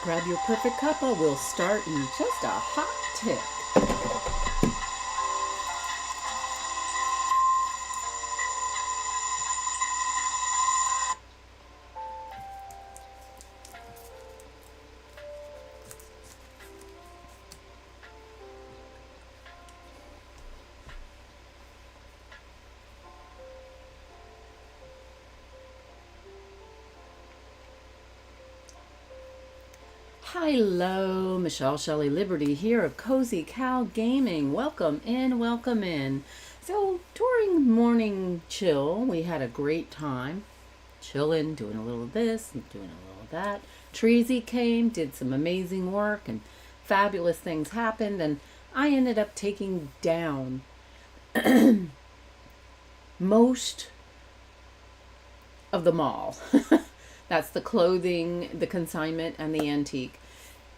Grab your perfect cuppa. We'll start in just a hot tick. Hello, MsShelley Liberty here of Cozy Cow Gaming. Welcome in, welcome in. So during morning chill, we had a great time. Chilling, doing a little of this and doing a little of that. Treasy came, did some amazing work, and fabulous things happened, and I ended up taking down most of the mall. That's the clothing, the consignment, and the antique.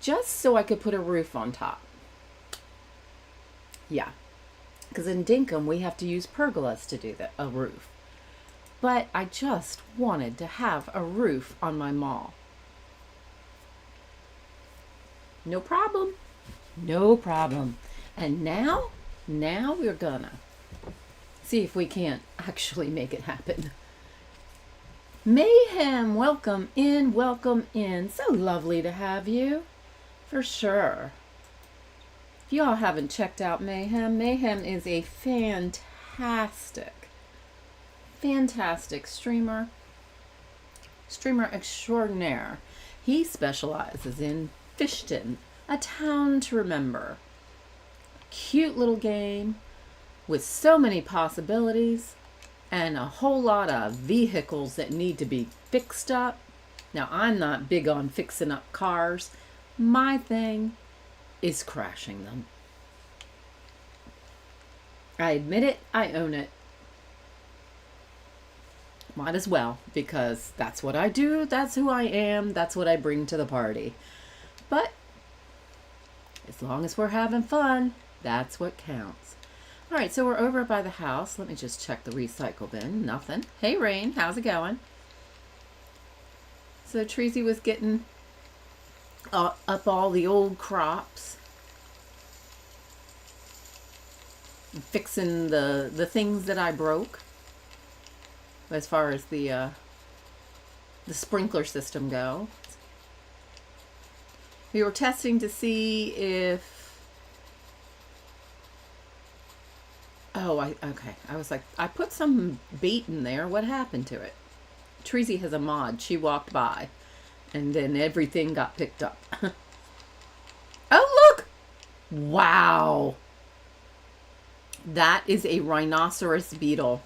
Just so I could put a roof on top. Yeah. Because in Dinkum, we have to use pergolas to do a roof. But I just wanted to have a roof on my mall. No problem. No problem. And now we're gonna see if we can't actually make it happen. Mayhem, welcome in, welcome in. So lovely to have you, for sure. If y'all haven't checked out Mayhem, Mayhem is a fantastic streamer extraordinaire. He specializes in Fixin, a town to remember. A cute little game with so many possibilities. And a whole lot of vehicles that need to be fixed up. Now, I'm not big on fixing up cars. My thing is crashing them. I admit it, I own it. Might as well, because that's what I do, that's who I am, that's what I bring to the party. But, as long as we're having fun, that's what counts. All right, so we're over by the house. Let me just check the recycle bin. Nothing. Hey, Rain, how's it going? So Treasy was getting up all the old crops. Fixing the things that I broke. As far as the sprinkler system go. We were testing to see if... Oh, okay. I was like, I put some bait in there. What happened to it? Treasy has a mod. She walked by, and then everything got picked up. Oh, look! Wow. That is a rhinoceros beetle.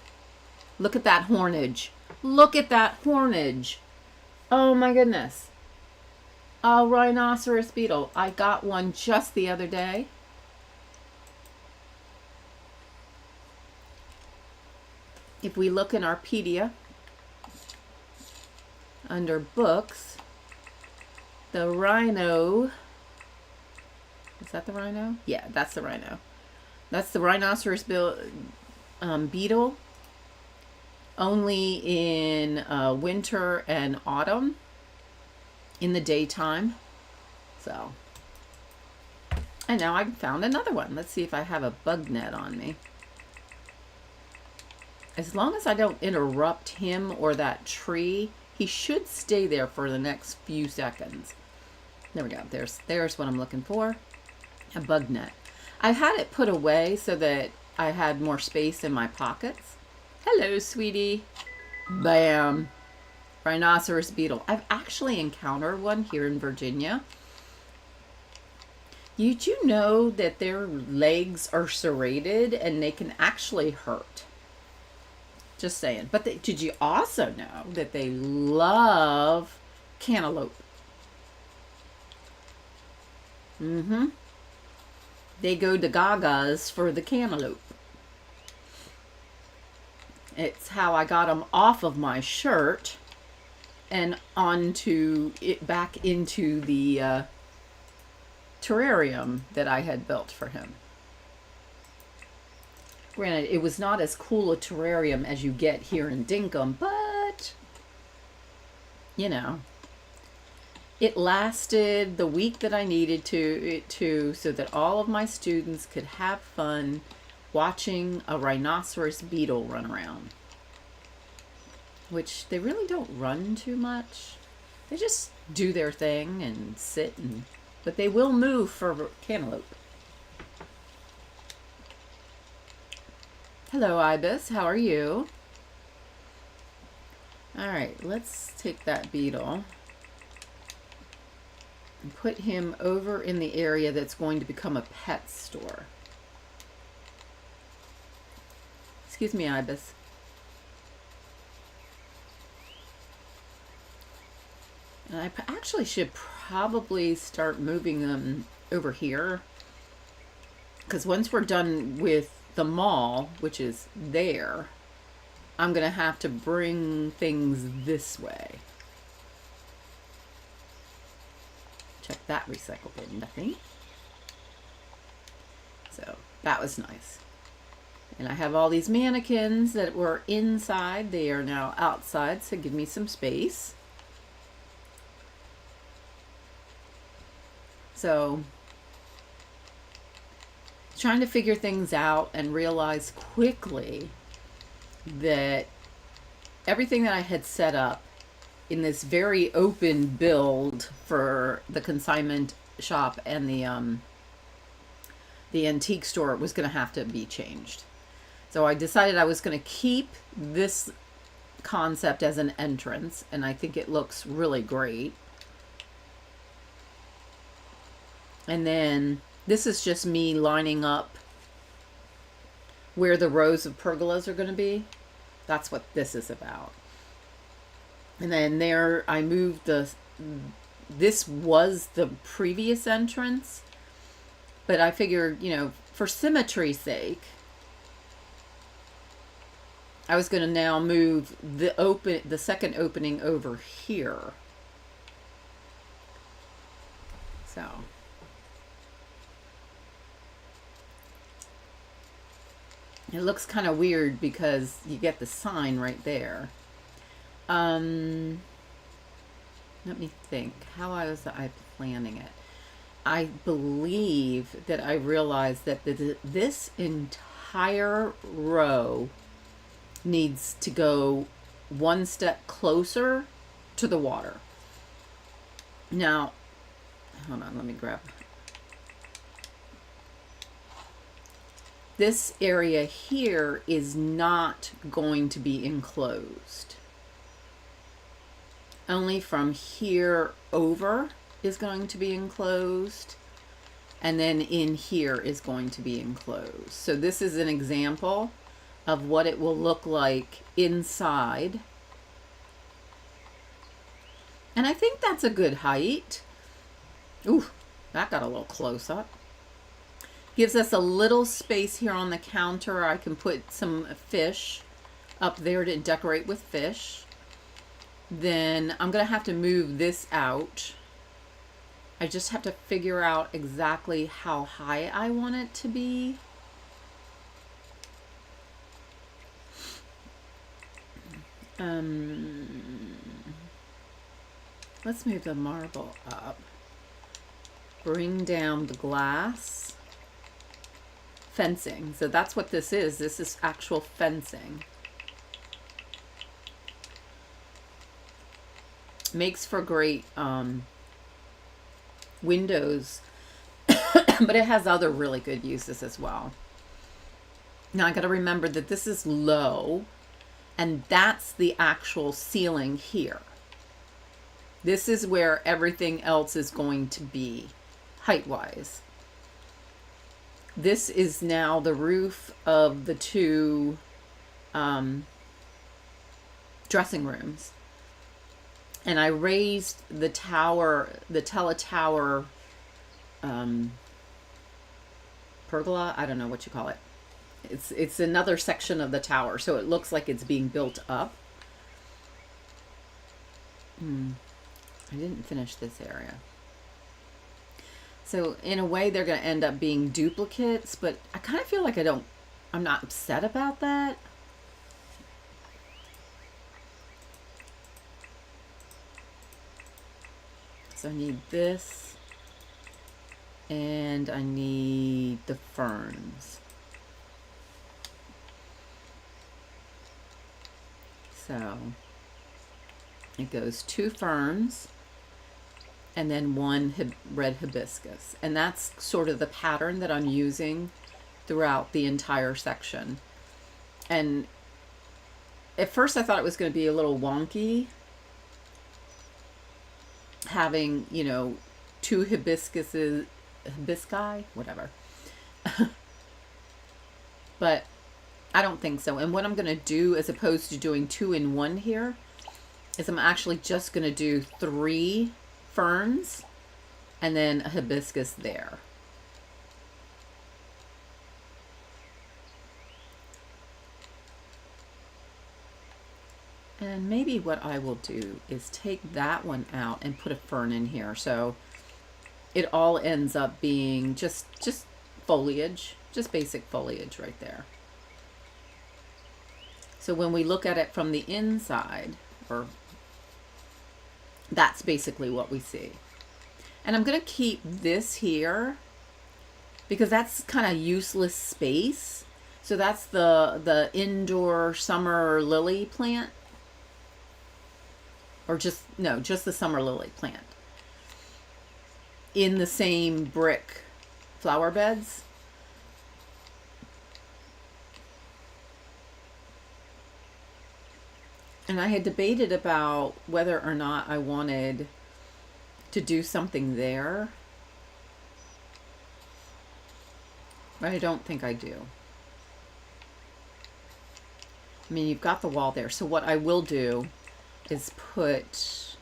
Look at that hornage. Look at that hornage. Oh, my goodness. A rhinoceros beetle. I got one just the other day. If we look in Arpedia, under books, the rhino, is that the rhino? Yeah, that's the rhino. That's the rhinoceros beetle, only in winter and autumn, in the daytime. So, and now I found another one. Let's see if I have a bug net on me. As long as I don't interrupt him or that tree, he should stay there for the next few seconds. There we go. There's what I'm looking for. A bug net. I had it put away so that I had more space in my pockets. Hello, sweetie. Bam. Rhinoceros beetle. I've actually encountered one here in Virginia. Did you know that their legs are serrated and they can actually hurt? Just saying. But did you also know that they love cantaloupe? Mm-hmm. They go to Gaga's for the cantaloupe. It's how I got them off of my shirt and onto it, back into the terrarium that I had built for him. Granted, it was not as cool a terrarium as you get here in Dinkum, but, you know, It lasted the week that I needed to so that all of my students could have fun watching a rhinoceros beetle run around. Which they really don't run too much. They just do their thing and sit, but they will move for cantaloupe. Hello, Ibis. How are you? All right, let's take that beetle and put him over in the area that's going to become a pet store. Excuse me, Ibis. And I actually should probably start moving them over here, because once we're done with the mall, which is there, I'm going to have to bring things this way. Check that recycle bin, nothing. So that was nice. And I have all these mannequins that were inside. They are now outside, so give me some space. So trying to figure things out and realize quickly that everything that I had set up in this very open build for the consignment shop and the antique store was going to have to be changed. So I decided I was going to keep this concept as an entrance, and I think it looks really great. And then this is just me lining up where the rows of pergolas are going to be. That's what this is about. And then there I moved this was the previous entrance, but I figured, you know, for symmetry's sake, I was going to now move the second opening over here. So it looks kind of weird because you get the sign right there. Let me think. How was I planning it? I believe that I realized that this entire row needs to go one step closer to the water. Now, hold on, let me grab. This area here is not going to be enclosed. Only from here over is going to be enclosed, and then in here is going to be enclosed. So this is an example of what it will look like inside. And I think that's a good height. Ooh, that got a little close up. Gives us a little space here on the counter. I can put some fish up there to decorate with fish. Then I'm going to have to move this out. I just have to figure out exactly how high I want it to be. Let's move the marble up. Bring down the glass. Fencing. So that's what this is. This is actual fencing. Makes for great windows, but it has other really good uses as well. Now I got to remember that this is low, and that's the actual ceiling here. This is where everything else is going to be height-wise. This is now the roof of the two dressing rooms. And I raised the tower, the teletower pergola. I don't know what you call it. It's another section of the tower, so it looks like it's being built up. I didn't finish this area. So in a way, they're going to end up being duplicates, but I kind of feel like I'm not upset about that. So I need this, and I need the ferns. So it goes 2 ferns and then 1 red hibiscus. And that's sort of the pattern that I'm using throughout the entire section. And at first I thought it was going to be a little wonky having, you know, 2 hibisci, whatever. But I don't think so. And what I'm going to do, as opposed to doing 2 in 1 here, is I'm actually just going to do 3 ferns and then a hibiscus there. And maybe what I will do is take that one out and put a fern in here. So it all ends up being just foliage, just basic foliage right there. So when we look at it from the inside, or that's basically what we see. And I'm going to keep this here because that's kind of useless space. So that's the indoor summer lily plant. Or just the summer lily plant. In the same brick flower beds. And I had debated about whether or not I wanted to do something there. But I don't think I do. I mean, you've got the wall there. So what I will do is put,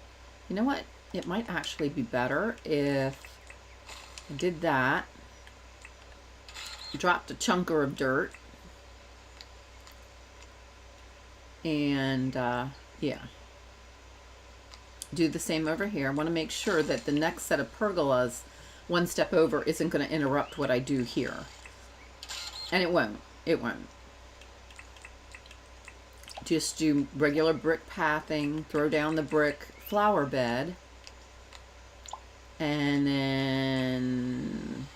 you know what? It might actually be better if I did that. Dropped a chunker of dirt. And yeah, do the same over here. I want to make sure that the next set of pergolas, one step over, isn't going to interrupt what I do here. And it won't. It won't. Just do regular brick pathing, throw down the brick flower bed, and then,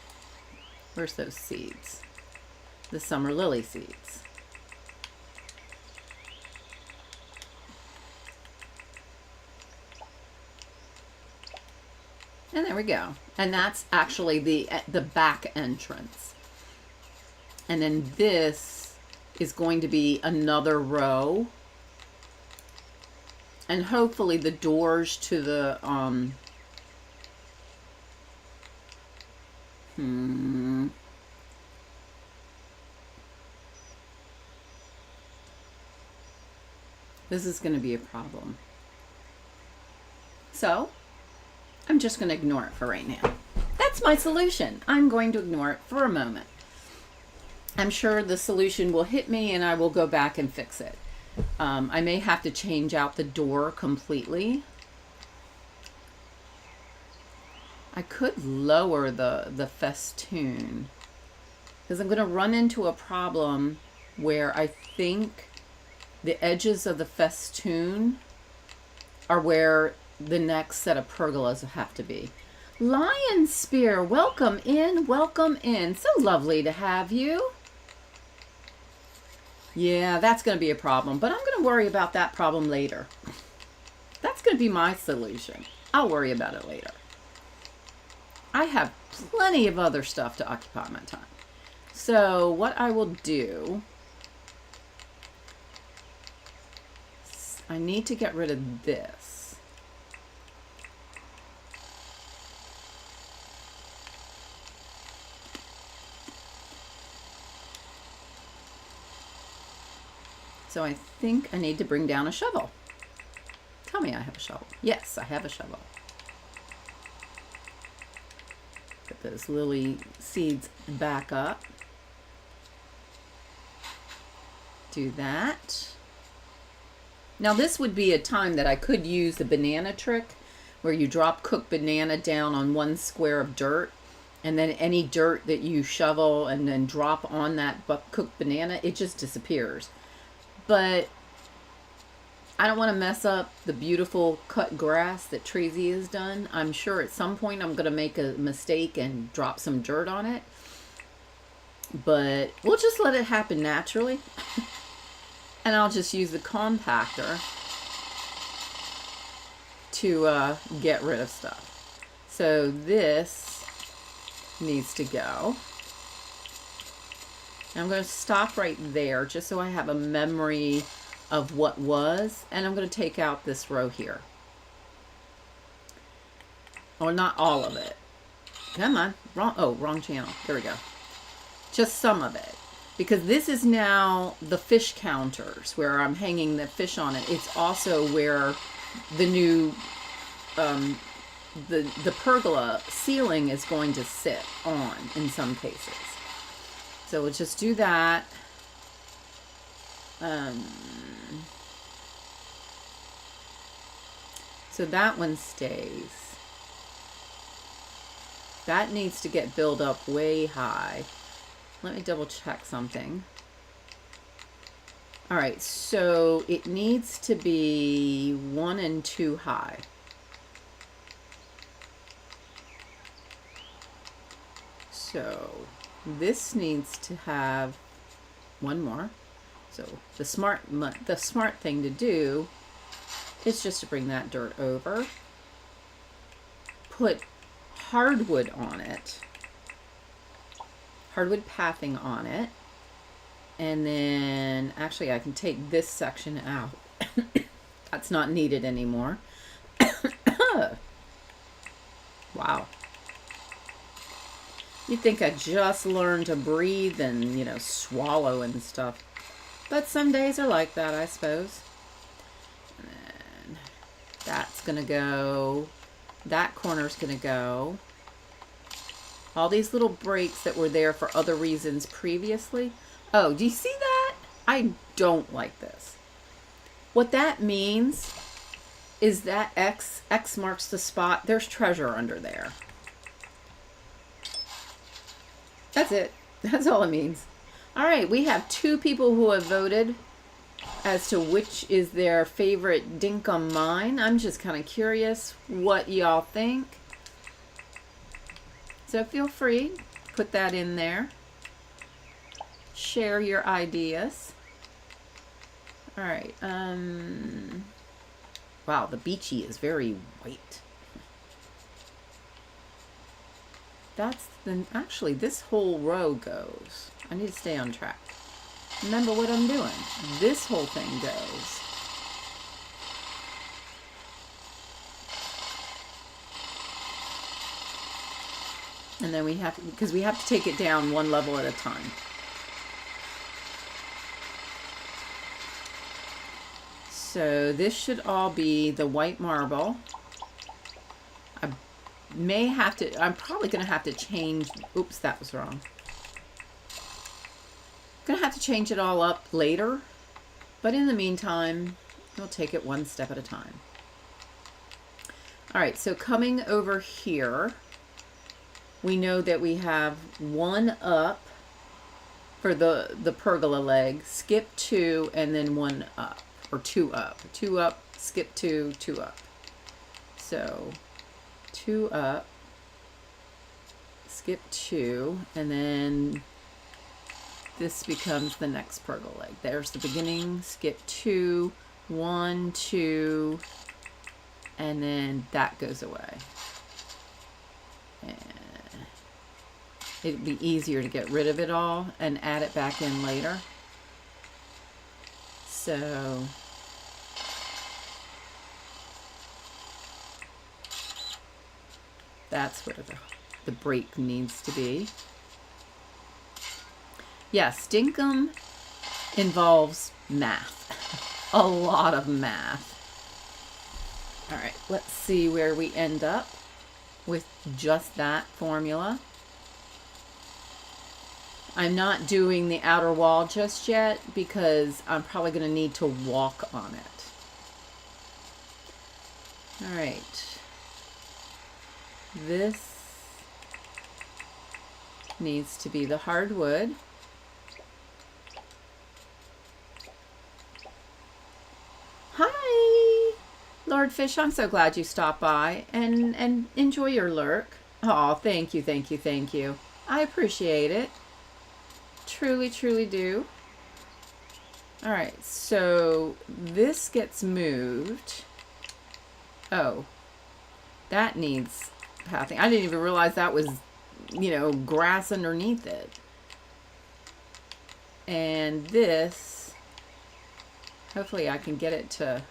where's those seeds? The summer lily seeds. And there we go. And that's actually the back entrance. And then this is going to be another row. And hopefully the doors to the this is going to be a problem. So I'm just going to ignore it for right now. That's my solution. I'm going to ignore it for a moment. I'm sure the solution will hit me and I will go back and fix it. I may have to change out the door completely. I could lower the festoon because I'm going to run into a problem where I think the edges of the festoon are where the next set of pergolas have to be. Lion Spear, welcome in, welcome in. So lovely to have you. Yeah, that's going to be a problem, but I'm going to worry about that problem later. That's going to be my solution. I'll worry about it later. I have plenty of other stuff to occupy my time. So what I will do, I need to get rid of this. So I think I need to bring down a shovel. Tell me I have a shovel. Yes, I have a shovel. Put those lily seeds back up. Do that. Now this would be a time that I could use the banana trick where you drop cooked banana down on one square of dirt, and then any dirt that you shovel and then drop on that cooked banana, it just disappears. But I don't want to mess up the beautiful cut grass that Tracy has done. I'm sure at some point I'm going to make a mistake and drop some dirt on it. But we'll just let it happen naturally. And I'll just use the compactor to get rid of stuff. So this needs to go. And I'm going to stop right there just so I have a memory of what was. And I'm going to take out this row here. Or not all of it. Come on. Wrong channel. There we go. Just some of it. Because this is now the fish counters where I'm hanging the fish on it. It's also where the new the pergola ceiling is going to sit on in some cases. So we'll just do that. So that one stays. That needs to get built up way high. Let me double check something. All right, so it needs to be 1 and 2 high. So this needs to have 1 more. So the smart thing to do is just to bring that dirt over, put hardwood on it, hardwood pathing on it, and then actually I can take this section out. That's not needed anymore. Wow. You'd think I just learned to breathe and, you know, swallow and stuff. But some days are like that, I suppose. And then that's going to go. That corner's going to go. All these little breaks that were there for other reasons previously. Oh, do you see that? I don't like this. What that means is that X marks the spot. There's treasure under there. That's it. That's all it means. All right, we have 2 people who have voted as to which is their favorite Dinkum mine. I'm just kind of curious what y'all think. So feel free, put that in there. Share your ideas. All right. Wow, the beachy is very white. That's actually this whole row goes. I need to stay on track. Remember what I'm doing. This whole thing goes. And then we have, because we have to take it down 1 level at a time. So this should all be the white marble. May have to, I'm probably going to have to change, oops, that was wrong. Going to have to change it all up later, but in the meantime, we'll take it 1 step at a time. All right, so coming over here, we know that we have 1 up for the pergola leg, skip 2, and then 1 up, or 2 up. 2 up, skip 2, 2 up. So 2 up, skip 2, and then this becomes the next pergola leg. There's the beginning, skip 2, 1, 2, and then that goes away. And it'd be easier to get rid of it all and add it back in later. So that's what the break needs to be. Yes, Dinkum involves math. A lot of math. All right, let's see where we end up with just that formula. I'm not doing the outer wall just yet because I'm probably going to need to walk on it. All right. This needs to be the hardwood. Hi, Lord Fish, I'm so glad you stopped by and enjoy your lurk. Oh, thank you, thank you, thank you. I appreciate it. Truly, truly do. All right, so this gets moved. Oh, that needs pathing. I didn't even realize that was, you know, grass underneath it. And this, hopefully I can get it to,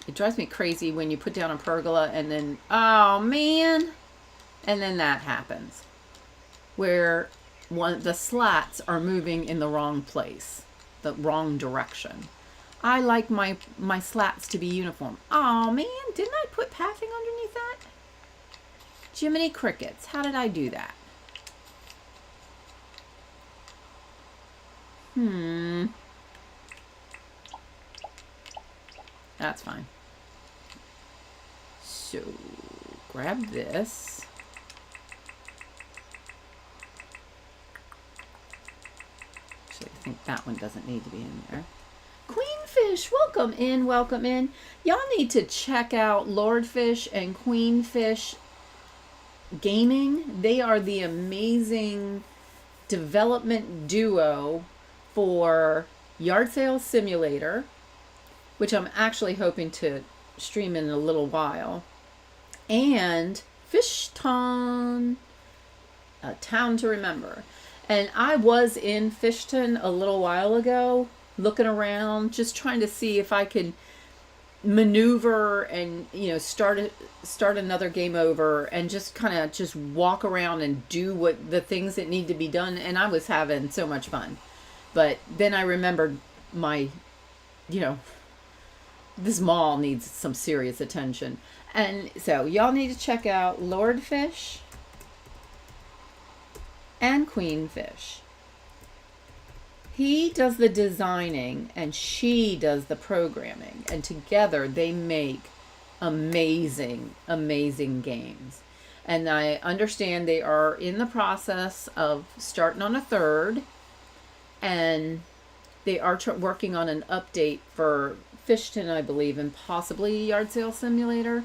it drives me crazy when you put down a pergola and then, oh man, and then that happens where the slats are moving in the wrong place, the wrong direction. I like my slats to be uniform. Oh man, didn't I put pathing underneath that? Jiminy crickets, how did I do that? That's fine. So, grab this. Actually, I think that one doesn't need to be in there. Queenfish, welcome in, welcome in. Y'all need to check out Lordfish and Queenfish Gaming. They are the amazing development duo for Yard Sale Simulator, which I'm actually hoping to stream in a little while, and Fishton, a town to remember. And I was in Fishton a little while ago, looking around, just trying to see if I could maneuver and, you know, start another game over and just kind of just walk around and do what the things that need to be done. And I was having so much fun. But then I remembered my, you know, this mall needs some serious attention. And so y'all need to check out Lordfish and Queenfish. He does the designing and she does the programming. And together they make amazing, amazing games. And I understand they are in the process of starting on a third. And they are working on an update for Fishton, I believe, and possibly Yard Sale Simulator.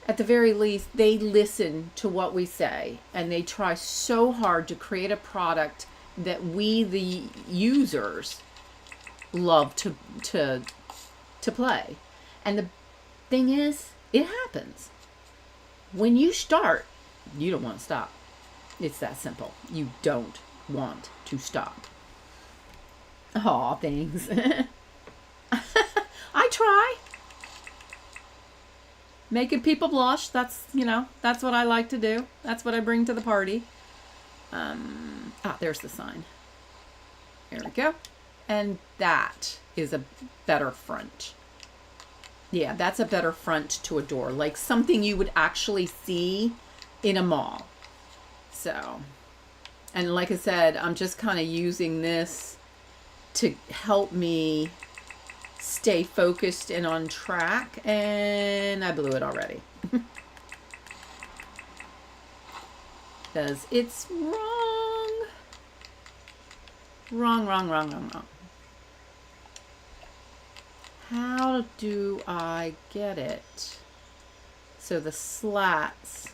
At the very least, they listen to what we say. And they try so hard to create a product that we, the users, love to play. And the thing is, it happens. When you start, you don't want to stop. It's that simple. You don't want to stop. Aw, thanks. I try. Making people blush, that's, you know, that's what I like to do. That's what I bring to the party. There's the sign. There we go. And that is a better front. Yeah, that's a better front to a door. Like something you would actually see in a mall. So, and like I said, I'm just kind of using this to help me stay focused and on track. And I blew it already. Because it's wrong. Wrong. How do I get it so the slats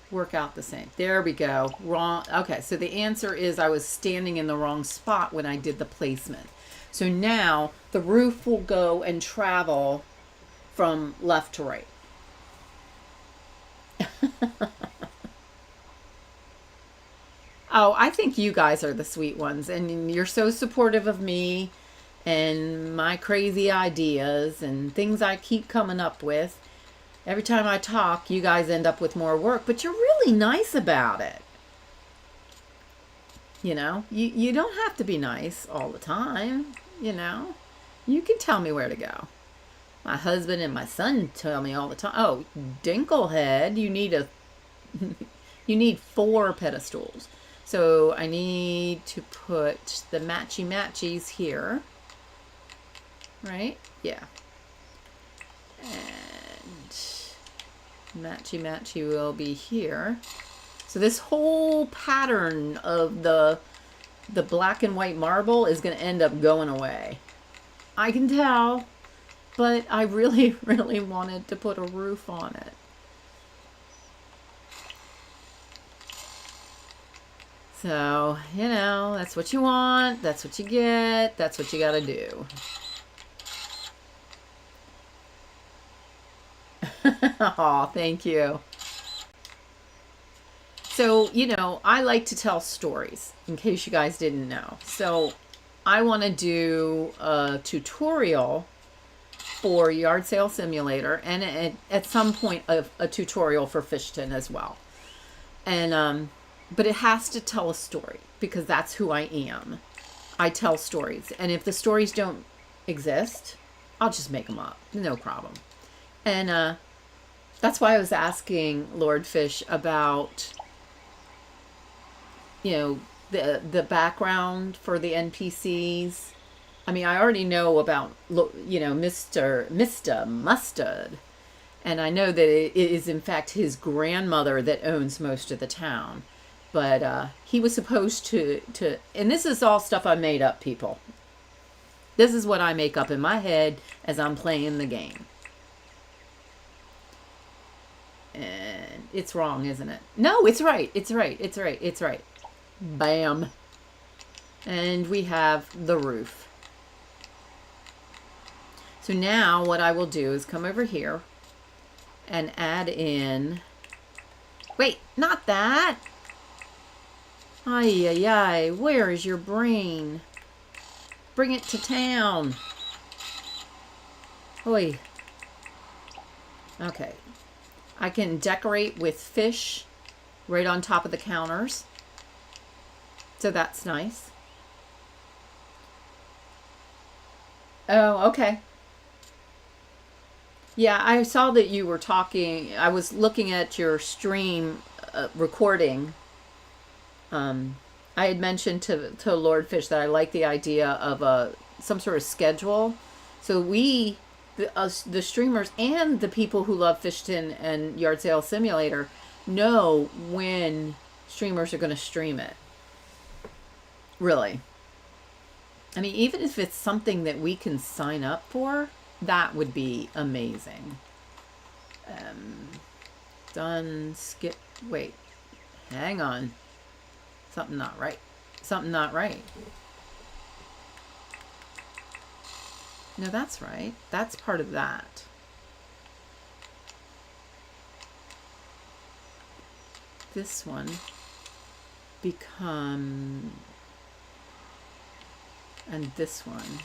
work out the same? There we go. Wrong. Okay, so the answer is I was standing in the wrong spot when I did the placement. So now the roof will go and travel from left to right. Oh, I think you guys are the sweet ones, and you're so supportive of me and my crazy ideas and things I keep coming up with. Every time I talk, you guys end up with more work, but you're really nice about it. You know, you don't have to be nice all the time, you know. You can tell me where to go. My husband and my son tell me all the time, oh, Dinklehead, you need 4 pedestals. So I need to put the matchy-matchies here. Right? Yeah. And matchy-matchy will be here. So this whole pattern of the black and white marble is going to end up going away. I can tell. but I really, really wanted to put a roof on it. So, you know, that's what you want. That's what you get. That's what you got to do. Oh, thank you. So, you know, I like to tell stories, in case you guys didn't know. So, I want to do a tutorial for Yard Sale Simulator, and at some point a tutorial for Fixin as well. And but it has to tell a story, because that's who I am. I tell stories, and if the stories don't exist, I'll just make them up, no problem. And that's why I was asking Lord Fish about, you know, the background for the NPCs. I mean, I already know about, you know, Mr. Mustard, and I know that it is in fact his grandmother that owns most of the town. But he was supposed to, and this is all stuff I made up, people. This is what I make up in my head as I'm playing the game. And it's wrong, isn't it? No, it's right. It's right. It's right. It's right. Bam. And we have the roof. So now what I will do is come over here and add in... Wait, not that! Ay, ay, ay, where is your brain? Bring it to town. Oi. Okay. I can decorate with fish right on top of the counters. So that's nice. Oh, okay. Yeah, I saw that you were talking. I was looking at your stream recording. I had mentioned to Lord Fish that I like the idea of some sort of schedule. So we, the streamers and the people who love Fixin and Yard Sale Simulator know when streamers are going to stream it. Really. I mean, even if it's something that we can sign up for, that would be amazing. Done, skip, wait, hang on. Something not right. Something not right. No, that's right. That's part of that. This one become... And this one.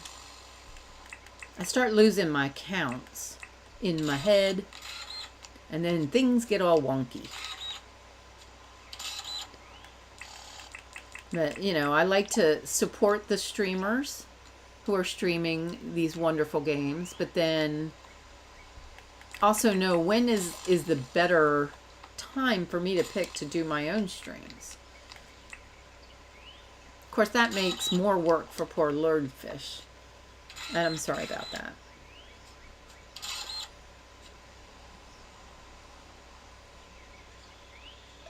I start losing my counts in my head, and then things get all wonky. But, you know, I like to support the streamers who are streaming these wonderful games, but then also know when is the better time for me to pick to do my own streams. Of course, that makes more work for poor Lord Fish, and I'm sorry about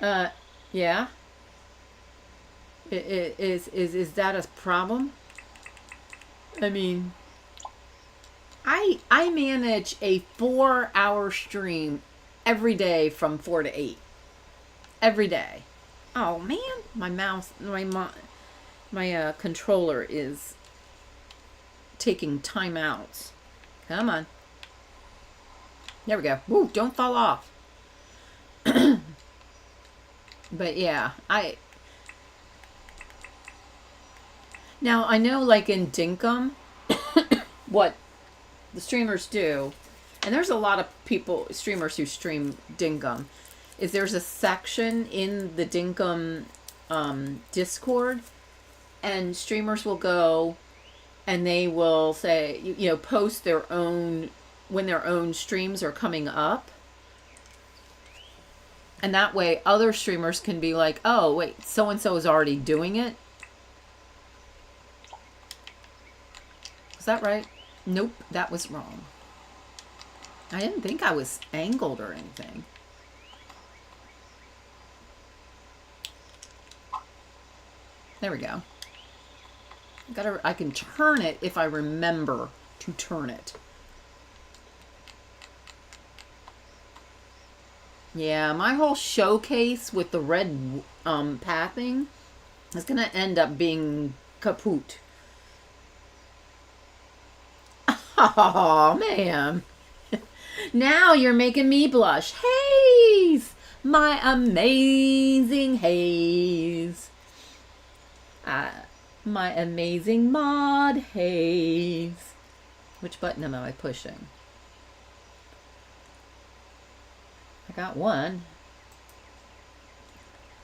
that. Yeah. Is that a problem? I mean, I manage a 4-hour stream every day from 4 to 8. Every day. Oh man, my mouse, my controller is taking timeouts. Come on. There we go. Woo, don't fall off. But yeah, now, I know, like in Dinkum, what the streamers do, and there's a lot of streamers who stream Dinkum, is there's a section in the Dinkum Discord, and streamers will go and they will say, you know, post their own, when their own streams are coming up. And that way other streamers can be like, oh, wait, so-and-so is already doing it. Is that right? Nope, that was wrong. I didn't think I was angled or anything. There we go. I can turn it if I remember to turn it. Yeah, my whole showcase with the red pathing is going to end up being kaput. Oh, man. Now you're making me blush. Haze! My amazing haze. My amazing mod haze. Which button am I pushing? I got one.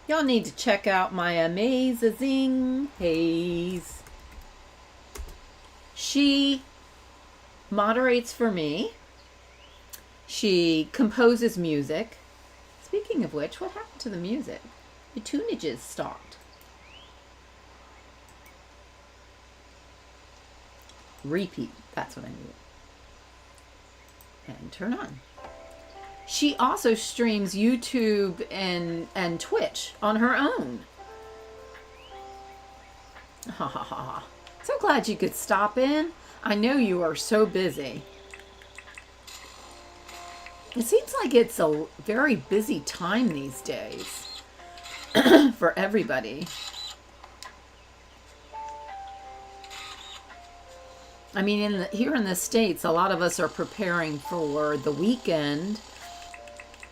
Y'all need to check out my amazing haze. She moderates for me. She composes music. Speaking of which, what happened to the music? The tunages stopped. Repeat. That's what I need. And turn on. She also streams YouTube and Twitch on her own. Ha ha ha. So glad you could stop in. I know you are so busy. It seems like it's a very busy time these days for everybody. I mean, here in the States, a lot of us are preparing for the weekend,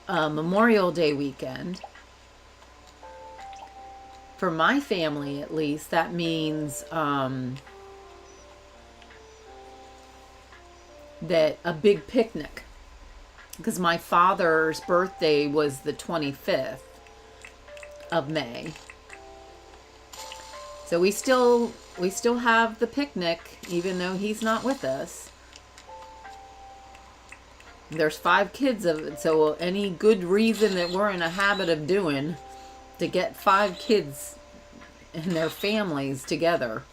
Memorial Day weekend. For my family, at least, that means that a big picnic. Because my father's birthday was the 25th of May. So we still have the picnic, even though he's not with us. There's 5 kids of it, so any good reason that we're in a habit of doing to get 5 kids and their families together.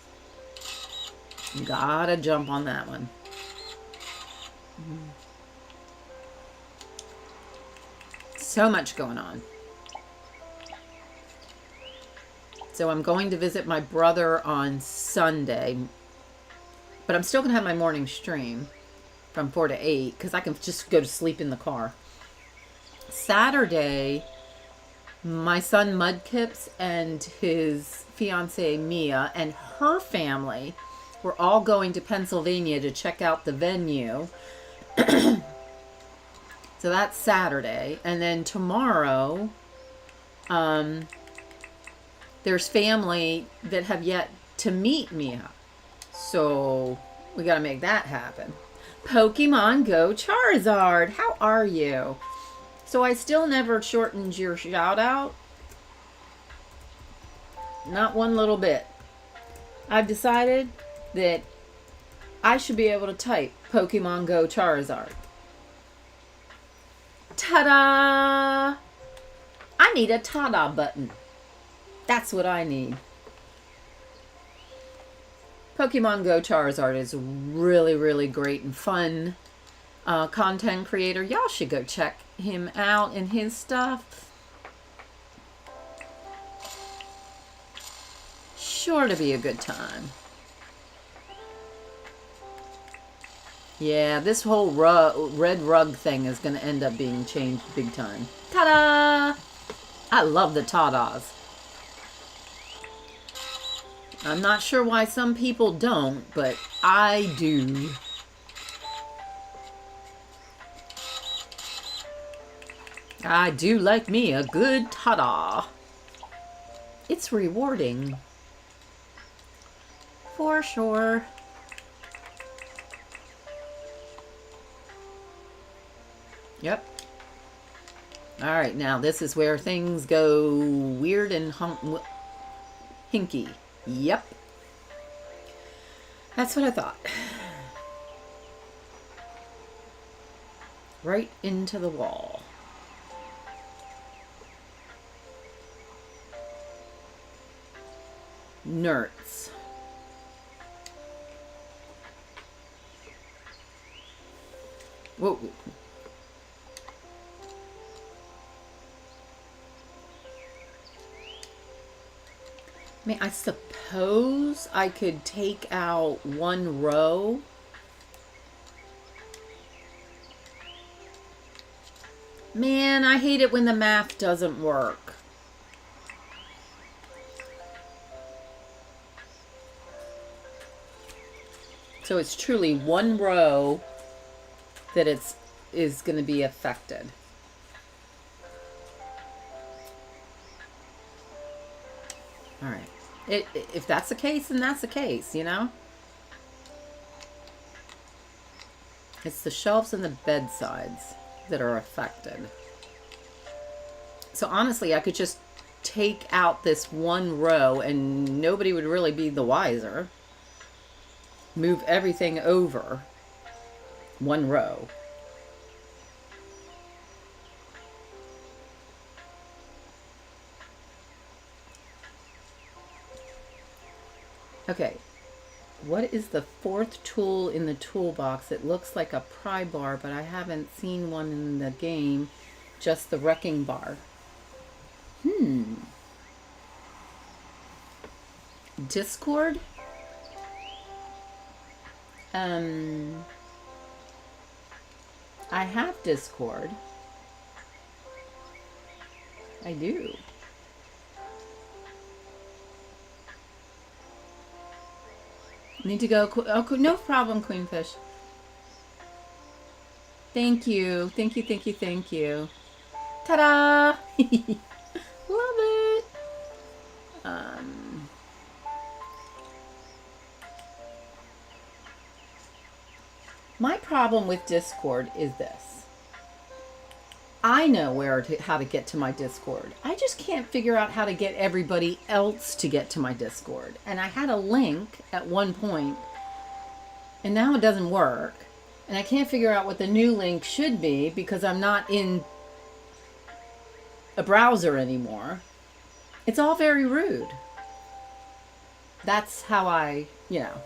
Gotta jump on that one. So much going on. So I'm going to visit my brother on Sunday, but I'm still going to have my morning stream from 4 to 8 because I can just go to sleep in the car. Saturday, my son Mudkips and his fiancee Mia and her family were all going to Pennsylvania to check out the venue. So that's Saturday. And then tomorrow, there's family that have yet to meet Mia. So we got to make that happen. Pokemon Go Charizard, how are you? So I still never shortened your shout out. Not one little bit. I've decided that I should be able to type Pokemon Go Charizard. Ta-da! I need a ta-da button. That's what I need. Pokemon Go Charizard is really, really great and fun content creator. Y'all should go check him out and his stuff. Sure to be a good time. Yeah, this whole red rug thing is going to end up being changed big time. Ta-da! I love the ta-das. I'm not sure why some people don't, but I do. I do like me a good ta-da. It's rewarding. For sure. Yep. Alright, now this is where things go weird and hinky. Yep. That's what I thought. Right into the wall. Nerds. Whoa. I mean, I suppose I could take out one row Man, I hate it when the math doesn't work. So it's truly one row that is going to be affected. All right. If that's the case, then that's the case, you know? It's the shelves and the bedsides that are affected. So honestly, I could just take out this one row and nobody would really be the wiser. Move everything over one row. Okay, what is the fourth tool in the toolbox? It looks like a pry bar, but I haven't seen one in the game. Just the wrecking bar. Discord? I have Discord. I do. Need to go. Oh, no problem, Queenfish. Thank you. Thank you, thank you, thank you. Ta-da! Love it. My problem with Discord is this. I know how to get to my Discord. I just can't figure out how to get everybody else to get to my Discord. And I had a link at one point, and now it doesn't work. And I can't figure out what the new link should be because I'm not in a browser anymore. It's all very rude. That's how yeah.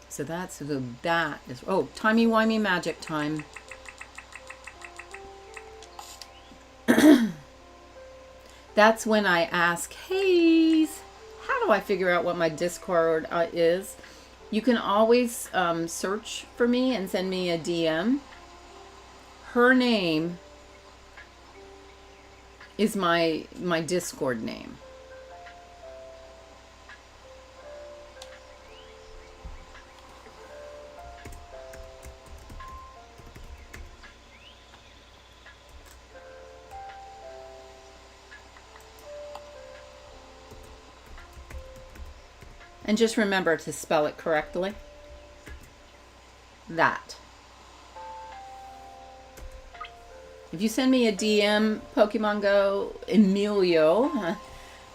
So that is, oh, timey-wimey magic time. That's when I ask, Haze, how do I figure out what my Discord is? You can always search for me and send me a DM. Her name is my Discord name. And just remember to spell it correctly. That. If you send me a DM, Pokemon Go, Emilio,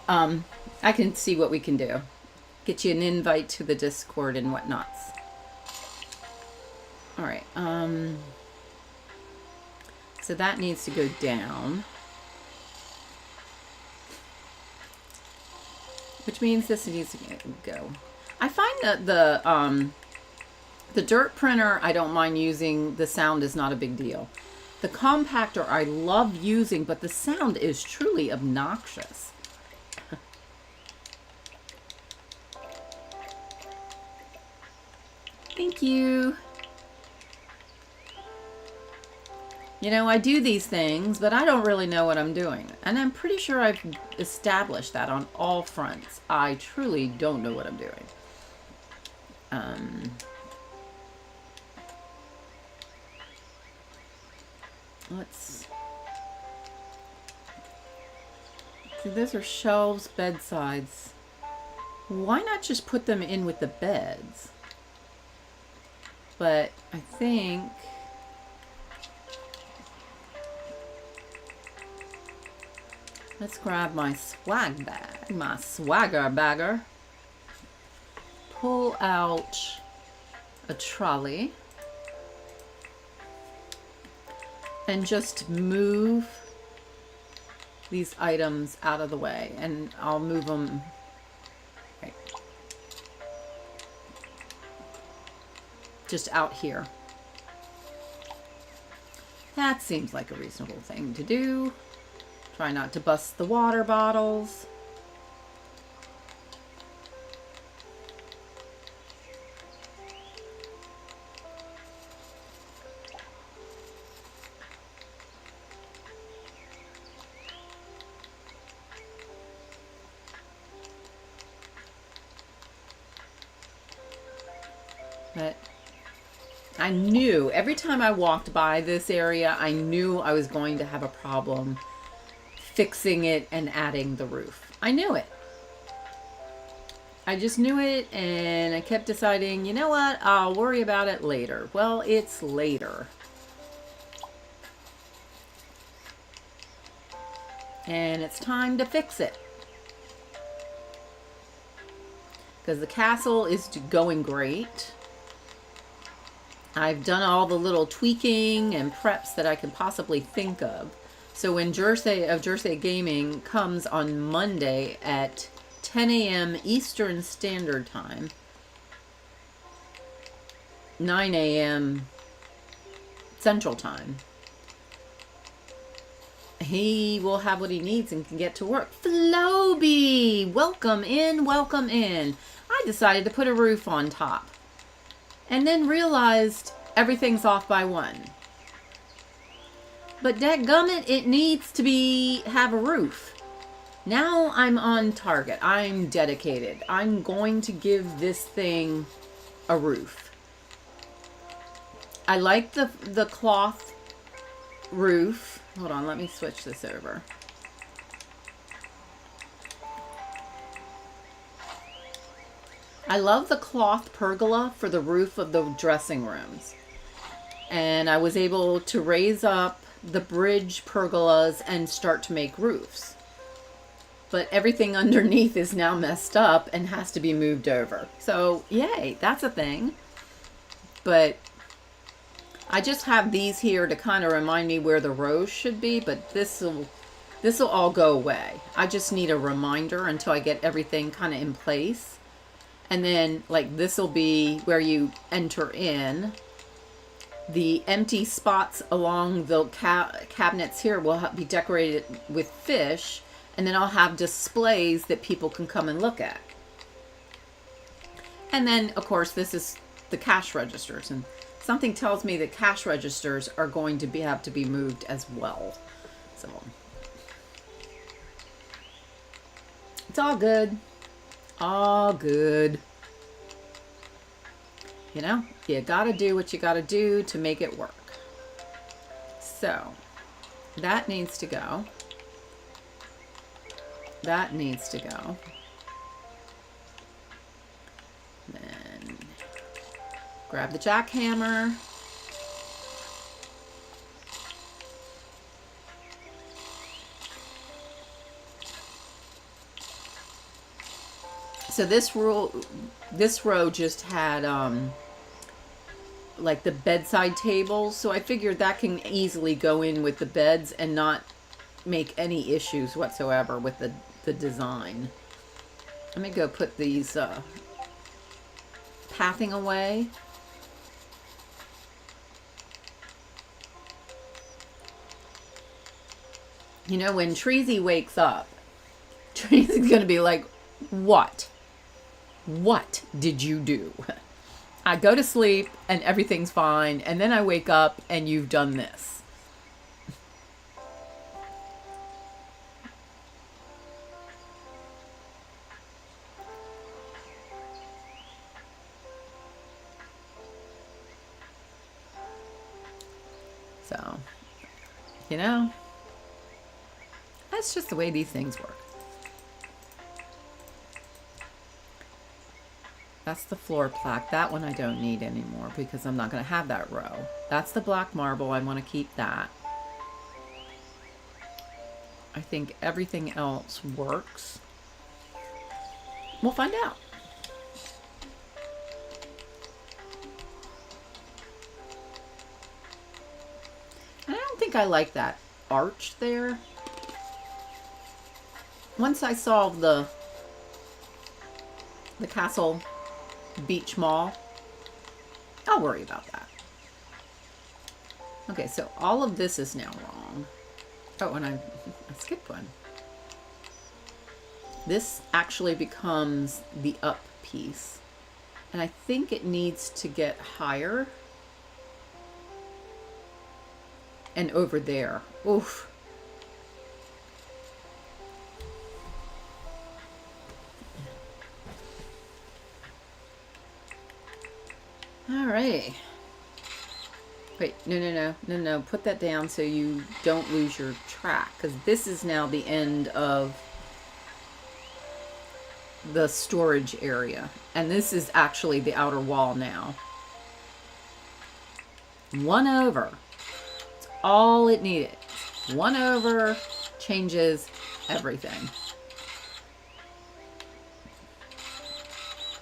I can see what we can do. Get you an invite to the Discord and whatnots. All right. So that needs to go down. Which means this needs to go. I find that the dirt printer I don't mind using. The sound is not a big deal. The compactor I love using, but the sound is truly obnoxious. Thank you. You know, I do these things, but I don't really know what I'm doing. And I'm pretty sure I've established that on all fronts. I truly don't know what I'm doing. Let's see, those are shelves, bedsides. Why not just put them in with the beds? But I think let's grab my swag bag, my swagger bagger. Pull out a trolley. And just move these items out of the way. And I'll move them. Right. Just out here. That seems like a reasonable thing to do. Try not to bust the water bottles. But I knew every time I walked by this area, I knew I was going to have a problem fixing it and adding the roof. I knew it. I just knew it, and I kept deciding, you know what, I'll worry about it later. Well, it's later. And it's time to fix it. Because the castle is going great. I've done all the little tweaking and preps that I can possibly think of. So when Jersey Gaming comes on Monday at 10 a.m. Eastern Standard Time, 9 a.m. Central Time, he will have what he needs and can get to work. Floby! Welcome in, welcome in. I decided to put a roof on top. And then realized everything's off by one. But dadgummit, it needs to have a roof. Now I'm on target. I'm dedicated. I'm going to give this thing a roof. I like the cloth roof. Hold on, let me switch this over. I love the cloth pergola for the roof of the dressing rooms. And I was able to raise up the bridge pergolas and start to make roofs. But everything underneath is now messed up and has to be moved over. So, yay, that's a thing. But I just have these here to kind of remind me where the rows should be, but this will all go away. I just need a reminder until I get everything kind of in place. And then, like, this will be where you enter in. The empty spots along the cabinets here will be decorated with fish. And then I'll have displays that people can come and look at. And then, of course, this is the cash registers. And something tells me that cash registers are going to have to be moved as well. So, it's all good. All good. You know, you gotta do what you gotta do to make it work. So, that needs to go. That needs to go. Then grab the jackhammer. So this row just had like the bedside tables, so I figured that can easily go in with the beds and not make any issues whatsoever with the design. Let me go put these pathing away. You know, when Treasy wakes up, Treasy's gonna be like, what? What did you do? I go to sleep and everything's fine, and then I wake up and you've done this. So, you know, that's just the way these things work. That's the floor plaque. That one I don't need anymore because I'm not going to have that row. That's the black marble. I want to keep that. I think everything else works. We'll find out. I don't think I like that arch there. Once I solve the castle beach mall, I'll worry about that. Okay, so all of this is now wrong. Oh, and I skipped one. This actually becomes the up piece. And I think it needs to get higher. And over there. Oof. All right. Wait, no. Put that down so you don't lose your track, because this is now the end of the storage area. And this is actually the outer wall now. 1 over. It's all it needed. 1 over changes everything.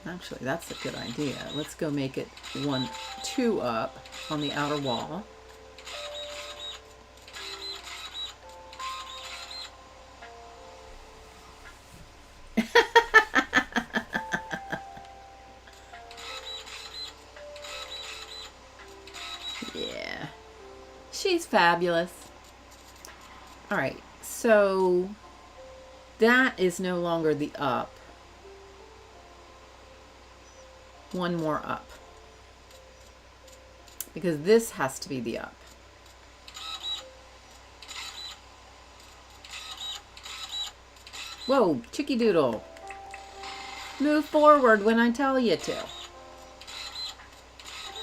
Actually, that's a good idea. Let's go make it 2 up on the outer wall. Yeah. She's fabulous. All right, so that is no longer the up. 1 more up. Because this has to be the up. Whoa, Chicky Doodle. Move forward when I tell you to.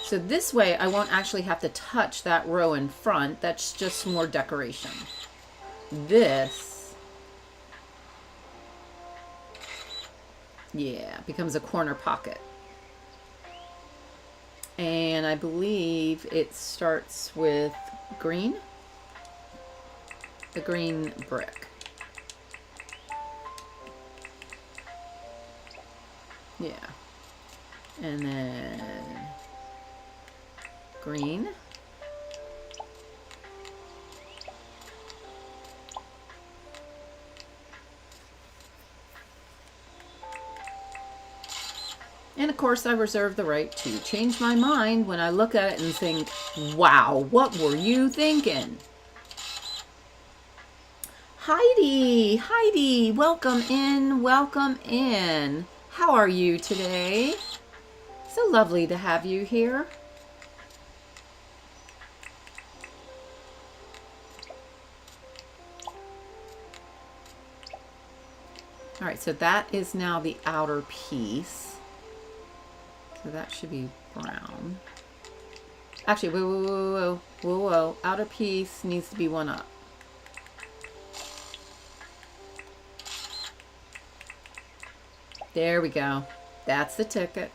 So this way I won't actually have to touch that row in front. That's just more decoration. This, yeah, becomes a corner pocket. And I believe it starts with green. The green brick. Yeah. And then green. And of course, I reserve the right to change my mind when I look at it and think, wow, what were you thinking? Heidi, welcome in, welcome in. How are you today? So lovely to have you here. All right, so that is now the outer piece. So that should be brown. Actually, whoa. Outer piece needs to be 1 up. There we go. That's the ticket.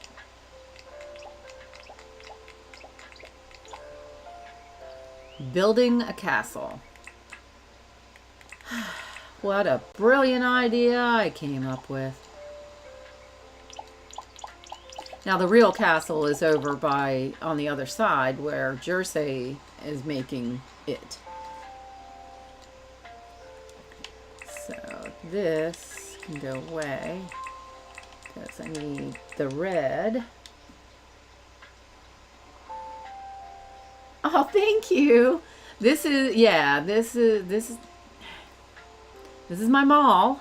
Building a castle. What a brilliant idea I came up with. Now the real castle is over by, on the other side, where Jersey is making it. So this can go away, because I need the red. Oh, thank you. This is, yeah, this is my mall,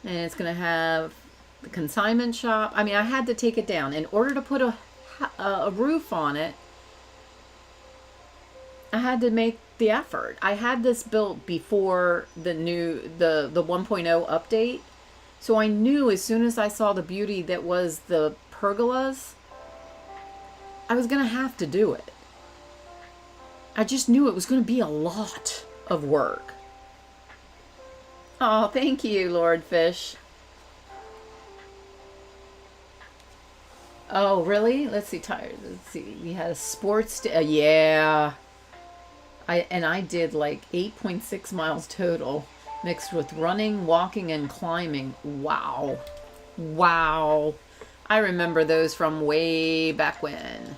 and it's gonna have the consignment shop. I mean, I had to take it down in order to put a roof on it. I had to make the effort. I had this built before the 1.0 update, so I knew as soon as I saw the beauty that was the pergolas, I was gonna have to do it. I just knew it was gonna be a lot of work. Oh, thank you, Lord Fish. Oh, really? Let's see. Let's see. We had a sports. Yeah. I did like 8.6 miles total, mixed with running, walking, and climbing. Wow. Wow. I remember those from way back when.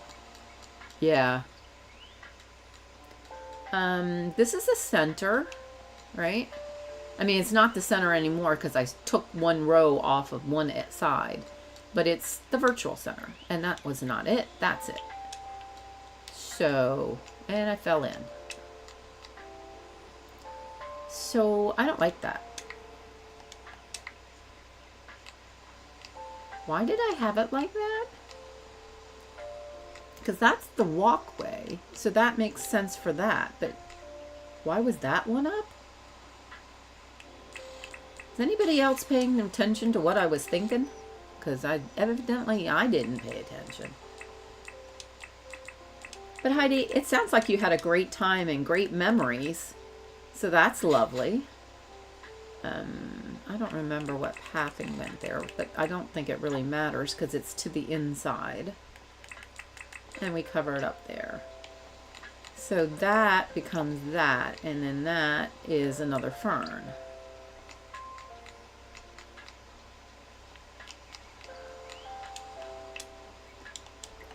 Yeah. This is the center, right? I mean, it's not the center anymore because I took 1 row off of one side. But it's the virtual center, and that was not it. That's it. So, and I fell in. So, I don't like that. Why did I have it like that? Because that's the walkway, so that makes sense for that. But why was that 1 up? Is anybody else paying attention to what I was thinking? Because evidently I didn't pay attention. But Heidi, it sounds like you had a great time and great memories. So that's lovely. I don't remember what pathing went there, but I don't think it really matters because it's to the inside. And we cover it up there. So that becomes that, and then that is another fern.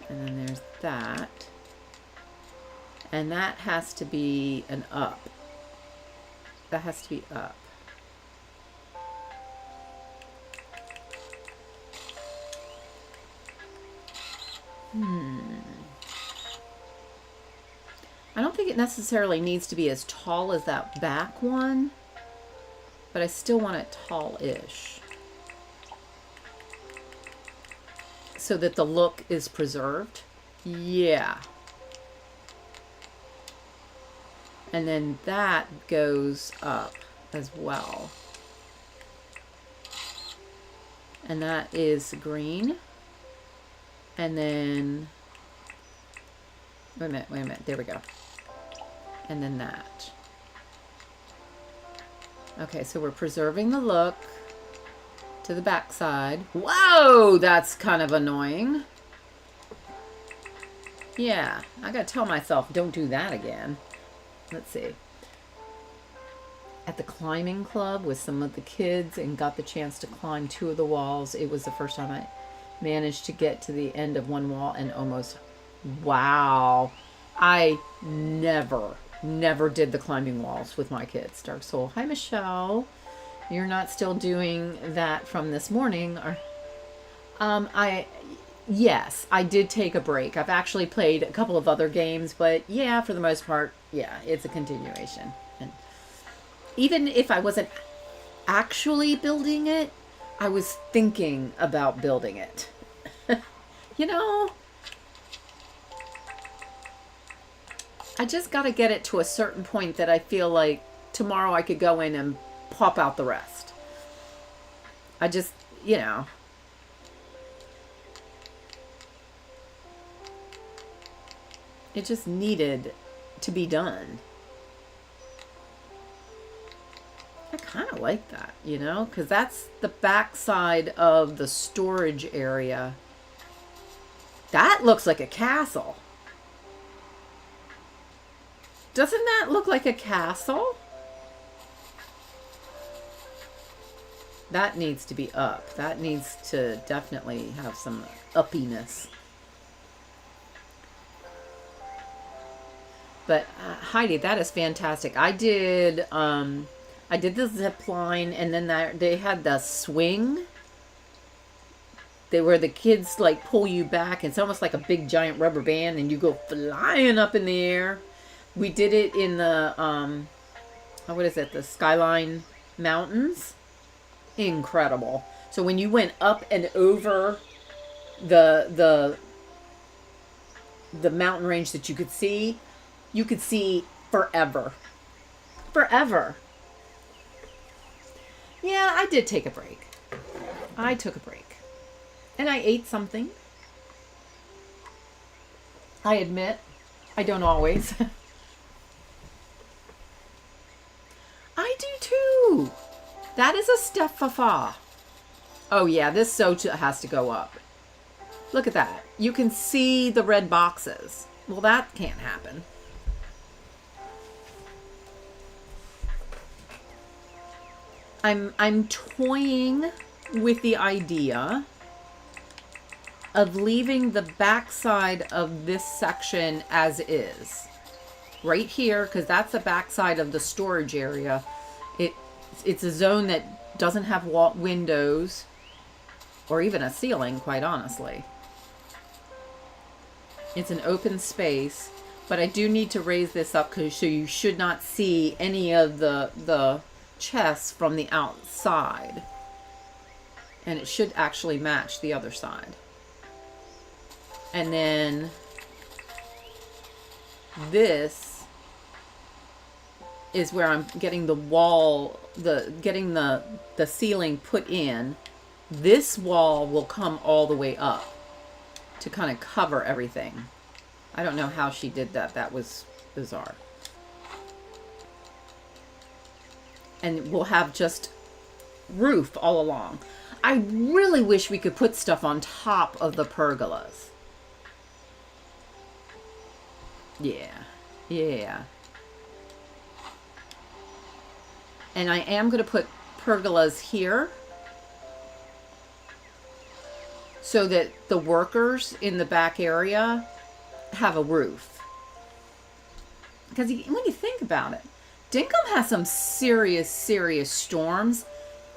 And then there's that. And that has to be an up. That has to be up. I don't think it necessarily needs to be as tall as that back one, but I still want it tall-ish so that the look is preserved. Yeah. And then that goes up as well. And that is green. And then, wait a minute, there we go. And then that. Okay, so we're preserving the look to the back side. Whoa, that's kind of annoying. Yeah, I gotta tell myself, don't do that again. Let's see. At the climbing club with some of the kids and got the chance to climb 2 of the walls. It was the first time I managed to get to the end of one wall and almost, wow. I never did the climbing walls with my kids. Dark Soul. Hi, Michelle. You're not still doing that from this morning, or yes, I did take a break. I've actually played a couple of other games, but yeah, for the most part, yeah, it's a continuation. And even if I wasn't actually building it, I was thinking about building it. You know, I just got to get it to a certain point that I feel like tomorrow I could go in and pop out the rest. I just, you know. It just needed to be done. I kind of like that, you know, because that's the back side of the storage area. That looks like a castle. Doesn't that look like a castle? That needs to be up. That needs to definitely have some uppiness. But Heidi, that is fantastic. I did the zip line, and then they had the swing. Where the kids like pull you back. It's almost like a big giant rubber band, and you go flying up in the air. We did it in the what is it? The Skyline Mountains. Incredible. So when you went up and over the mountain range that you could see forever. Forever. Yeah, I did take a break. I took a break. And I ate something. I admit, I don't always. I do too. That is a Stefafa. Oh yeah, this so has to go up. Look at that. You can see the red boxes. Well, that can't happen. I'm toying with the idea of leaving the backside of this section as is. Right here, because that's the backside of the storage area. It's a zone that doesn't have windows or even a ceiling, quite honestly. It's an open space, but I do need to raise this up so you should not see any of the chests from the outside. And it should actually match the other side. And then this is where I'm getting the wall, getting the ceiling put in. This wall will come all the way up to kind of cover everything. I don't know how she did that. That was bizarre. And we'll have just roof all along. I really wish we could put stuff on top of the pergolas. Yeah. Yeah. And I am going to put pergolas here so that the workers in the back area have a roof. Because when you think about it, Dinkum has some serious, serious storms.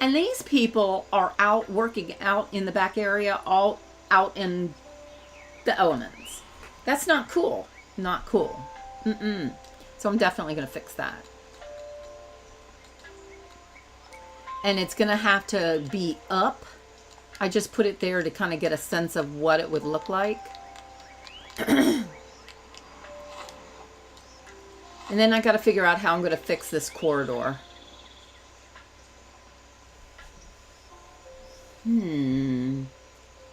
And these people are out working out in the back area, all out in the elements. That's not cool. Not cool. So I'm definitely going to fix that. And it's going to have to be up. I just put it there to kind of get a sense of what it would look like. And then I got to figure out how I'm going to fix this corridor.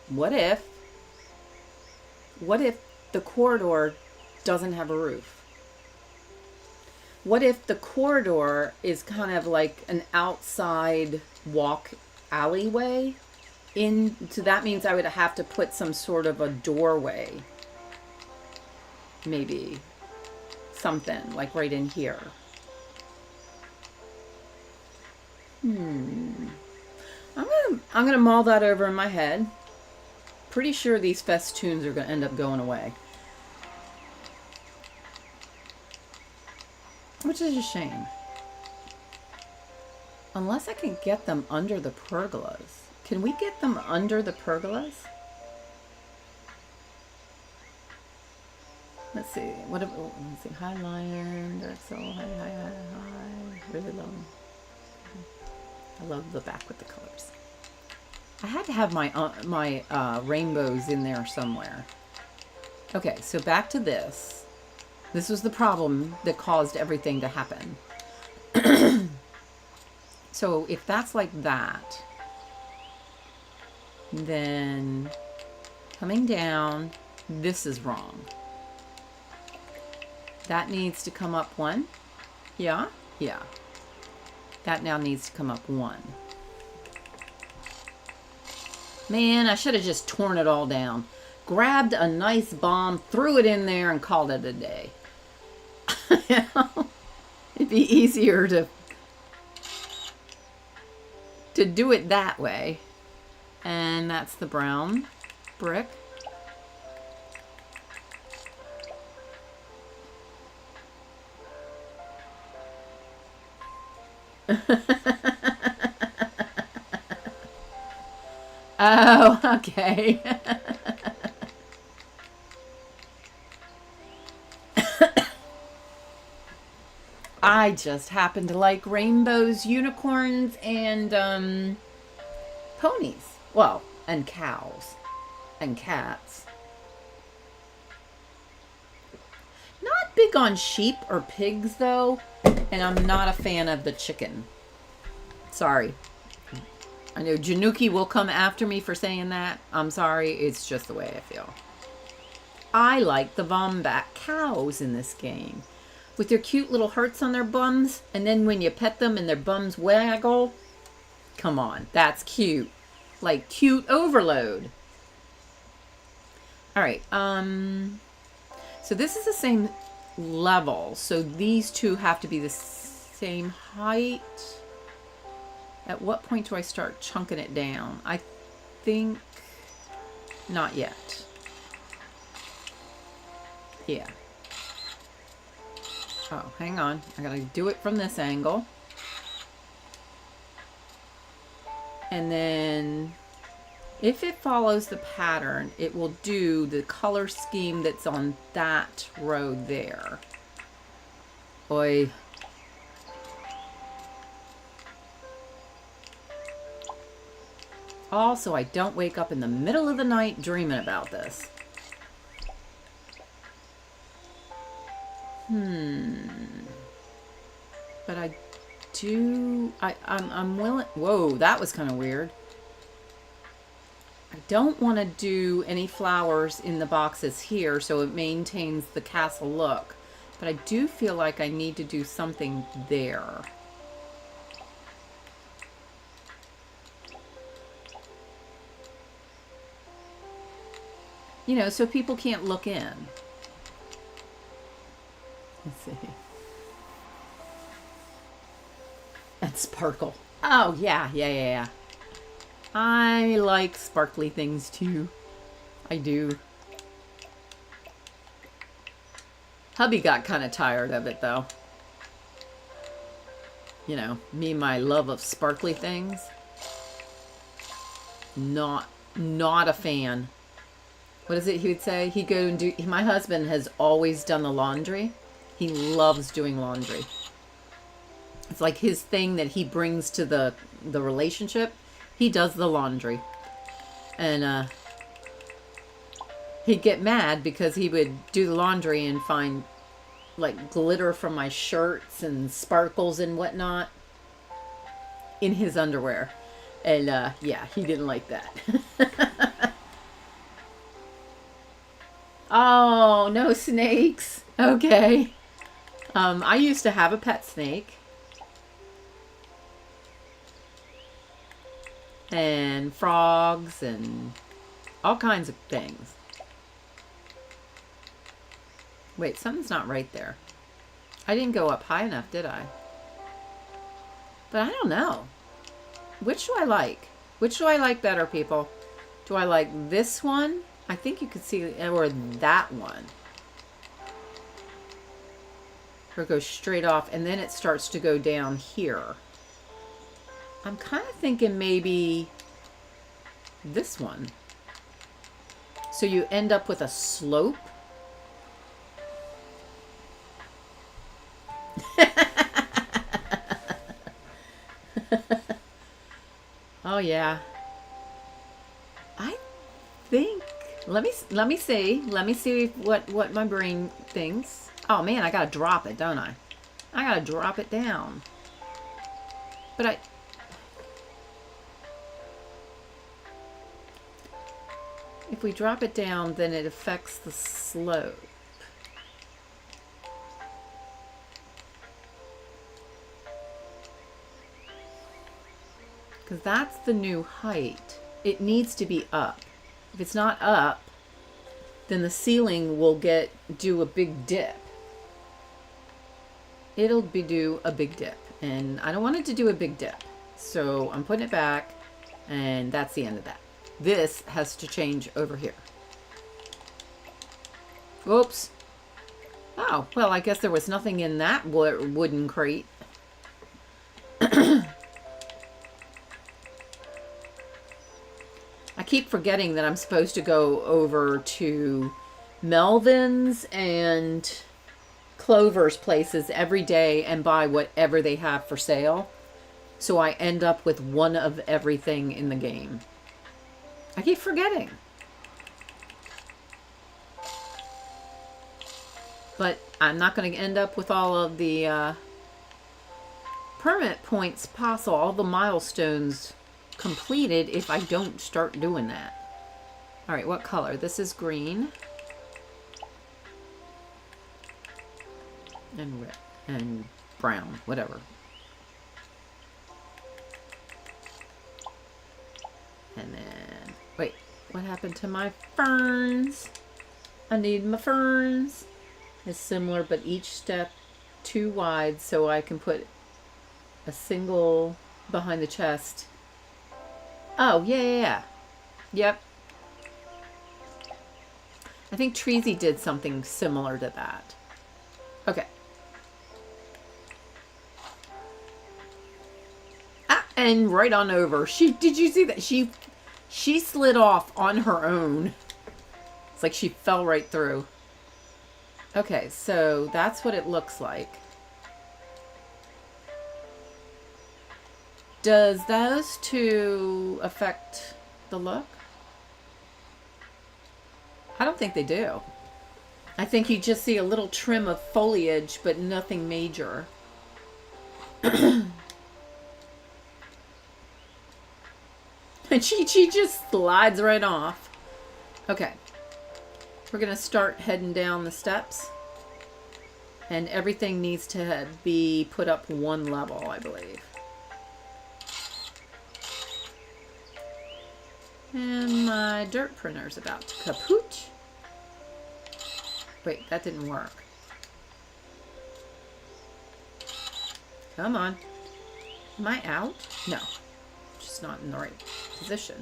What if the corridor doesn't have a roof? What if the corridor is kind of like an outside walk alleyway? So that means I would have to put some sort of a doorway. Maybe. Something like right in here. I'm gonna mull that over in my head. Pretty sure these festoons are gonna end up going away. Which is a shame. Unless I can get them under the pergolas. Can we get them under the pergolas? Let's see. Let's see. High line, dark soul, high. Really low. I love the back with the colors. I had to have my rainbows in there somewhere. Okay, so back to this. This was the problem that caused everything to happen. So if that's like that, then coming down, this is wrong. That needs to come up one. Yeah. That now needs to come up one. Man, I should have just torn it all down. Grabbed a nice bomb, threw it in there, and called it a day. It'd be easier to do it that way. And that's the brown brick. Oh, okay. I just happen to like rainbows, unicorns, and ponies. Well, and cows and cats. Not big on sheep or pigs, though, and I'm not a fan of the chicken. Sorry. I know Januki will come after me for saying that. I'm sorry. It's just the way I feel. I like the Wombat cows in this game. With their cute little hearts on their bums. And then when you pet them and their bums waggle. Come on. That's cute. Like cute overload. Alright. So this is the same level. So these two have to be the same height. At what point do I start chunking it down? I think not yet. Yeah. Oh, hang on. I gotta do it from this angle. And then if it follows the pattern, it will do the color scheme that's on that row there. Oi. Also, I don't wake up in the middle of the night dreaming about this. But I do... I'm willing... Whoa, that was kind of weird. I don't want to do any flowers in the boxes here so it maintains the castle look. But I do feel like I need to do something there. You know, so people can't look in. Let's see. And sparkle. Oh, yeah. I like sparkly things too. I do. Hubby got kind of tired of it though. You know, me and my love of sparkly things. Not a fan. What is it he would say? He'd go and do, my husband has always done the laundry. He loves doing laundry. It's like his thing that he brings to the relationship. He does the laundry. And he'd get mad because he would do the laundry and find like glitter from my shirts and sparkles and whatnot in his underwear. And yeah, he didn't like that. Oh, no snakes. Okay. I used to have a pet snake. And frogs and all kinds of things. Wait, something's not right there. I didn't go up high enough, did I? But I don't know. Which do I like? Which do I like better, people? Do I like this one? I think you could see, or that one. Or it goes straight off, and then it starts to go down here. I'm kind of thinking maybe this one. So you end up with a slope. Oh yeah. I think let me see what my brain thinks. Oh man, I gotta drop it, don't I? I gotta drop it down. But if we drop it down, then it affects the slope. Because that's the new height. It needs to be up. If it's not up, then the ceiling will do a big dip. It'll do a big dip. And I don't want it to do a big dip. So I'm putting it back, and that's the end of that. This has to change over here. Oops. Oh, well, I guess there was nothing in that wooden crate. I keep forgetting that I'm supposed to go over to Melvin's and Clover's places every day and buy whatever they have for sale. So I end up with one of everything in the game. I keep forgetting. But I'm not going to end up with all of the permanent points possible, all the milestones completed if I don't start doing that. All right, what color? This is green. And red. And brown, whatever. And then, wait, what happened to my ferns? I need my ferns. It's similar, but each step too wide, so I can put a single behind the chest. Oh, yeah. Yep. I think Treasy did something similar to that. Okay. Ah, and right on over. Did you see that? She slid off on her own. It's like she fell right through. Okay, so that's what it looks like. Does those two affect the look? I don't think they do. I think you just see a little trim of foliage, but nothing major. And she just slides right off. Okay. We're going to start heading down the steps. And everything needs to be put up one level, I believe. And my dirt printer's about to kaput. Wait, that didn't work. Come on. Am I out? No. Just not in the right position.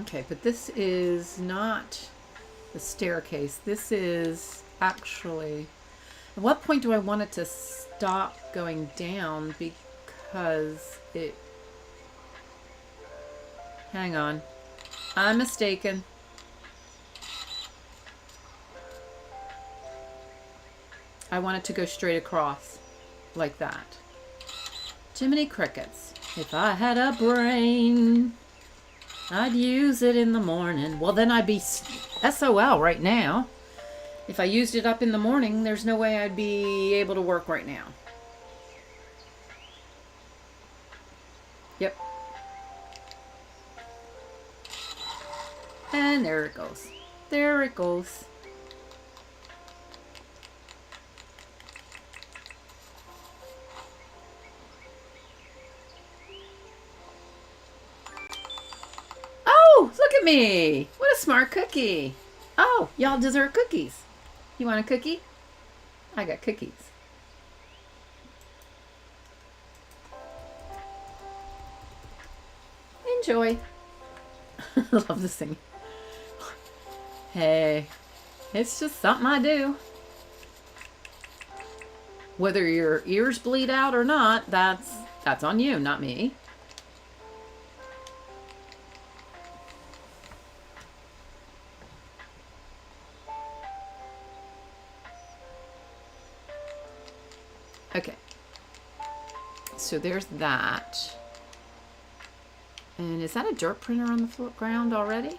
Okay, but this is not the staircase. This is actually... At what point do I want it to stop going down? Because it... Hang on. I'm mistaken. I want it to go straight across. Like that. Jiminy Crickets. If I had a brain, I'd use it in the morning. Well, then I'd be SOL right now. If I used it up in the morning, there's no way I'd be able to work right now. Yep. And there it goes. There it goes. Oh, look at me. What a smart cookie. Oh, y'all deserve cookies. You want a cookie? I got cookies. Enjoy. I love this thing. Hey, it's just something I do. Whether your ears bleed out or not, that's on you, not me. Okay, so there's that. And is that a dirt printer on the ground already?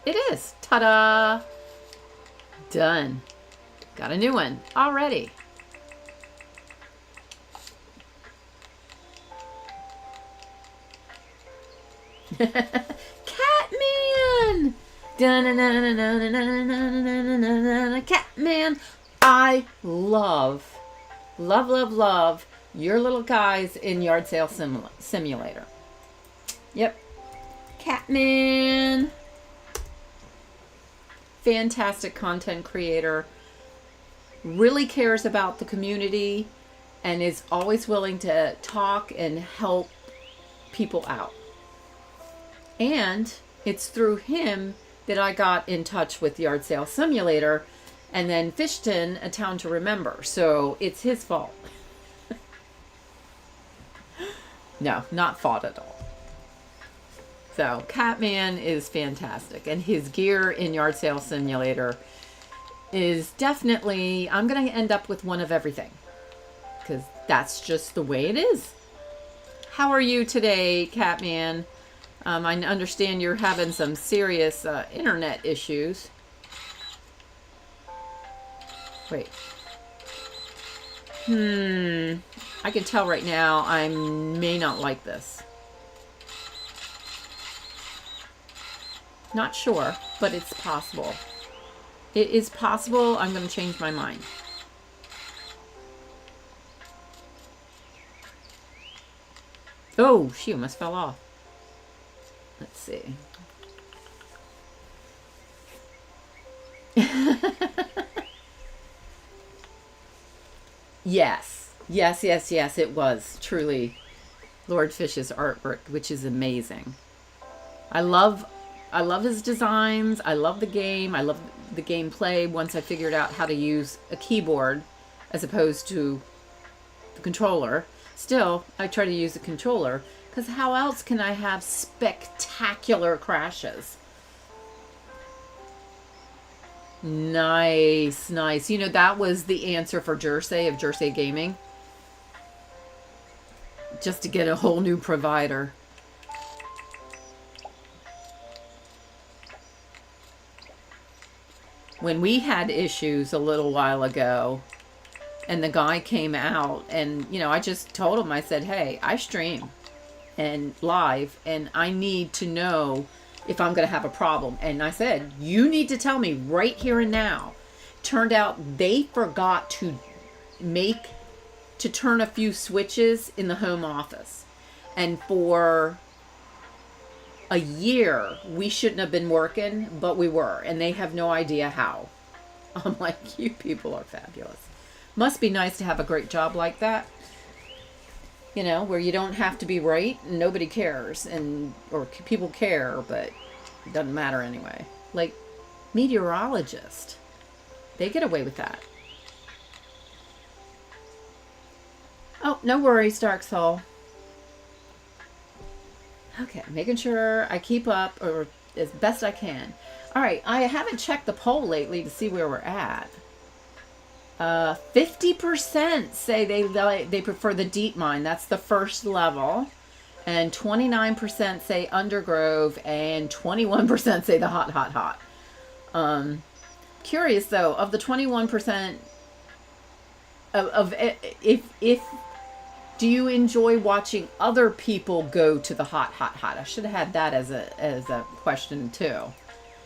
It is. Ta-da! Done. Got a new one already. Catman! Catman! I love your little guys in Yard Sale Simulator. Yep. Catman. Fantastic content creator. Really cares about the community and is always willing to talk and help people out. And it's through him that I got in touch with Yard Sale Simulator and then Fixin, A Town to Remember. So it's his fault. No, not fault at all. So Catman is fantastic. And his gear in Yard Sale Simulator is definitely, I'm going to end up with one of everything. Because that's just the way it is. How are you today, Catman? I understand you're having some serious internet issues. Wait. I can tell right now I may not like this. Not sure, but it's possible. It is possible I'm going to change my mind. Oh, she almost fell off. Let's see. Yes, it was truly Lord Fish's artwork, which is amazing. I love his designs. I love the game. I love the gameplay once I figured out how to use a keyboard as opposed to the controller. Still, I try to use the controller because how else can I have spectacular crashes? Nice. You know, that was the answer for Jersey of Jersey Gaming. Just to get a whole new provider. When we had issues a little while ago, And the guy came out and, you know, I just told him, I said, hey, I stream and live and I need to know if I'm going to have a problem. And I said, you need to tell me right here and now. Turned out they forgot to turn a few switches in the home office. And for a year, we shouldn't have been working, but we were. And they have no idea how. I'm like, you people are fabulous. Must be nice to have a great job like that. You know, where you don't have to be right and nobody cares. Or people care, but it doesn't matter anyway. Like, meteorologist. They get away with that. Oh, no worries, Dark Soul. Okay, making sure I keep up or as best I can. All right, I haven't checked the poll lately to see where we're at. 50% say they prefer the deep mine. That's the first level. And 29% say Undergrove and 21% say the hot. Curious though, of the 21% of if do you enjoy watching other people go to the hot? I should have had that as a question too.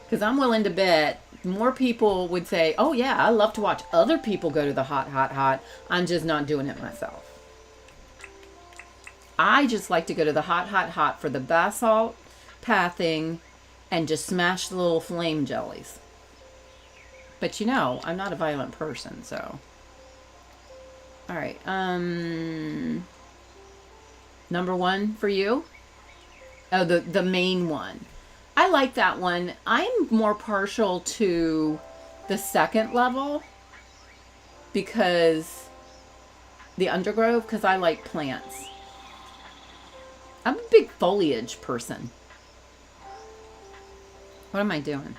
Because I'm willing to bet more people would say, oh yeah, I love to watch other people go to the hot. I'm just not doing it myself. I just like to go to the hot for the basalt pathing and just smash the little flame jellies. But you know, I'm not a violent person, so. All right. Number 1 for you? Oh, the main one. I like that one. I'm more partial to the second level because the Undergrove, because I like plants. I'm a big foliage person. What am I doing?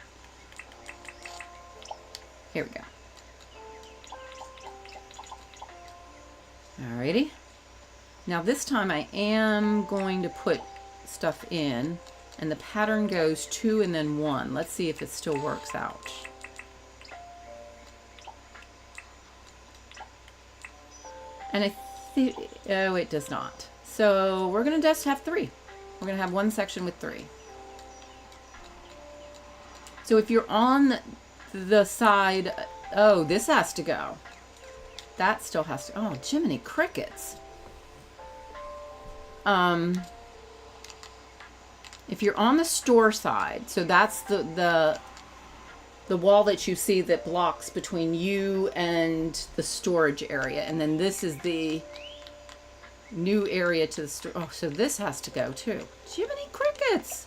Here we go. Alrighty. Now this time I am going to put stuff in, and the pattern goes 2 and then 1. Let's see if it still works out. And I think, oh, it does not. So we're going to just have 3. We're going to have one section with 3. So if you're on the side, oh, this has to go. That still has to, oh, Jiminy Crickets. If you're on the store side, so that's the wall that you see that blocks between you and the storage area. And then this is the new area to the store. Oh, so this has to go too. Jiminy Crickets.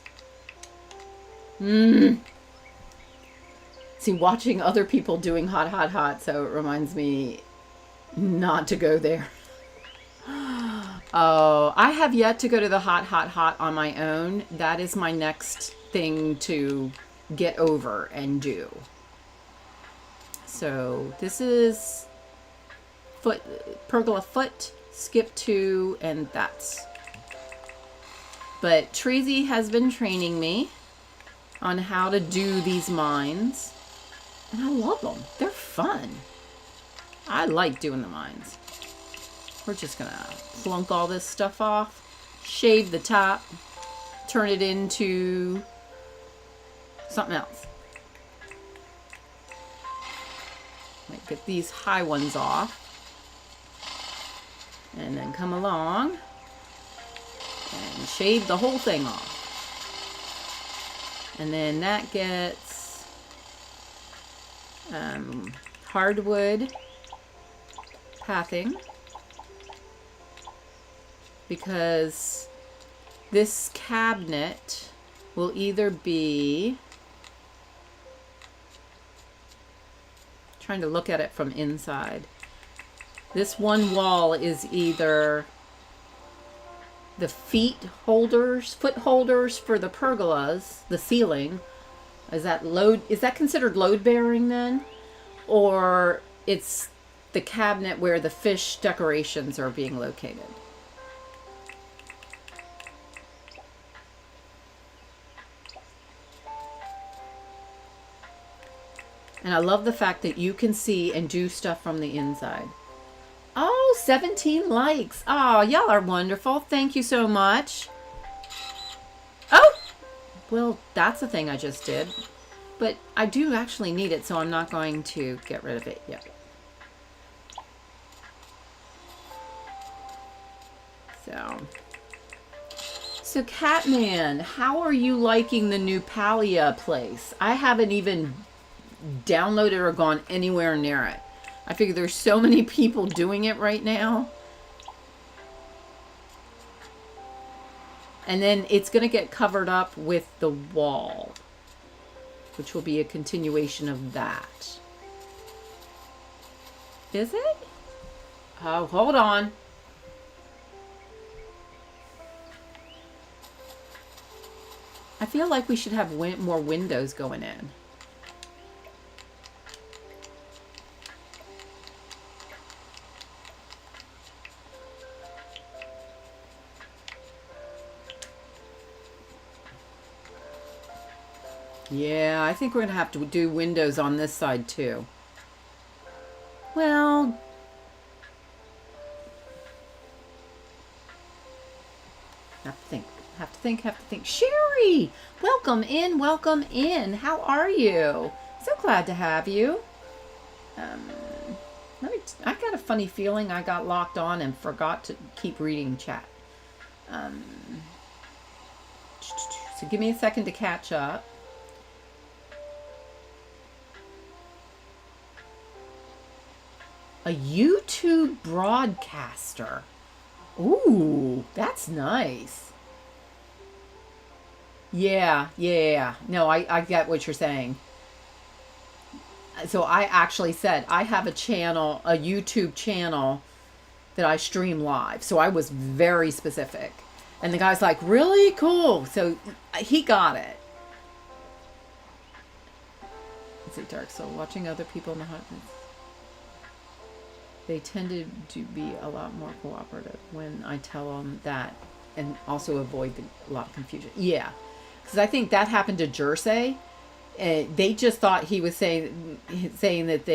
See, watching other people doing hot, so it reminds me not to go there. Oh, I have yet to go to the hot on my own. That is my next thing to get over and do. So this is pergola foot, skip 2, and that's. But Treasy has been training me on how to do these mines. And I love them. They're fun. I like doing the mines. We're just going to plunk all this stuff off, shave the top, turn it into something else. Get these high ones off. And then come along and shave the whole thing off. And then that gets hardwood pathing, because this cabinet will either be, trying to look at it from inside, this one wall is either the foot holders for the pergolas, the ceiling. Is that considered load bearing then? Or it's the cabinet where the fish decorations are being located? And I love the fact that you can see and do stuff from the inside. 17 likes. Oh, y'all are wonderful. Thank you so much. Oh, well, that's the thing I just did. But I do actually need it, so I'm not going to get rid of it yet. So Catman, how are you liking the new Palia place? I haven't even downloaded or gone anywhere near it. I figure there's so many people doing it right now. And then it's going to get covered up with the wall, which will be a continuation of that. Is it? Oh, hold on. I feel like we should have more windows going in. Yeah, I think we're going to have to do windows on this side too. Well, have to think. Sherry, welcome in, welcome in. How are you? So glad to have you. I got a funny feeling I got locked on and forgot to keep reading chat. So give me a second to catch up. A YouTube broadcaster. Ooh, that's nice. Yeah. No, I get what you're saying. So I actually said I have a channel, a YouTube channel that I stream live. So I was very specific. And the guy's like, really? Cool. So he got it. Is it dark? So watching other people in the hot... They tended to be a lot more cooperative when I tell them that, and also avoid a lot of confusion. Yeah, because I think that happened to Jersey. They just thought he was saying that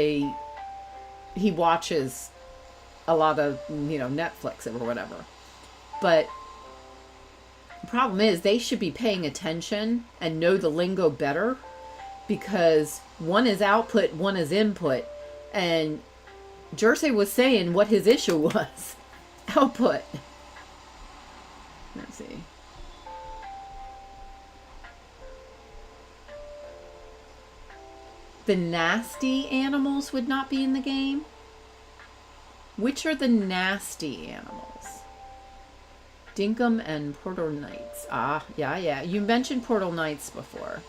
he watches a lot of Netflix or whatever. But the problem is they should be paying attention and know the lingo better, because one is output, one is input, and Jersey was saying what his issue was. Output. Let's see. The nasty animals would not be in the game? Which are the nasty animals? Dinkum and Portal Knights. Ah, yeah. You mentioned Portal Knights before.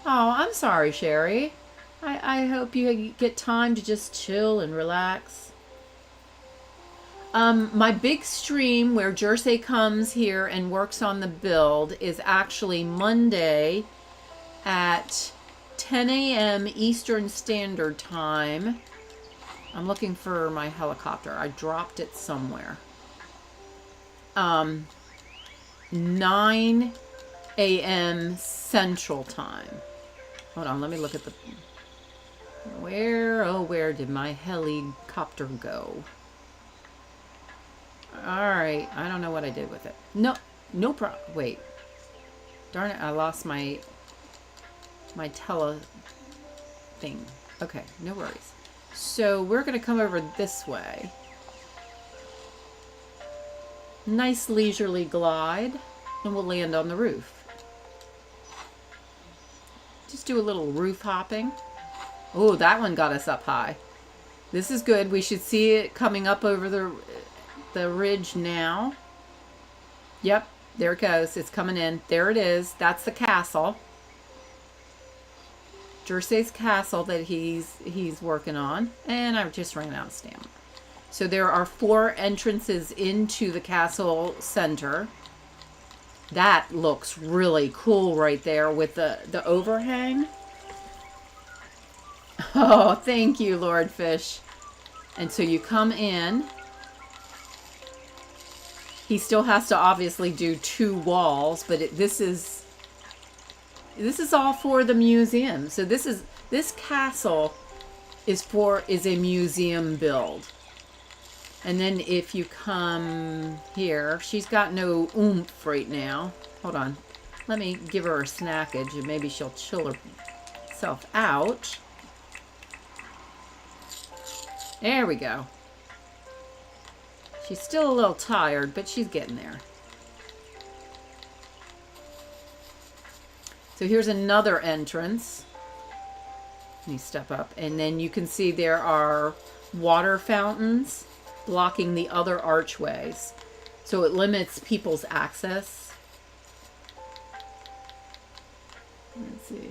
Oh, I'm sorry, Sherry. I hope you get time to just chill and relax. My big stream where Jersey comes here and works on the build is actually Monday at 10 a.m. Eastern Standard Time. I'm looking for my helicopter. I dropped it somewhere. 9 a.m. Central Time. Hold on, let me look at the... Where did my helicopter go? Alright, I don't know what I did with it. No problem. Wait. Darn it, I lost my tele thing. Okay, no worries. So we're going to come over this way. Nice leisurely glide, and we'll land on the roof. Just do a little roof hopping. Oh, that one got us up high. This is good. We should see it coming up over the ridge now. Yep, there it goes. It's coming in. There it is. That's the castle. Jersey's castle that he's working on. And I just ran out of stamina. So there are 4 entrances into the castle center. That looks really cool right there with the overhang. Oh, thank you, Lord Fish. And so you come in. He still has to obviously do 2 walls, but this is all for the museum. So this castle is a museum build. And then if you come here, she's got no oomph right now. Hold on. Let me give her a snackage and maybe she'll chill herself out. There we go. She's still a little tired, but she's getting there. So here's another entrance. Let me step up. And then you can see there are water fountains blocking the other archways. So it limits people's access. Let's see.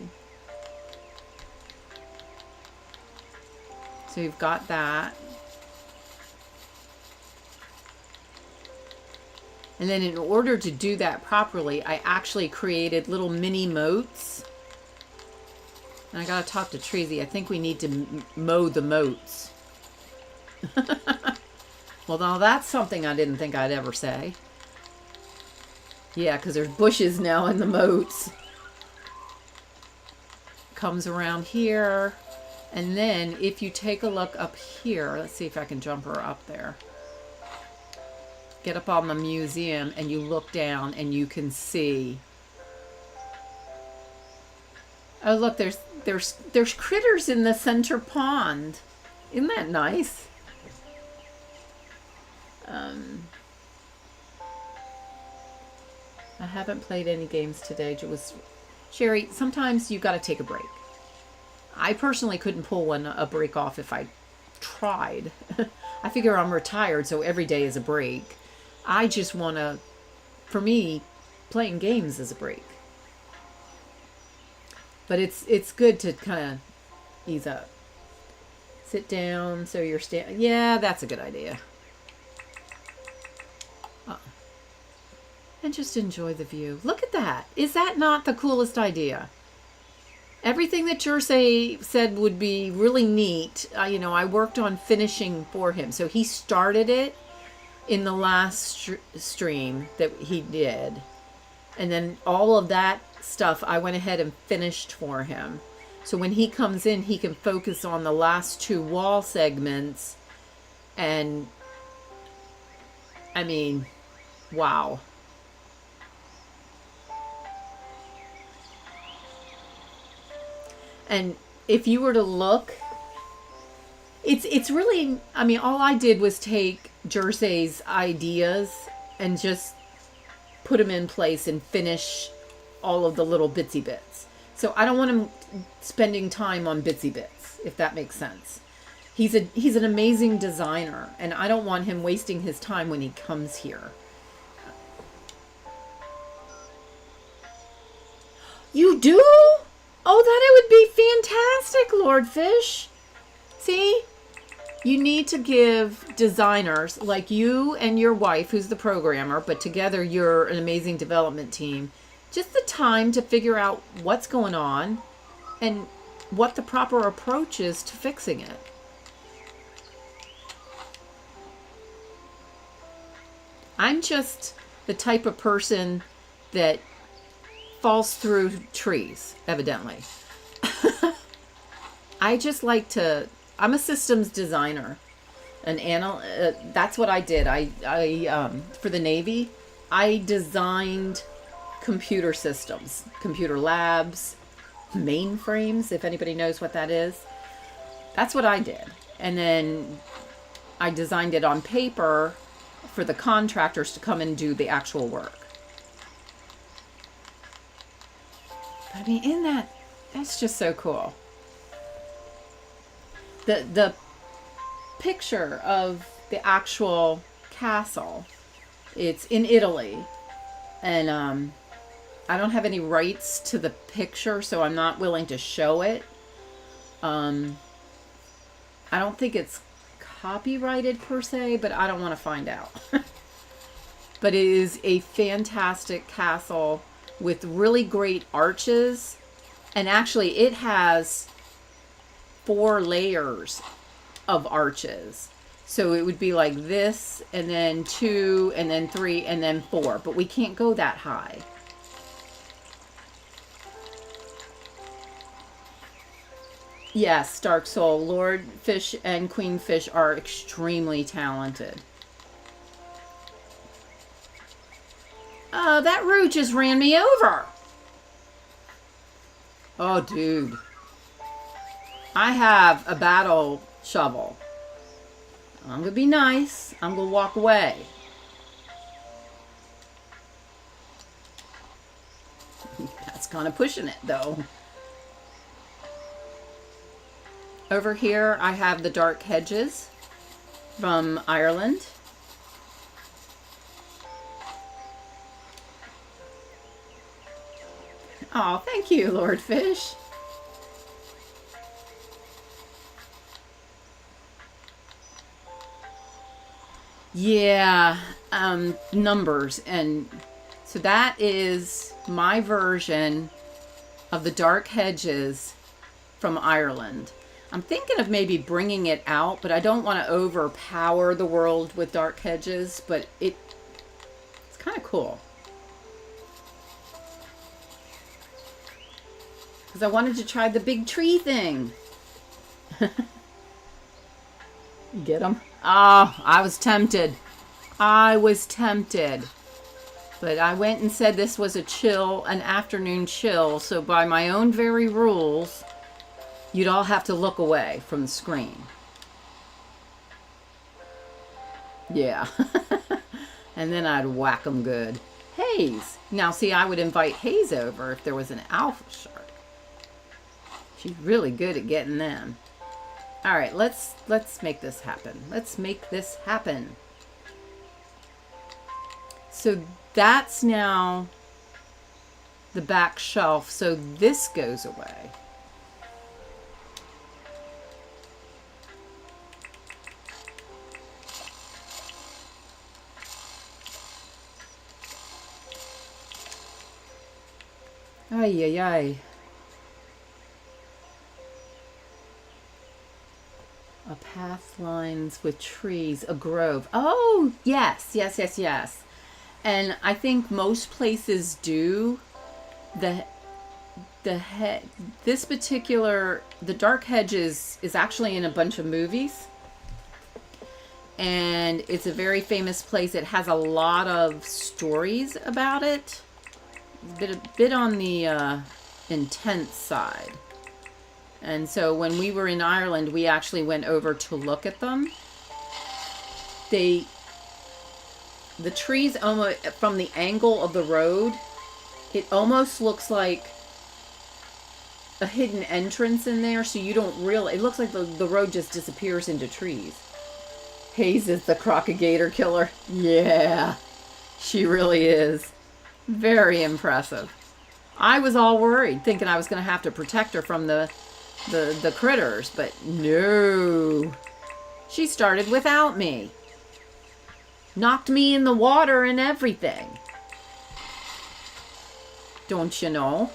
So you've got that. And then in order to do that properly, I actually created little mini moats. And I gotta talk to Treasy. I think we need to mow the moats. Well, now that's something I didn't think I'd ever say. Yeah, because there's bushes now in the moats. Comes around here. And then if you take a look up here, let's see if I can jump her up there. Get up on the museum and you look down and you can see. Oh, look, there's critters in the center pond. Isn't that nice? I haven't played any games today. Sherry, sometimes you got to take a break. I personally couldn't pull a break off if I tried. I figure I'm retired, so every day is a break. I just want to, for me, playing games is a break. But it's good to kind of ease up. Sit down so you're standing. Yeah, that's a good idea. And just enjoy the view. Look at that. Is that not the coolest idea? Everything that Jersey said would be really neat, I worked on finishing for him. So he started it in the last stream that he did. And then all of that stuff I went ahead and finished for him. So when he comes in, he can focus on the last 2 wall segments. And, I mean, wow. And if you were to look, it's really, all I did was take Jersey's ideas and just put them in place and finish all of the little bitsy bits. So I don't want him spending time on bitsy bits, if that makes sense. He's an amazing designer, and I don't want him wasting his time when he comes here. You do? Oh, that would be fantastic, Lord Fish. See? You need to give designers like you and your wife, who's the programmer, but together you're an amazing development team, just the time to figure out what's going on and what the proper approach is to fixing it. I'm just the type of person that falls through trees, evidently. I just like to, I'm a systems designer. That's what I did. I for the Navy, I designed computer systems, computer labs, mainframes, if anybody knows what that is. That's what I did. And then I designed it on paper for the contractors to come and do the actual work. That's just so cool. The picture of the actual castle, it's in Italy, and I don't have any rights to the picture, so I'm not willing to show it. I don't think it's copyrighted per se, but I don't want to find out. But it is a fantastic castle with really great arches, and actually it has 4 layers of arches. So it would be like this, and then 2, and then 3, and then 4, but we can't go that high. Yes, Dark Soul. Lord Fish and Queen Fish are extremely talented. That root just ran me over. Oh, dude. I have a battle shovel. I'm gonna be nice. I'm gonna walk away. That's kind of pushing it, though. Over here, I have the dark hedges from Ireland. Oh, thank you, Lord Fish. Yeah, numbers. And so that is my version of the dark hedges from Ireland. I'm thinking of maybe bringing it out, but I don't want to overpower the world with dark hedges, but it's kind of cool. Because I wanted to try the big tree thing. Get them? Oh, I was tempted. I was tempted. But I went and said this was an afternoon chill, so by my own very rules, you'd all have to look away from the screen. Yeah. And then I'd whack them good. Hayes. Now, see, I would invite Hayes over if there was an alpha shark. She's really good at getting them. All right, let's make this happen. Let's make this happen. So that's now the back shelf. So this goes away. Ay, ay, ay. A path lines with trees, a grove. Oh, yes, yes, yes, yes. And I think most places do. The Dark Hedges is actually in a bunch of movies. And it's a very famous place. It has a lot of stories about it. It's a bit on the intense side. And so when we were in Ireland, we actually went over to look at them. The trees, almost from the angle of the road, it almost looks like a hidden entrance in there, so you don't really, it looks like the road just disappears into trees. Hayes is the crocagator killer. Yeah, she really is. Very impressive. I was all worried, thinking I was going to have to protect her from the critters, but no. She started without me. Knocked me in the water and everything. Don't you know?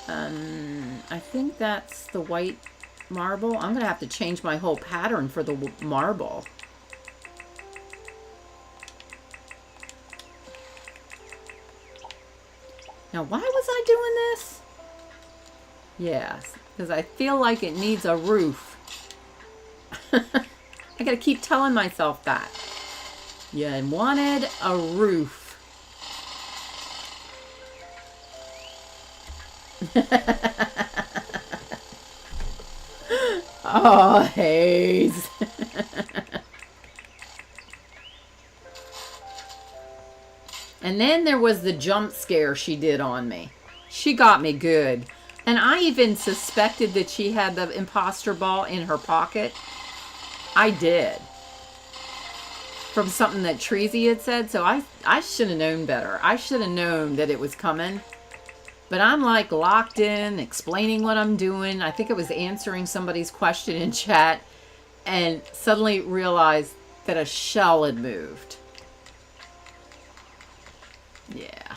I think that's the white marble. I'm going to have to change my whole pattern for the marble. Now, why was I doing this? Yes, because I feel like it needs a roof. I gotta keep telling myself that. You wanted a roof. Oh, Hayes. And then there was the jump scare she did on me. She got me good. And I even suspected that she had the imposter ball in her pocket. I did. From something that Treasy had said. So I should have known better. I should have known that it was coming. But I'm like locked in, explaining what I'm doing. I think it was answering somebody's question in chat. And suddenly realized that a shell had moved. Yeah.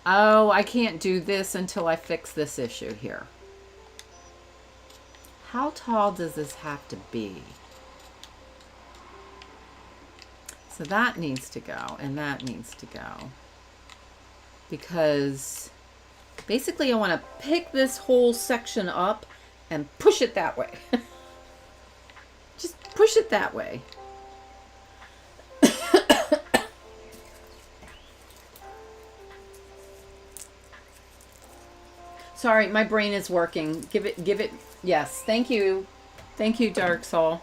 Oh, I can't do this until I fix this issue here. How tall does this have to be? So that needs to go, and that needs to go. Because Basically, I want to pick this whole section up and push it that way. Just push it that way. Sorry, my brain is working. Give it. Yes, thank you. Thank you, Dark Soul.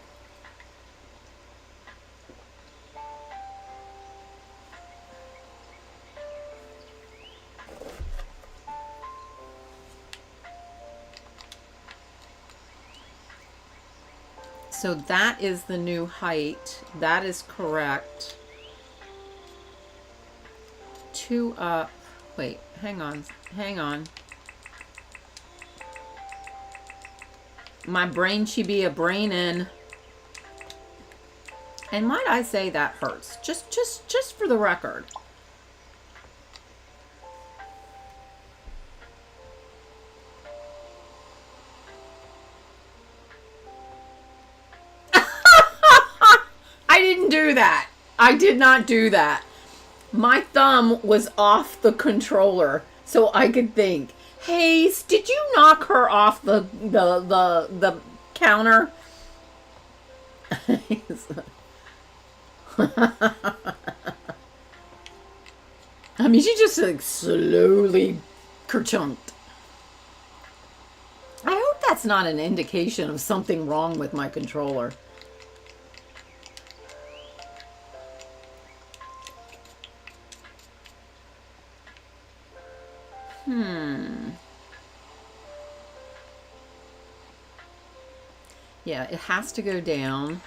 So that is the new height. That is correct. 2 up. Wait, hang on. Hang on. My brain should be a brain in. And might I say that hurts. Just for the record. I didn't do that. I did not do that. My thumb was off the controller so I could think, hey, did you knock her off the counter? I mean, she just like slowly kerchunked. I hope that's not an indication of something wrong with my controller. Yeah, it has to go down,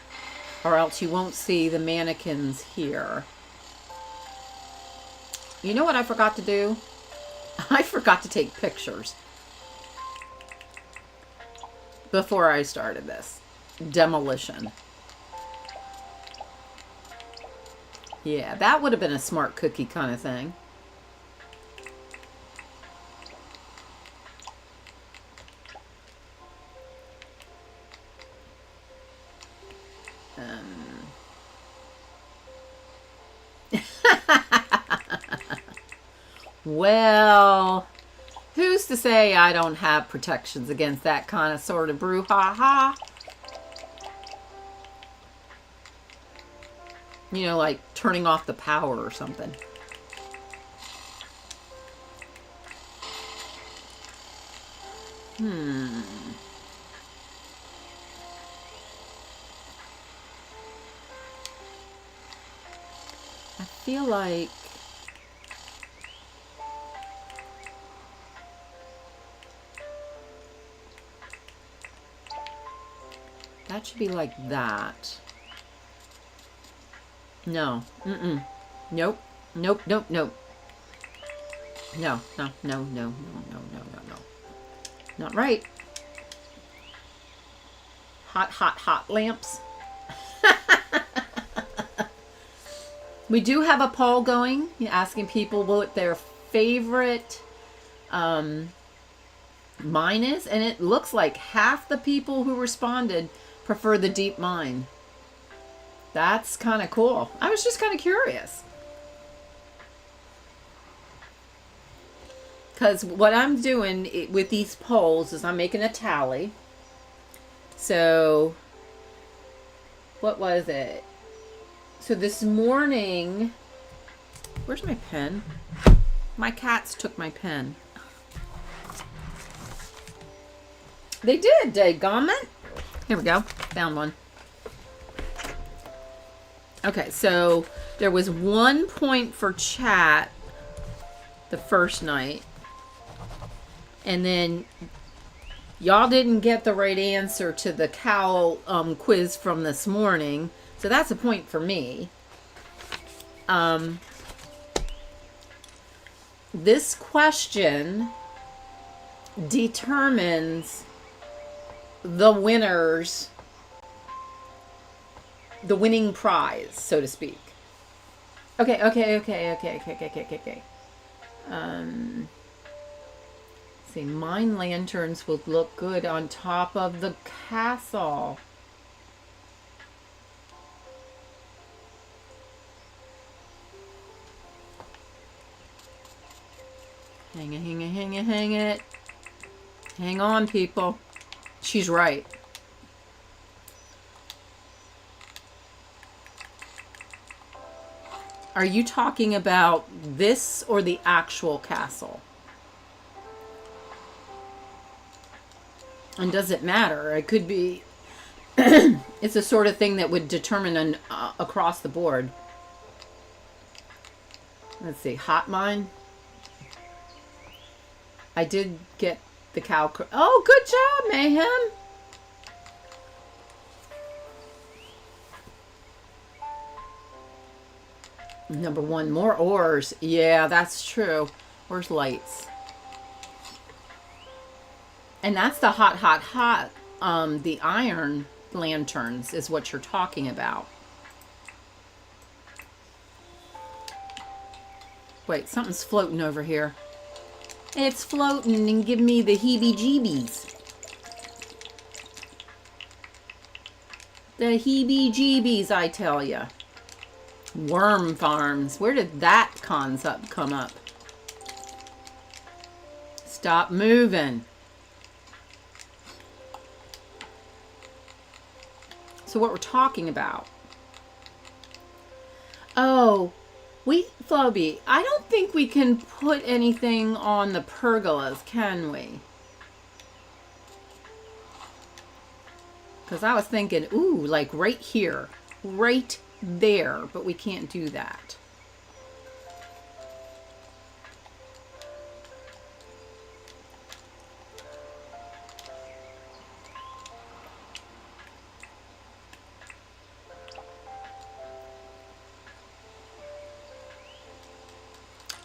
or else you won't see the mannequins here. You know what I forgot to do? I forgot to take pictures before I started this demolition. Yeah, that would have been a smart cookie kind of thing. Well, who's to say I don't have protections against that kind of sort of brouhaha? You know, like turning off the power or something. I feel like that should be like that. No. Nope. Nope. Nope. Nope. No. No. No. No. No. No. No. No. No. Not right. Hot, hot, hot lamps. We do have a poll going, asking people what their favorite mine is, and it looks like half the people who responded prefer the deep mine. That's kind of cool. I was just kind of curious. Because what I'm doing with these polls is I'm making a tally. So, what was it? So this morning, where's my pen? My cats took my pen. They did, dadgummit. Here we go. Found one. Okay, so there was 1 point for chat the first night. And then y'all didn't get the right answer to the cowl quiz from this morning. So that's a point for me. This question determines the winners, the winning prize, so to speak. Okay. See, mine lanterns will look good on top of the castle. Hang it, hang it, hang it, hang it. Hang on, people. She's right. Are you talking about this or the actual castle? And does it matter? It could be... It's the sort of thing that would determine an across the board. Let's see. Hot mine. I did get the cow... Oh, good job, Mayhem. Number 1, more ores. Yeah, that's true. Where's lights? And that's the hot, hot, hot. The iron lanterns is what you're talking about. Wait, something's floating over here. It's floating and give me the heebie-jeebies. The heebie-jeebies, I tell ya. Worm farms. Where did that concept come up? Stop moving. So what we're talking about. Oh, Floby, I don't think we can put anything on the pergolas, can we? Because I was thinking, ooh, like right here. Right there, but we can't do that.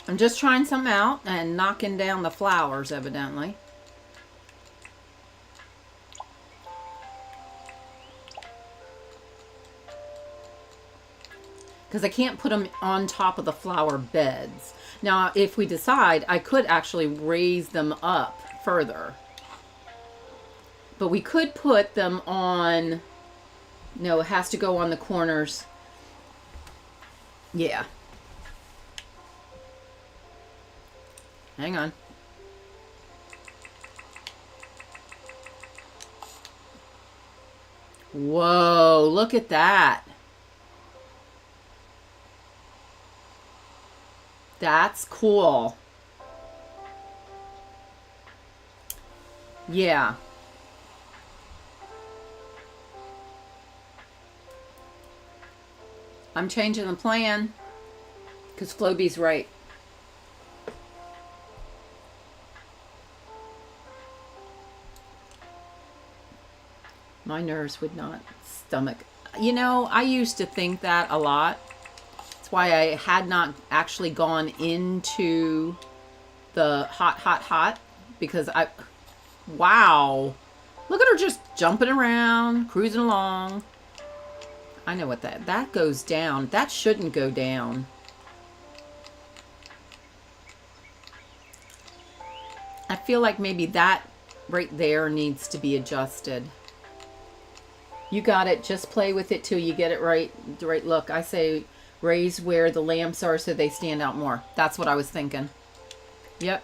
I'm just trying something out and knocking down the flowers, evidently. Because I can't put them on top of the flower beds. Now, if we decide, I could actually raise them up further. But we could put them on... No, it has to go on the corners. Yeah. Hang on. Whoa, look at that. That's cool. Yeah. I'm changing the plan because Floby's right. My nerves would not stomach. You know, I used to think that a lot. That's why I had not actually gone into the hot, because wow. Look at her just jumping around, cruising along. I know what that goes down. That shouldn't go down. I feel like maybe that right there needs to be adjusted. You got it. Just play with it till you get it right. The right look. I say raise where the lamps are so they stand out more. That's what I was thinking. Yep.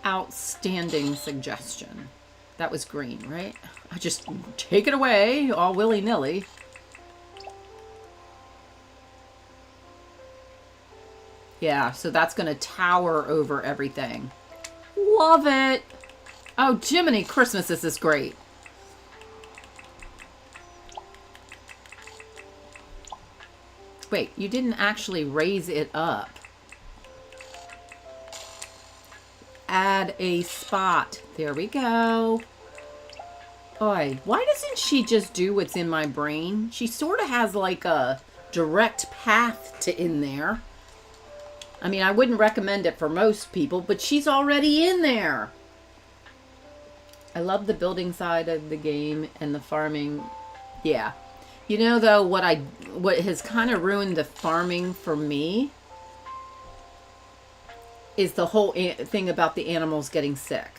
Outstanding suggestion. That was green, right? I just take it away all willy-nilly. Yeah, so that's going to tower over everything. Love it. Oh, Jiminy Christmas, this is great. Wait, you didn't actually raise it up. Add a spot. There we go. Oi, why doesn't she just do what's in my brain? She sort of has like a direct path to in there. I mean, I wouldn't recommend it for most people, but she's already in there. I love the building side of the game and the farming. Yeah. You know, though, what has kind of ruined the farming for me is the whole thing about the animals getting sick.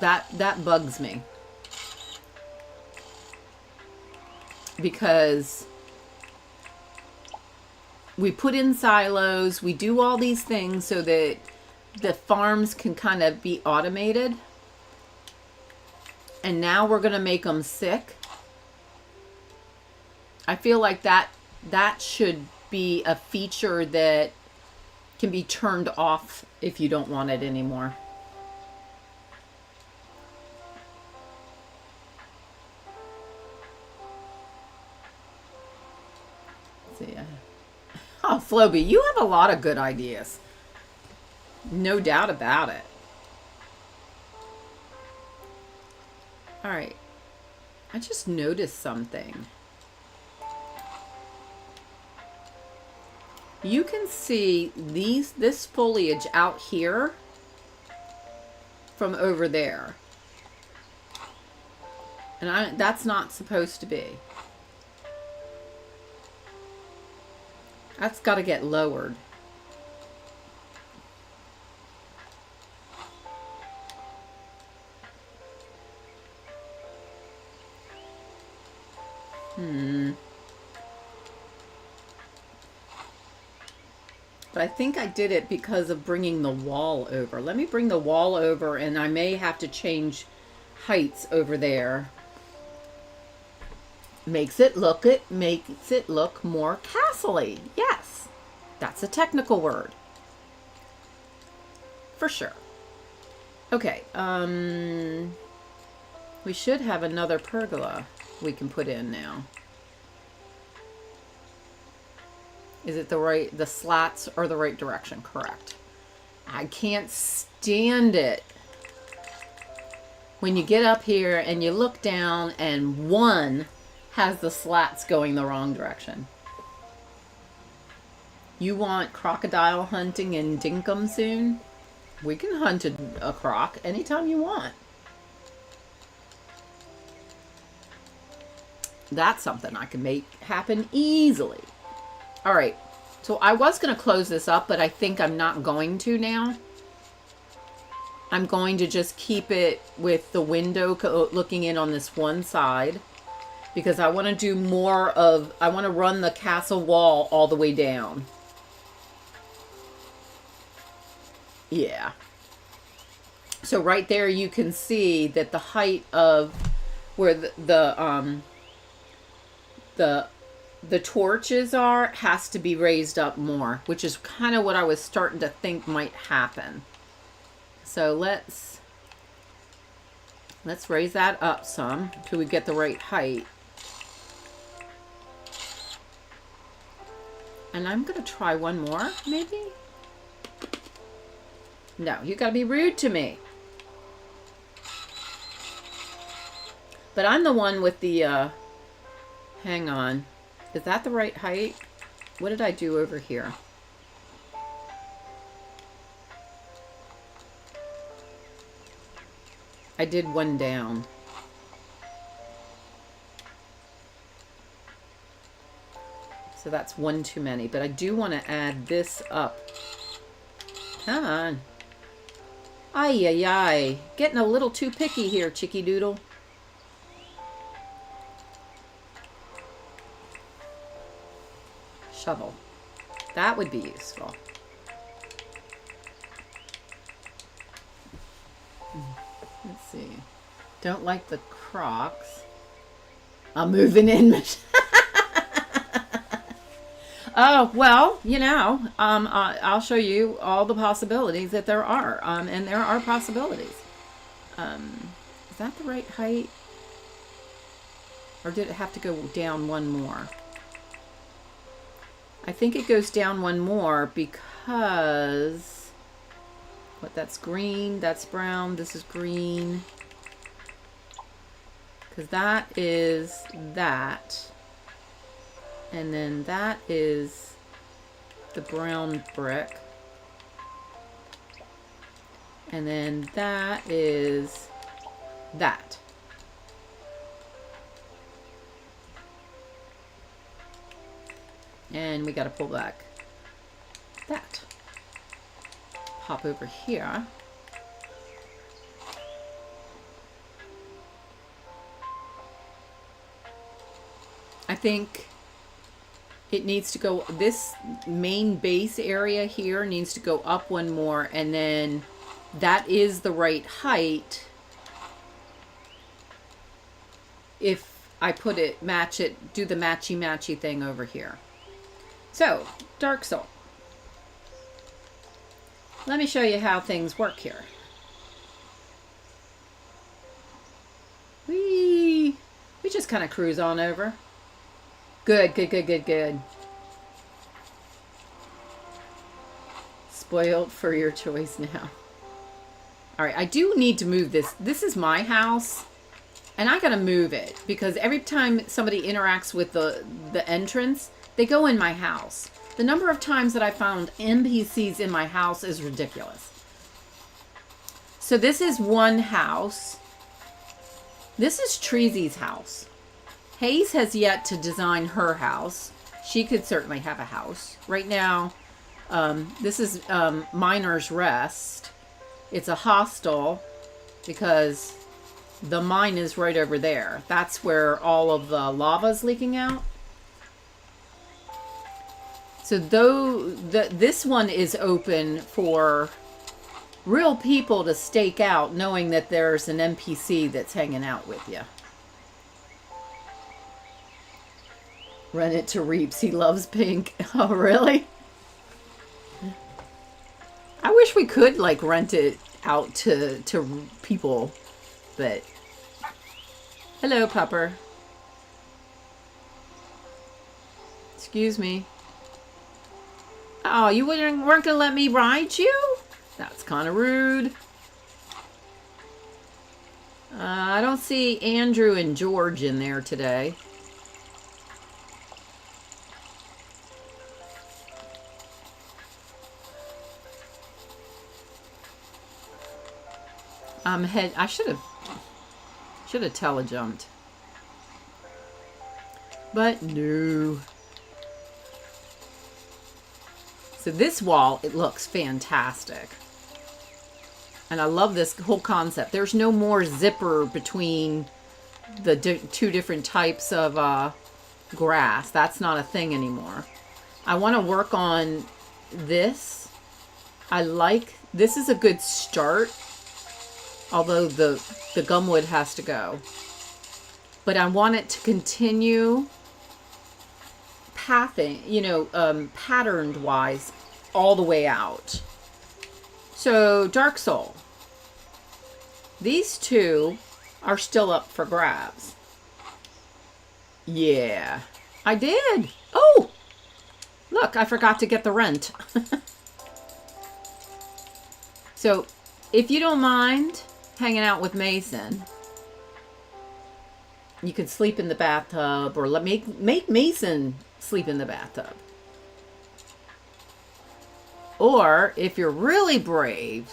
That bugs me. Because we put in silos, we do all these things so that the farms can kind of be automated. And now we're going to make them sick. I feel like that should be a feature that can be turned off if you don't want it anymore. Let's see. Oh, Floby, you have a lot of good ideas. No doubt about it. All right. I just noticed something. You can see this foliage out here from over there. And that's not supposed to be. That's got to get lowered. But I think I did it because of bringing the wall over. Let me bring the wall over, and I may have to change heights over there. Makes it look more castle-y. Yes, that's a technical word. For sure. Okay, we should have another pergola we can put in now. Is it the slats are the right direction? Correct. I can't stand it when you get up here and you look down and one has the slats going the wrong direction. You want crocodile hunting in Dinkum soon? We can hunt a croc anytime you want. That's something I can make happen easily. All right, so I was going to close this up, but I think I'm not going to now. I'm going to just keep it with the window looking in on this one side, because I want to do more of, I want to run the castle wall all the way down. Yeah. So right there you can see that the height of where the torches are has to be raised up more, which is kind of what I was starting to think might happen. So let's raise that up some until we get the right height. And I'm going to try one more, maybe? No, you got to be rude to me. But I'm the one with the, hang on. Is that the right height? What did I do over here? I did one down. So that's one too many. But I do want to add this up. Come on. Ay, ay, ay. Getting a little too picky here, Chicky Doodle. Shovel. That would be useful. Let's see. Don't like the Crocs. I'm moving in. Oh, well, you know, I'll show you all the possibilities that there are. And there are possibilities. Is that the right height? Or did it have to go down one more? I think it goes down one more because what, that's green, that's brown, this is green. Because that is that. And then that is the brown brick. And then that is that. And we got to pull back that. Pop over here. I think it needs to go, this main base area here needs to go up one more, and then that is the right height if I put it, match it, do the matchy thing over here. So, Dark Soul. Let me show you how things work here. We just kind of cruise on over. Good, good, good, good, good. Spoiled for your choice now. All right, I do need to move this. This is my house, and I gotta move it because every time somebody interacts with the entrance, they go in my house. The number of times that I found NPCs in my house is ridiculous. So this is one house. This is Treasy's house. Hayes has yet to design her house. She could certainly have a house. Right now, this is Miner's Rest. It's a hostel because the mine is right over there. That's where all of the lava's leaking out. So though this one is open for real people to stake out, knowing that there's an NPC that's hanging out with you. Rent it to Reeps. He loves pink. Oh, really? I wish we could, like, rent it out to people, but... Hello, Pupper. Excuse me. Oh, you weren't going to let me ride you? That's kind of rude. I don't see Andrew and George in there today. I should have telejumped. But no. So this wall, it looks fantastic. And I love this whole concept. There's no more zipper between the two different types of grass. That's not a thing anymore. I want to work on this. This is a good start. Although the gumwood has to go. But I want it to continue pathing, patterned wise all the way out. So Dark Soul. These two are still up for grabs. Yeah, I did. Oh, look, I forgot to get the rent. So if you don't mind hanging out with Mason, you can sleep in the bathtub, or make Mason sleep in the bathtub. Or if you're really brave,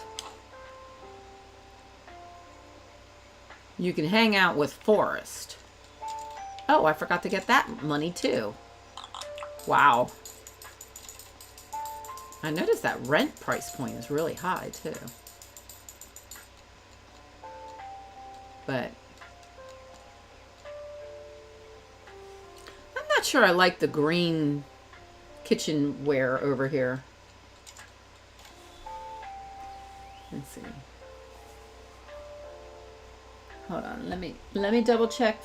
you can hang out with Forrest. Oh, I forgot to get that money too. Wow. I noticed that rent price point is really high too. But I'm not sure I like the green kitchenware over here. Let's see. Hold on, let me double check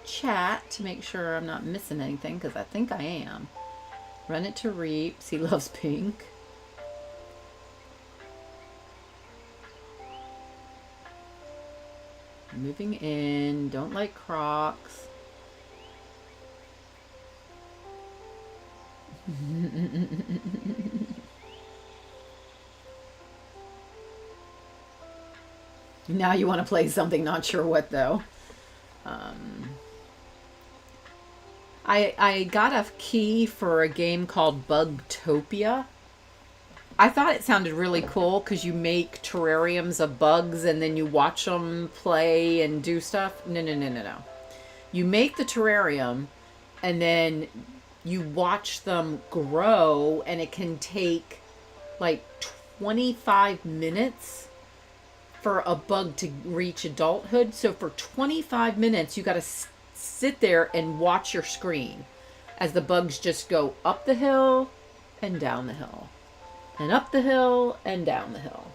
chat to make sure I'm not missing anything, because I think I am. Run it to Reeps. He loves pink. Moving in. Don't like Crocs. Now you want to play something, not sure what though. I got a key for a game called Bugtopia. I thought it sounded really cool because you make terrariums of bugs and then you watch them play and do stuff. No. You make the terrarium and then you watch them grow, and it can take like 25 minutes for a bug to reach adulthood. So for 25 minutes, you got to sit there and watch your screen as the bugs just go up the hill and down the hill. And up the hill and down the hill.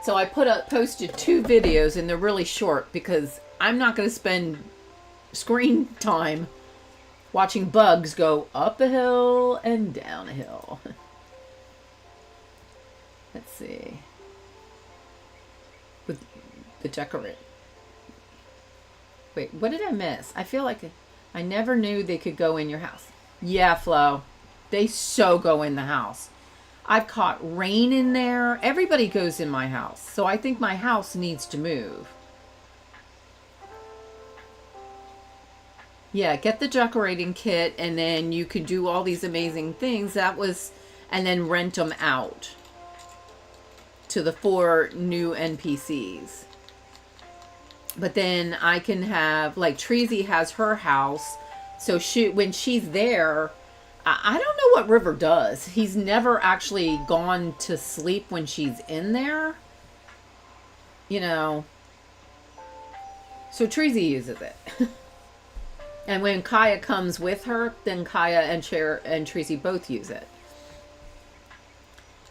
So I posted 2 videos, and they're really short because I'm not going to spend screen time watching bugs go up a hill and down a hill. Let's see. With the decorate. Wait, what did I miss? I feel like I never knew they could go in your house. Yeah, Flo. They so go in the house. I've caught rain in there. Everybody goes in my house. So I think my house needs to move. Yeah, get the decorating kit and then you can do all these amazing things. And then rent them out to the 4 new NPCs. But then I can have, like, Treasy has her house. So when she's there, I don't know what River does. He's never actually gone to sleep when she's in there. You know. So Treasy uses it. And when Kaya comes with her, then Kaya and Treasy both use it.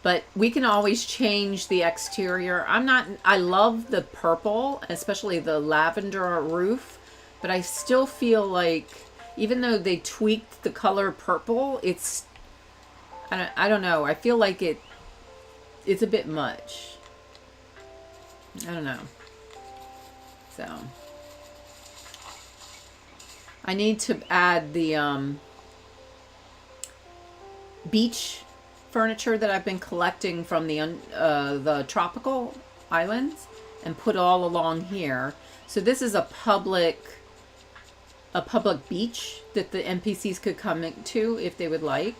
But we can always change the exterior. I love the purple, especially the lavender roof. But I still feel like, even though they tweaked the color purple, I don't know. I feel like it's a bit much. I don't know. So I need to add the beach furniture that I've been collecting from the tropical islands and put all along here. So this is a public beach that the NPCs could come to if they would like.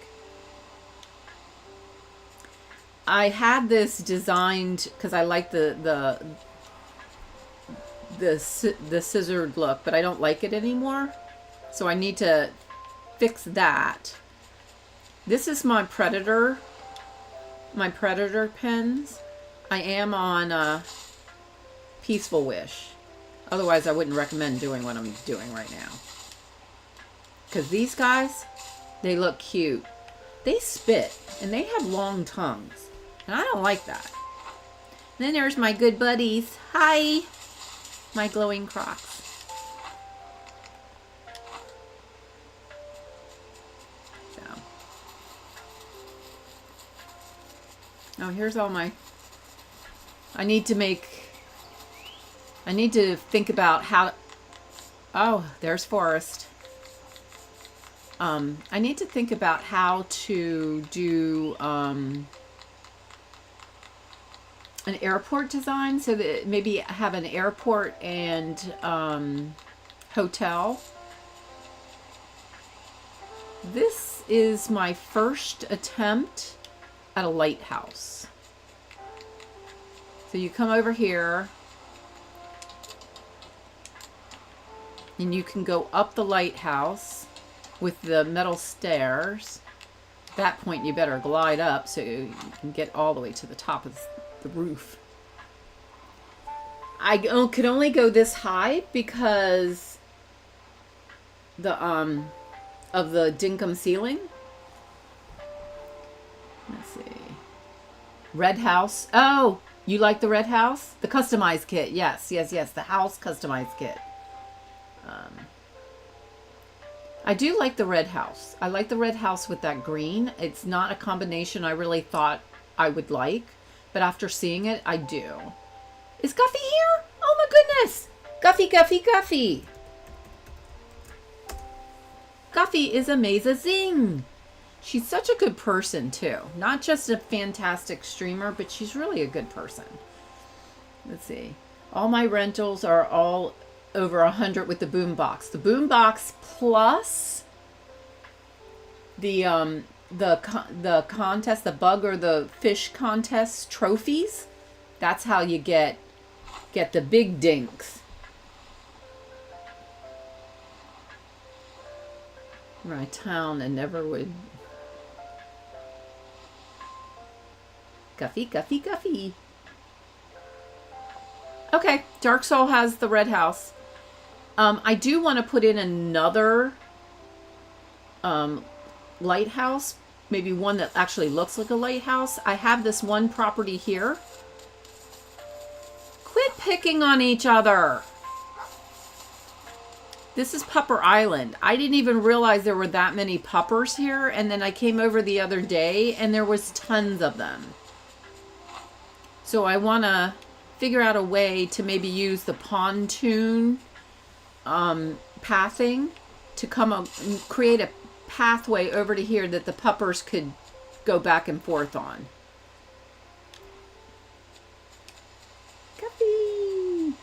I had this designed because I like the scissored look, but I don't like it anymore. So I need to fix that. This is my Predator pens. I am on Peaceful Wish. Otherwise, I wouldn't recommend doing what I'm doing right now. Because these guys, they look cute. They spit, and they have long tongues. And I don't like that. And then there's my good buddies. Hi! My glowing Crocs. Oh, here's all my... I need to think about how... Oh, there's Forrest. I need to think about how to do an airport design, so that maybe have an airport and hotel. This is my first attempt at a lighthouse. So you come over here and you can go up the lighthouse with the metal stairs. At that point you better glide up so you can get all the way to the top of the roof. I could only go this high because of the Dinkum ceiling. Let's see. Red house. Oh, you like the red house? The customized kit. Yes. The house customized kit. I do like the red house. I like the red house with that green. It's not a combination I really thought I would like. But after seeing it, I do. Is Guffy here? Oh my goodness. Guffy. Guffy is amazing. She's such a good person, too. Not just a fantastic streamer, but she's really a good person. Let's see. All my rentals are all over 100 with the boombox. The boombox plus the contest, the bug or the fish contest trophies. That's how you get the big dinks. My town and never would. Guffy. Okay, Dark Soul has the red house. I do want to put in another lighthouse, maybe one that actually looks like a lighthouse. I have this one property here. Quit picking on each other. This is Pupper Island. I didn't even realize there were that many puppers here, and then I came over the other day and there was tons of them. So I want to figure out a way to maybe use the pontoon pathing to come up, create a pathway over to here that the puppers could go back and forth on. Guppy!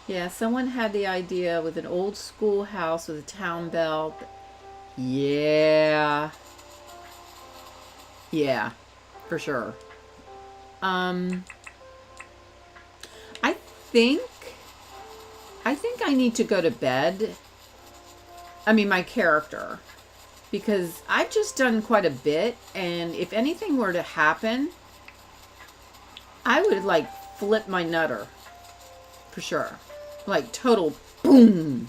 Yeah, someone had the idea with an old school house with a town bell. Yeah. Yeah, for sure. I think I need to go to bed. I mean, my character. Because I've just done quite a bit, and if anything were to happen, I would, like, flip my nutter. For sure. Like, total boom.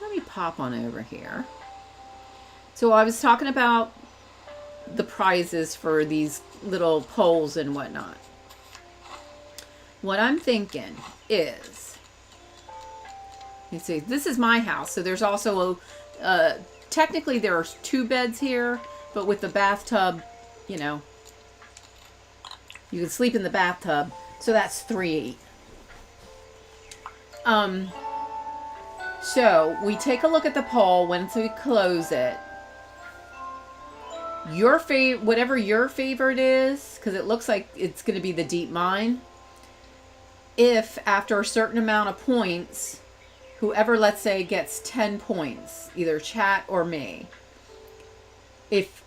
Let me pop on over here. So I was talking about the prizes for these little poles and whatnot. What I'm thinking is, you see, this is my house, so there's also a, technically there are 2 beds here, but with the bathtub, you know, you can sleep in the bathtub, so that's 3. So we take a look at the pole once we close it. Your whatever your favorite is, because it looks like it's going to be the deep mine. If after a certain amount of points, whoever, let's say, gets 10 points, either chat or me. If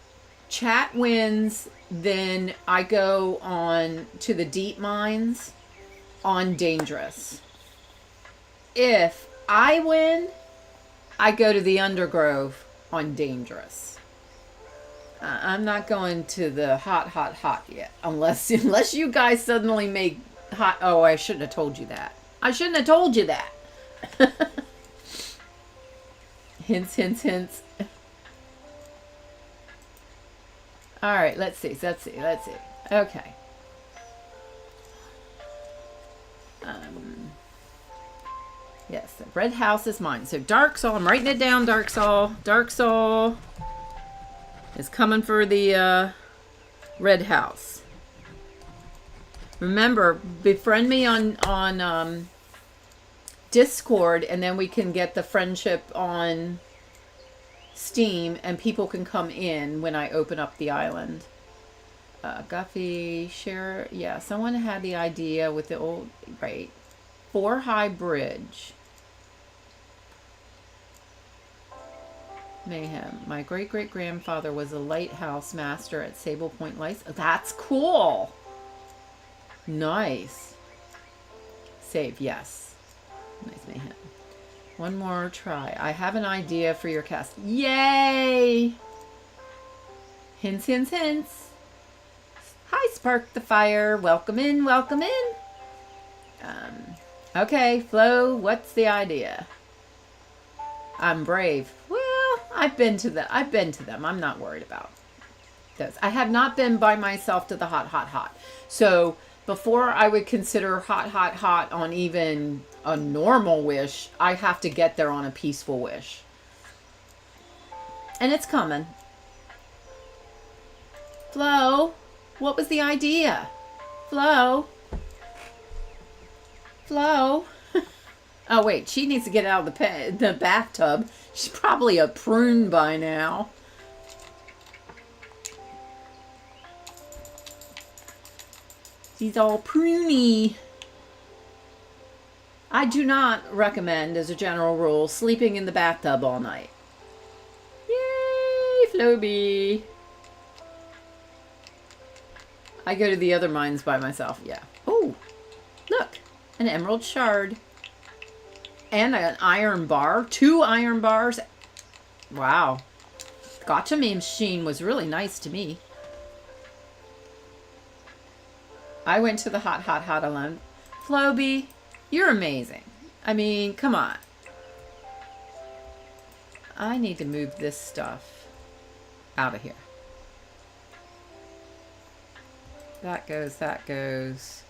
chat wins, then I go on to the deep mines on dangerous. If I win, I go to the undergrove on dangerous. I'm not going to the hot yet, unless you guys suddenly make hot. Oh, I shouldn't have told you that. I shouldn't have told you that. Hints, hints, hints. All right, let's see. Okay. Yes, the red house is mine. So Dark Soul, I'm writing it down. Dark Soul is coming for the red house. Remember, befriend me on Discord, and then we can get the friendship on Steam, and people can come in when I open up the island. Guffy, share. Yeah, someone had the idea with the old, right, 4 high bridge. Mayhem. My great-great-grandfather was a lighthouse master at Sable Point Lights. That's cool. Nice. Save, yes. Nice, Mayhem. One more try. I have an idea for your cast. Yay! Hints, hints, hints. Hi, Spark the Fire. Welcome in, welcome in. Okay, Flo, what's the idea? I'm brave. Well, I've been to them. I'm not worried about those. I have not been by myself to the hot. So before I would consider hot on even a normal wish, I have to get there on a peaceful wish. And it's coming. Flo, what was the idea? Flo. Oh, wait, she needs to get out of the bathtub. She's probably a prune by now. She's all pruny. I do not recommend, as a general rule, sleeping in the bathtub all night. Yay, Floby. I go to the other mines by myself, yeah. Oh, look, an emerald shard. And an iron bar. 2 iron bars. Wow. Gotcha machine was really nice to me. I went to the hot, hot, hot alone. Floby, you're amazing. I mean, come on. I need to move this stuff out of here. That goes, that goes.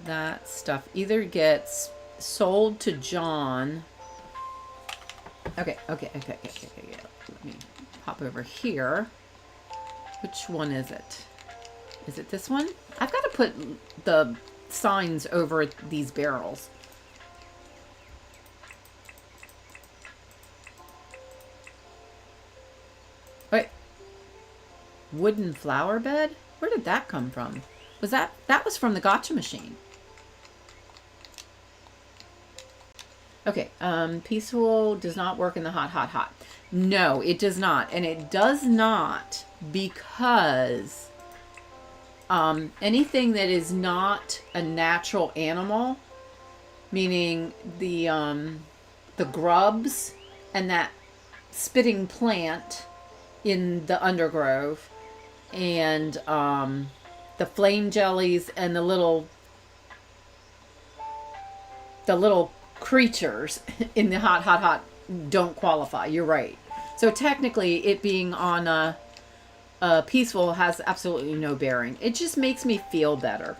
That stuff either gets sold to John. Okay. Let me pop over here. Which one is it? Is it this one? I've got to put the signs over these barrels. Wait. Wooden flower bed? Where did that come from? Was that was from the gotcha machine. Okay, peaceful does not work in the hot, hot, hot. No, it does not. And it does not because anything that is not a natural animal, meaning the grubs and that spitting plant in the undergrove and the flame jellies and the little creatures in the hot, hot, hot don't qualify. You're right. So technically it being on a peaceful has absolutely no bearing. It just makes me feel better.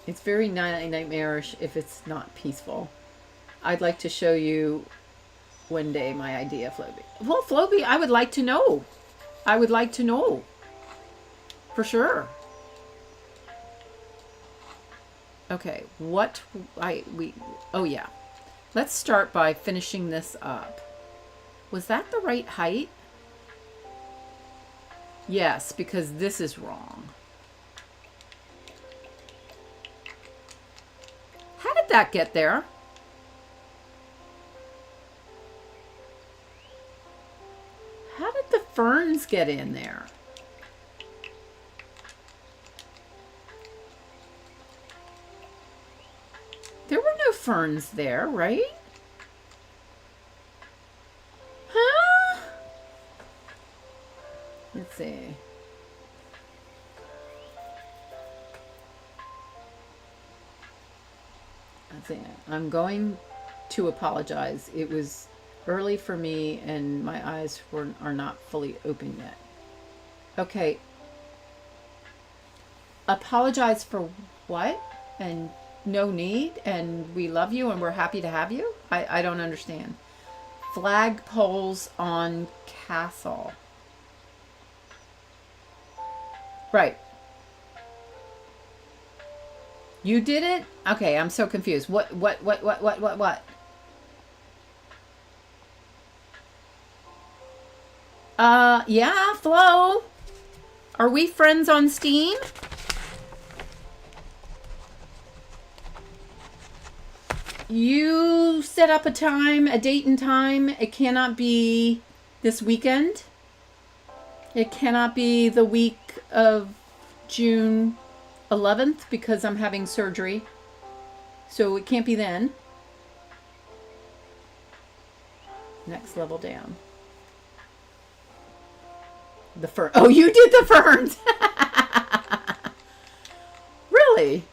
It's very nightmarish if it's not peaceful. I'd like to show you one day my idea, Floby. Well, Floby, I would like to know. I would like to know. For sure. Okay, oh yeah. Let's start by finishing this up. Was that the right height? Yes, because this is wrong. How did that get there? How did the ferns get in there? There were no ferns there, right? Huh? Let's see. Let's see. I'm going to apologize. It was early for me and my eyes are not fully open yet. Okay. Apologize for what? And no need, and we love you and we're happy to have you? I don't understand. Flag poles on castle. Right. You did it? Okay, I'm so confused. What? Yeah, Flo. Are we friends on Steam? You set up a time, a date and time. It cannot be this weekend. It cannot be the week of June 11th because I'm having surgery. So it can't be then. Next level down. The fern. Oh, you did the ferns. Really?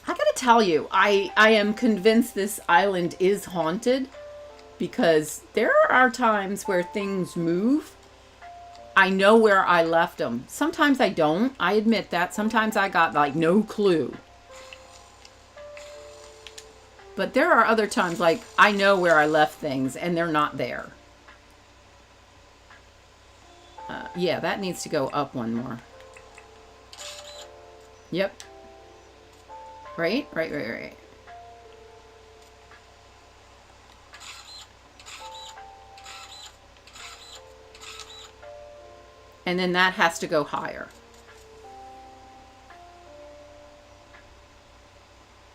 I gotta tell you, I am convinced this island is haunted because there are times where things move. I know where I left them. Sometimes I don't. I admit that. Sometimes I got like no clue. But there are other times like I know where I left things and they're not there. Yeah, that needs to go up one more. Yep. Right. And then that has to go higher.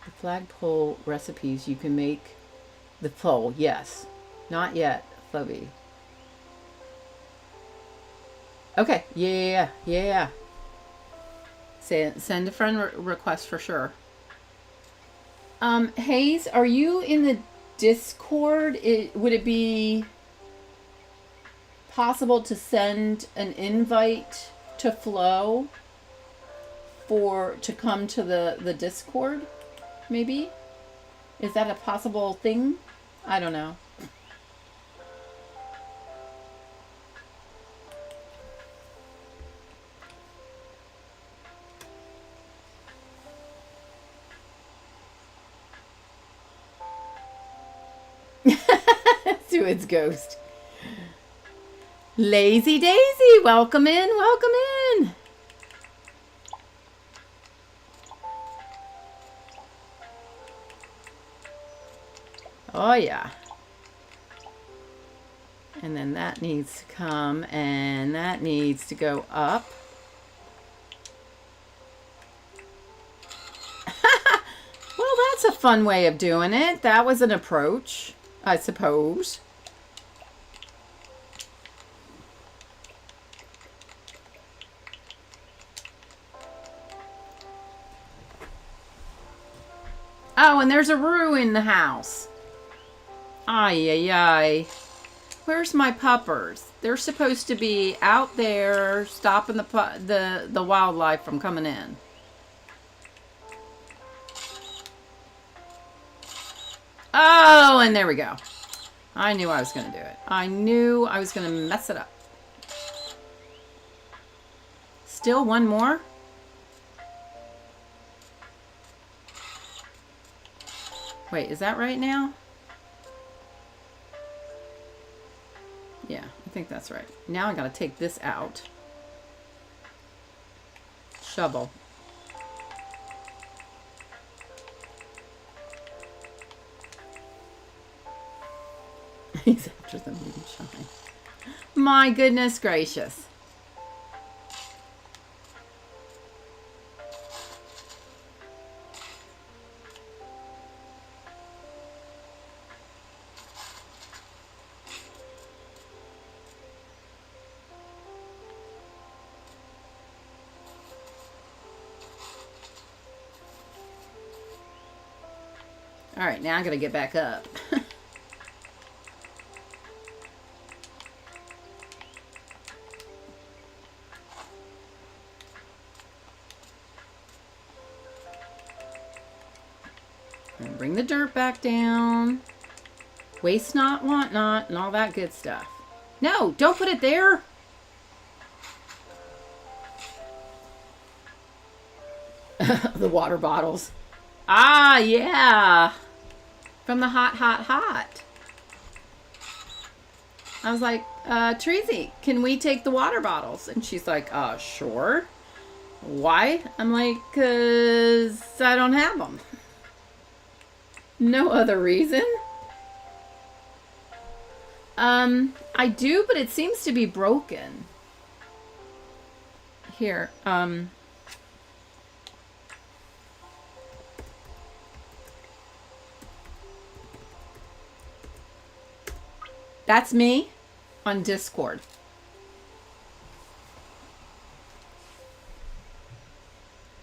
The flagpole recipes you can make the pole. Yes. Not yet, Floby. Okay. Yeah. Send a friend request for sure. Hayes, are you in the Discord? Would it be possible to send an invite to Flo to come to the Discord? Maybe? Is that a possible thing? I don't know. Suid's ghost. Lazy Daisy, welcome in, welcome in. Oh yeah. And then that needs to come, and that needs to go up. Well, that's a fun way of doing it. That was an approach, I suppose. Oh, and there's a Roo in the house. Ay, ay, ay. Where's my puppers? They're supposed to be out there stopping the wildlife from coming in. Oh, and there we go. I knew I was going to do it. I knew I was going to mess it up. Still one more? Wait, is that right now? Yeah, I think that's right. Now I gotta take this out. Shovel. He's after the moonshine. My goodness gracious. All right, now I gotta get back up. And bring the dirt back down. Waste not, want not, and all that good stuff. No, don't put it there. The water bottles. Ah, yeah. From the hot, hot, hot. I was like, Treasy, can we take the water bottles? And she's like, sure. Why? I'm like, 'cause I don't have them. No other reason. I do, but it seems to be broken. Here, that's me on Discord.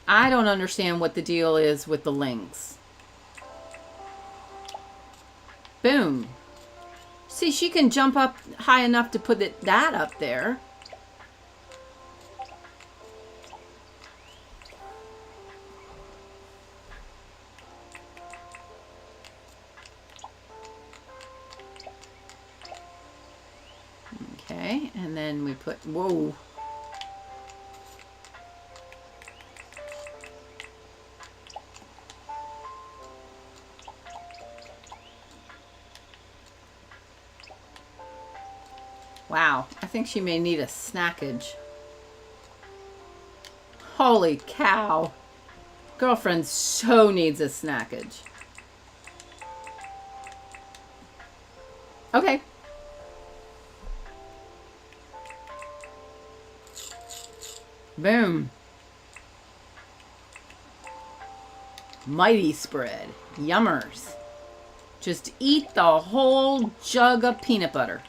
I don't understand what the deal is with the links. Boom. See, she can jump up high enough to put that up there. Okay, and then we put, whoa. Wow, I think she may need a snackage. Holy cow. Girlfriend so needs a snackage. Okay. Boom. Mighty spread. Yummers. Just eat the whole jug of peanut butter.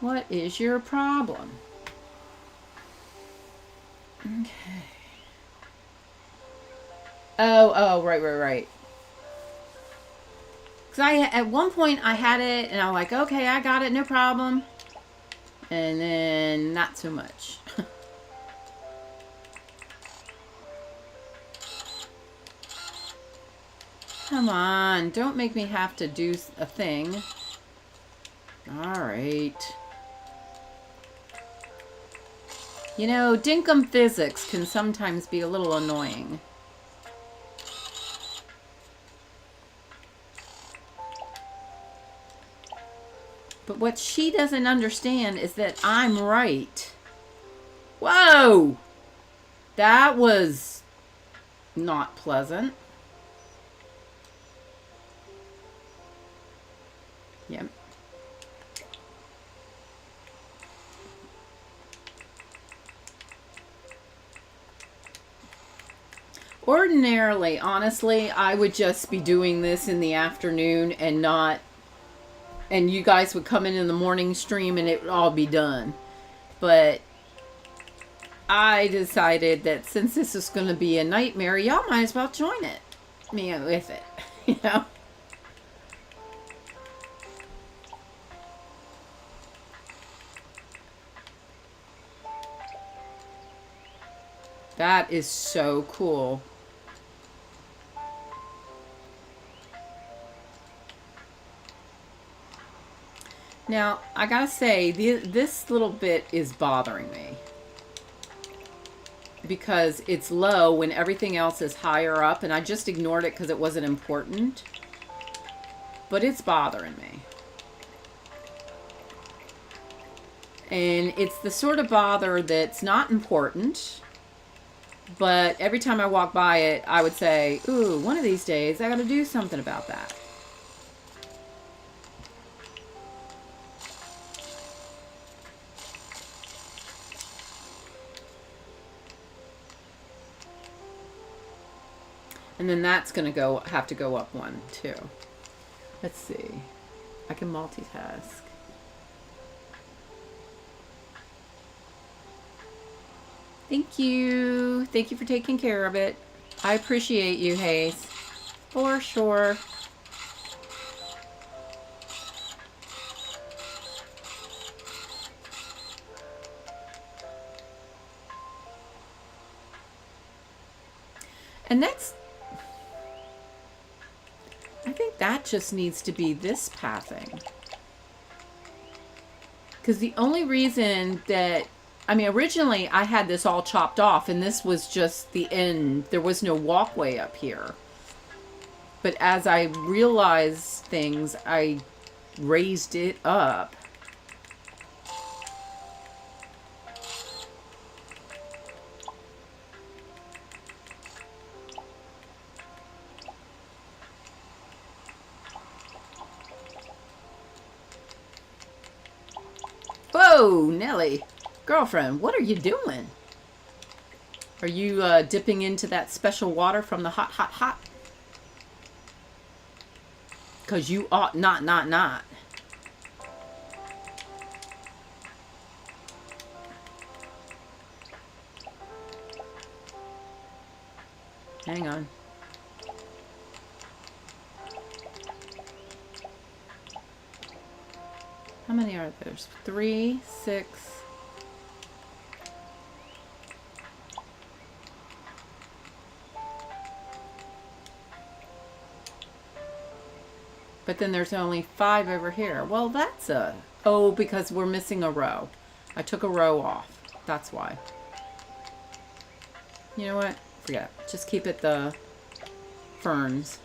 What is your problem? Okay. Oh, right. Because at one point I had it and I'm like, okay, I got it, no problem. And then not so much. Come on, don't make me have to do a thing. Alright. You know, Dinkum physics can sometimes be a little annoying. But what she doesn't understand is that I'm right. Whoa! That was not pleasant. Yep. Ordinarily, honestly, I would just be doing this in the afternoon and not... And you guys would come in the morning stream and it would all be done. But I decided that since this is going to be a nightmare, y'all might as well join it. Me with it, you know? That is so cool. Now, I gotta say, this little bit is bothering me. Because it's low when everything else is higher up, and I just ignored it because it wasn't important. But it's bothering me. And it's the sort of bother that's not important. But every time I walk by it, I would say, ooh, one of these days, I gotta do something about that. And then that's going to have to go up one, too. Let's see. I can multitask. Thank you. Thank you for taking care of it. I appreciate you, Hayes. For sure. And that's... I think that just needs to be this pathing. Because the only reason that... I mean, originally I had this all chopped off and this was just the end. There was no walkway up here. But as I realized things, I raised it up. Whoa, Nelly. Girlfriend, what are you doing? Are you dipping into that special water from the hot? Because you ought not. Hang on. How many are there? 3, 6. But then there's only 5 over here. Well, that's a... Oh, because we're missing a row. I took a row off. That's why. You know what? Forget it. Just keep it the ferns.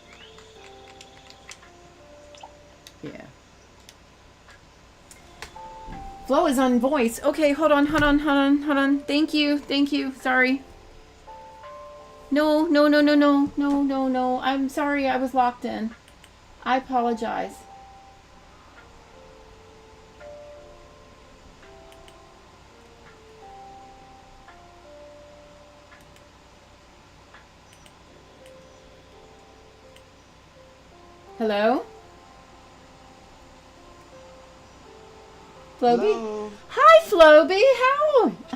Yeah. Flo is on voice. Okay, hold on. Thank you. Sorry. No. I'm sorry, I was locked in. I apologize. Hello? Floby? Hello. Hi, Floby.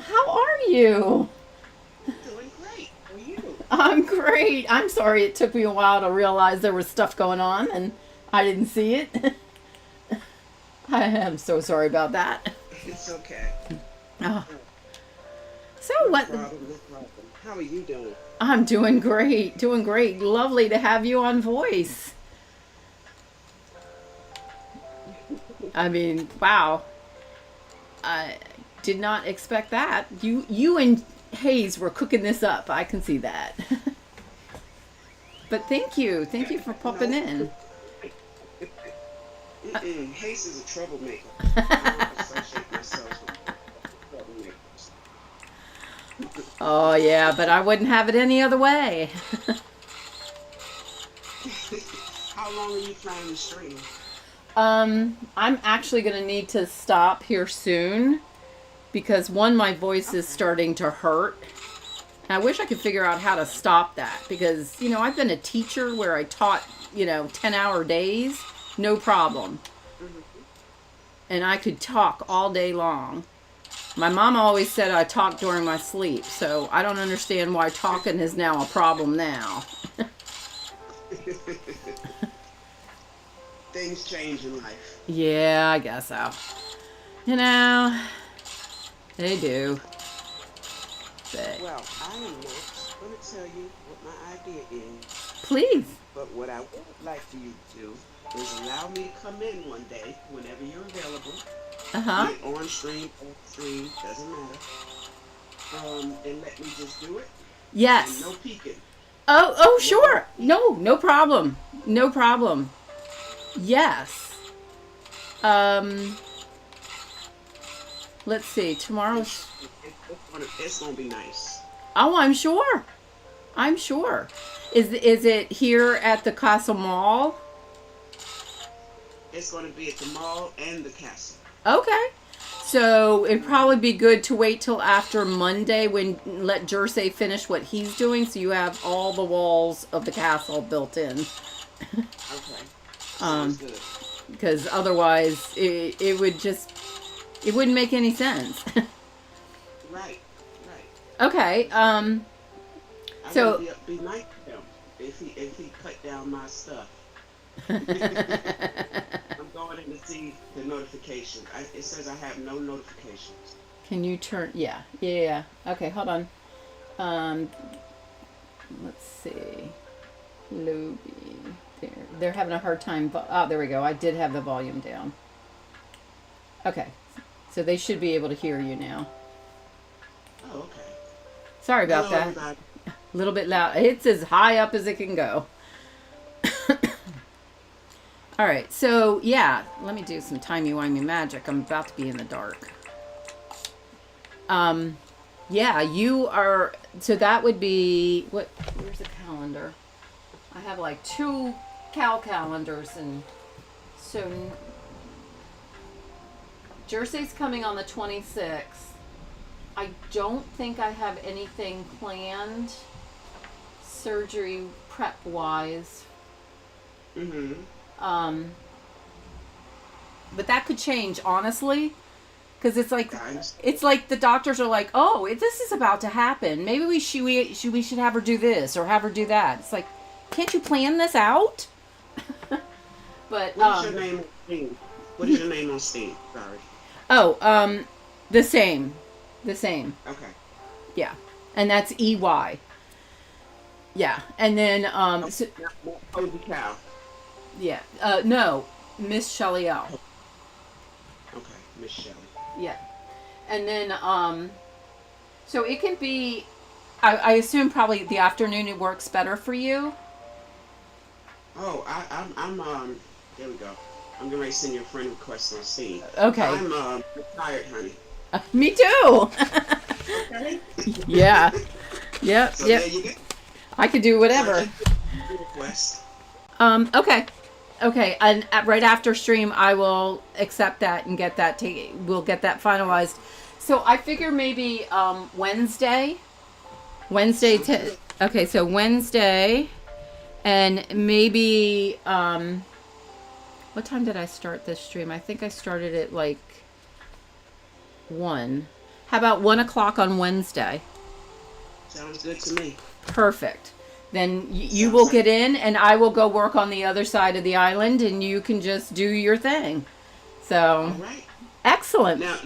How are you? Doing great. How are you? I'm great. I'm sorry it took me a while to realize there was stuff going on and I didn't see it. I am so sorry about that. It's okay. Oh, Uh, so No what? problem, no problem. How are you doing? I'm doing great. Doing great. Lovely to have you on voice. I mean, wow. I did not expect that. You and Hayes were cooking this up. I can see that. But thank you. Thank you for popping No. in. Hayes is a troublemaker. I don't associate myself with troublemakers. Oh yeah, but I wouldn't have it any other way. How long are you planning to stream? I'm actually gonna need to stop here soon because one, my voice is Okay. starting to hurt. And I wish I could figure out how to stop that because, I've been a teacher where I taught, 10-hour days, no problem. Hmm. And I could talk all day long. My mom always said I talk during my sleep, so I don't understand why talking is now a problem now. Things change in life. Yeah, I guess so. You know, they do. But Well, I am not going to tell you what my idea is, please. but what I would like for you to do is allow me to come in one day whenever you're available, be Uh-huh. it on stream, off stream, doesn't matter. And let me just do it, and Yes. no peeking, Oh, no sure. peek. No problem. No problem. Yes. Um, let's see. Tomorrow's. It's gonna be nice. Oh, I'm sure. I'm sure. Is it here at the Castle Mall? It's gonna be at the mall and the castle. Okay. So it'd Hmm. probably be good to wait till after Monday when let Jersey finish what he's doing, so you have all the walls of the castle built in. Okay, sounds Um, good. because otherwise it would just it wouldn't make any sense. Right, right. Okay. I want to So be nice to him if he cut down my stuff. I'm going in to see the notifications. It says I have no notifications. can you turn? Yeah. Yeah. Okay. Hold on. Um, let's see. Lobby. They're having a hard time. Oh, there we go. I did have the volume down. Okay. So they should be able to hear you now. Oh, okay. Sorry about Hello, that. everybody. A little bit loud. It's as high up as it can go. All right. So, yeah, let me do some timey-wimey magic. I'm about to be in the dark. Um, yeah, you are. So that would be. Where's the calendar? I have like two calendars. And so Jersey's coming on the 26th. I don't think I have anything planned surgery prep wise. Mm-hmm. Um, but that could change, honestly, because Guys. it's like the doctors are like, oh, this is about to happen. Maybe we should have her do this or have her do that. It's like, can't you plan this out? But What is your name on Steam? What is your name on Steam? Sorry. oh, the same, the same, Okay. yeah, and that's EY, yeah, and then Oh, so, not Cozy Cow. yeah, no, MsShelleyL. Okay, Miss Shelley. Yeah. And then, so it can be, I assume probably the afternoon it works better for you. Oh, I'm there we go. I'm getting ready to send you a friend request on Steam. Okay. I'm retired, honey. Me too. Okay. Yeah. Yep. So Yep. there you go. I could do So I whatever. just did a request. Okay. Okay. And right after stream, I will accept that and get that, we'll get that finalized. So I figure maybe, Wednesday. Wednesday Sounds to, good. okay. So Wednesday and maybe, what time did I start this stream? I think I started it like 1. How about 1 o'clock on Wednesday? Sounds good to me. Perfect. Then you Sounds will like- get in, and I will go work on the other side of the island, and you can just do your thing. All So, right. excellent. Now,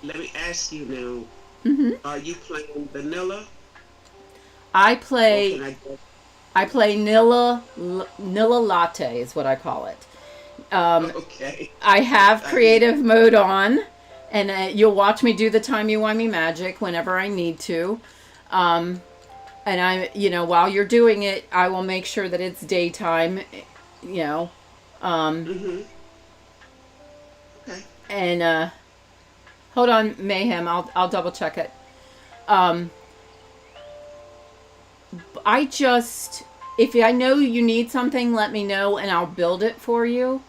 let me ask you now. hmm Are you playing vanilla, I or play can I go? I play Nilla Latte is what I call it. Okay. I have I get creative mode on, and you'll watch me do the timey-wimey magic whenever I need to. Um, and while you're doing it, I will make sure that it's daytime, you know. Um, Mm-hmm. Okay. and hold on, Mayhem, I'll double check it. Um, I just, if I know you need something, let me know and I'll build it for you.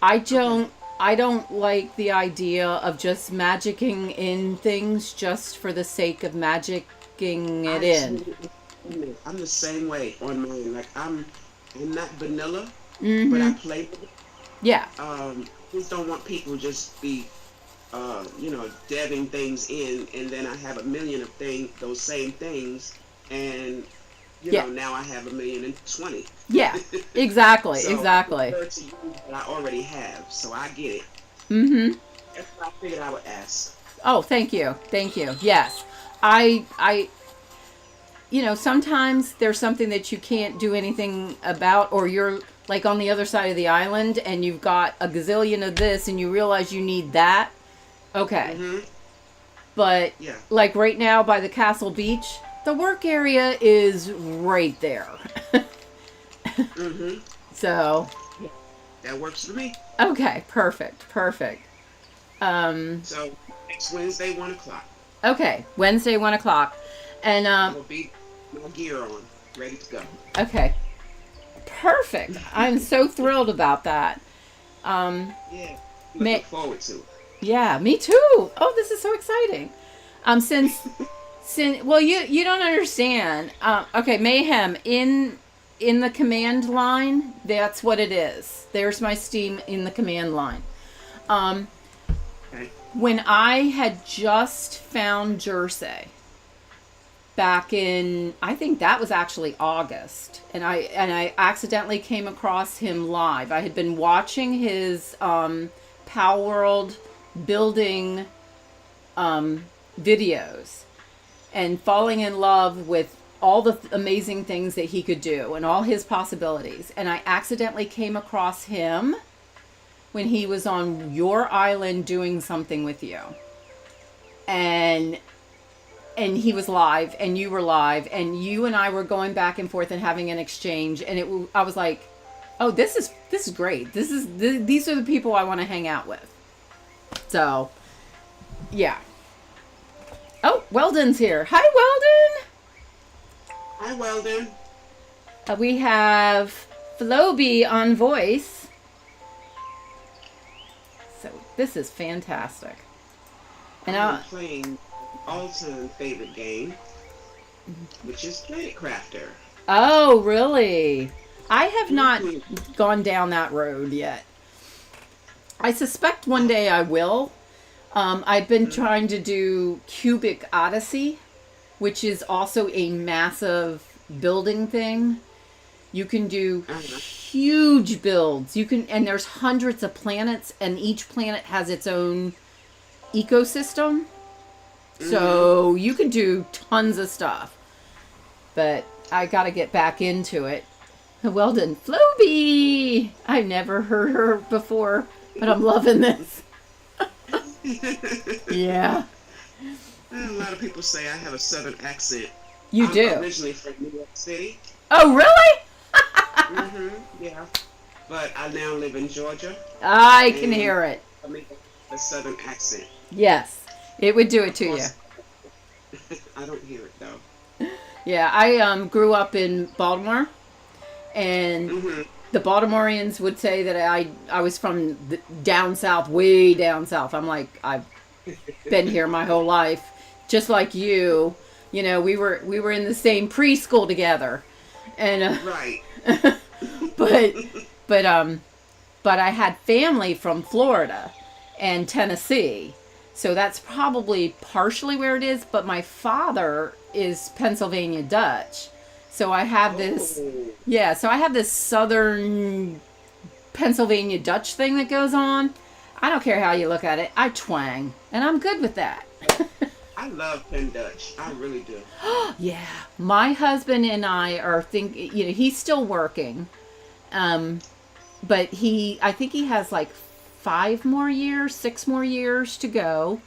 Okay. I don't like the idea of just magicking in things just for the sake of magicking it in. I'm the same way on mine. Like I'm not vanilla, but I Mm-hmm. play with it. Yeah. Just don't want people just be deving things in, and then I have a million of those same things, and Yeah. now I have 1,020,000. Yeah. Exactly. So I Exactly. prefer to use what I already have, so I get it. Mm-hmm. That's what I figured I would ask. Oh, thank you. Thank you. Yes. I sometimes there's something that you can't do anything about, or you're like on the other side of the island and you've got a gazillion of this and you realize you need that. Okay. Mm-hmm. But Yeah. like right now by the Castle Beach, the work area is right there. Mm-hmm. So, That works for me. okay, perfect. Perfect. So next Wednesday, 1 o'clock. Okay, Wednesday, 1 o'clock. And, I will be my gear on, ready to go. okay, perfect. I'm so thrilled about that. Yeah. May- Looking forward to it. Yeah, me too. Oh, this is so exciting. Since well, you don't understand. Okay, Mayhem in the command line. That's what it is. There's my Steam in the command line. Okay. When I had just found Jersey back in, I think that was actually August, and I accidentally came across him live. I had been watching his Pal World building videos and falling in love with all the amazing things that he could do and all his possibilities. And I accidentally came across him when he was on your island doing something with you. And he was live and you were live and you and I were going back and forth and having an exchange, and I was like, "Oh, this is great. These are the people I want to hang out with." So, yeah. Oh, Weldon's here. Hi, Weldon. Hi, Weldon. We have Floby on voice. So this is fantastic. And I'm playing all-time favorite game, which is Planet Crafter. oh, really? I have not gone down that road yet. I suspect one day I will. I've been trying to do Cubic Odyssey, which is also a massive building thing. You can do huge builds. And there's hundreds of planets, and each planet has its own ecosystem. So you can do tons of stuff. But I got to get back into it. Well done, Floby! I've never heard her before, but I'm loving this. Yeah. A lot of people say I have a southern accent. You I'm do. originally from New York City. Oh, really? Yeah. But I now live in Georgia. I can And hear it. I make a southern accent. Yes. It would do it to you. I don't hear it though. Yeah, I grew up in Baltimore, and the Baltimoreans would say that I was from down south, way down south. I'm like, I've been here my whole life, just like you. You know, we were in the same preschool together, and Right. but I had family from Florida and Tennessee, So that's probably partially where it is, but my father is Pennsylvania Dutch. So I have this, Oh, yeah, so I have this southern Pennsylvania Dutch thing that goes on. I don't care how you look at it. I twang, and I'm good with that. I love Penn Dutch. I really do. Yeah, my husband and I are he's still working, but I think he has like 5 more years, 6 more years to go,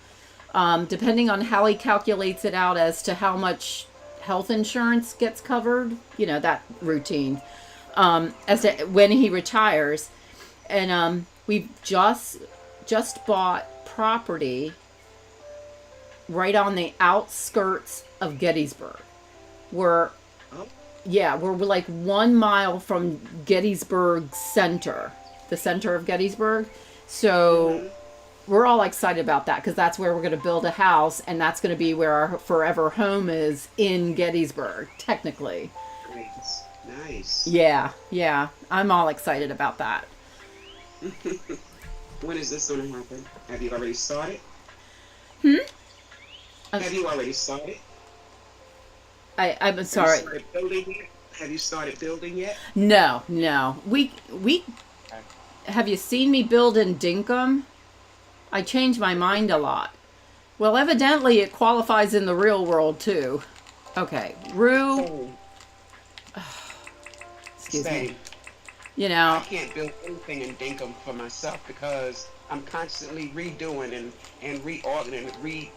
depending on how he calculates it out as to how much health insurance gets covered. That routine, as to when he retires, and we've just bought property right on the outskirts of Gettysburg. We're Oh, Yeah, we're like 1 mile from Gettysburg Center, the center of Gettysburg. So mm-hmm. we're all excited about that because that's where we're going to build a house, and that's going to be where our forever home is, in Gettysburg, technically. Nice. Nice. Yeah, I'm all excited about that. When is this going to happen? Have you already started? Hmm? Have you already started? I'm Have you sorry. started building yet? Have you started building yet? No. We Okay. have you seen me build in Dinkum? I change my mind a lot. Well, evidently it qualifies in the real world too. Okay, Rue, Oh, excuse me. same. You I know, can't build anything in Dinkum for myself because I'm constantly redoing and reorganizing,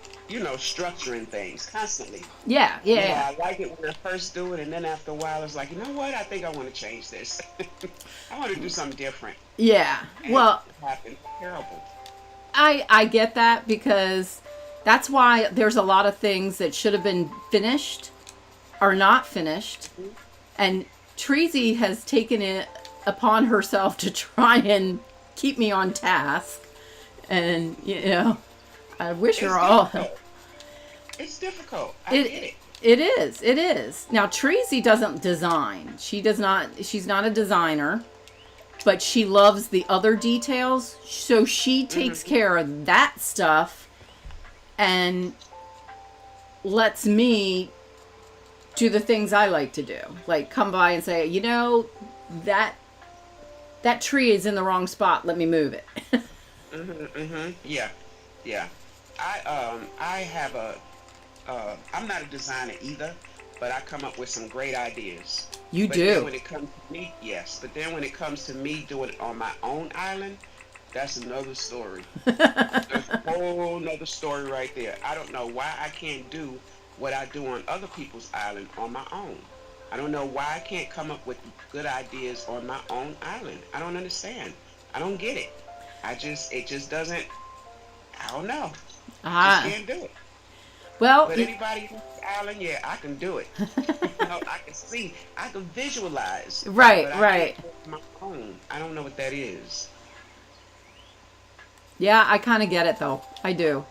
structuring things constantly. yeah. I like it when I first do it, and then after a while, it's like, you know what? I think I want to change this. I want to do something different. Yeah. And Well, it happened. Terrible. I get that because that's why there's a lot of things that should have been finished are not finished, and Treasy has taken it upon herself to try and keep me on task, and I wish It's her all. difficult. It's difficult. I get It it. it is. Now Tracy doesn't design. She's not a designer, but she loves the other details. So she takes Hmm. care of that stuff and lets me do the things I like to do. Like come by and say, that that tree is in the wrong spot. Let me move it. Yeah. Yeah. I have I'm not a designer either, but I come up with some great ideas. You But then do. when it comes to me, yes. But then when it comes to me doing it on my own island, that's another story. There's a whole nother story right there. I don't know why I can't do what I do on other people's island on my own. I don't know why I can't come up with good ideas on my own island. I don't understand. I don't get it. It just doesn't, I don't know. Just Ah, can't do it. well, But anybody else's island, yeah, I can do it. I can see, I can visualize, right, but I right. can't do it on my own. I don't know what that is. Yeah, I kind of get it though. I do.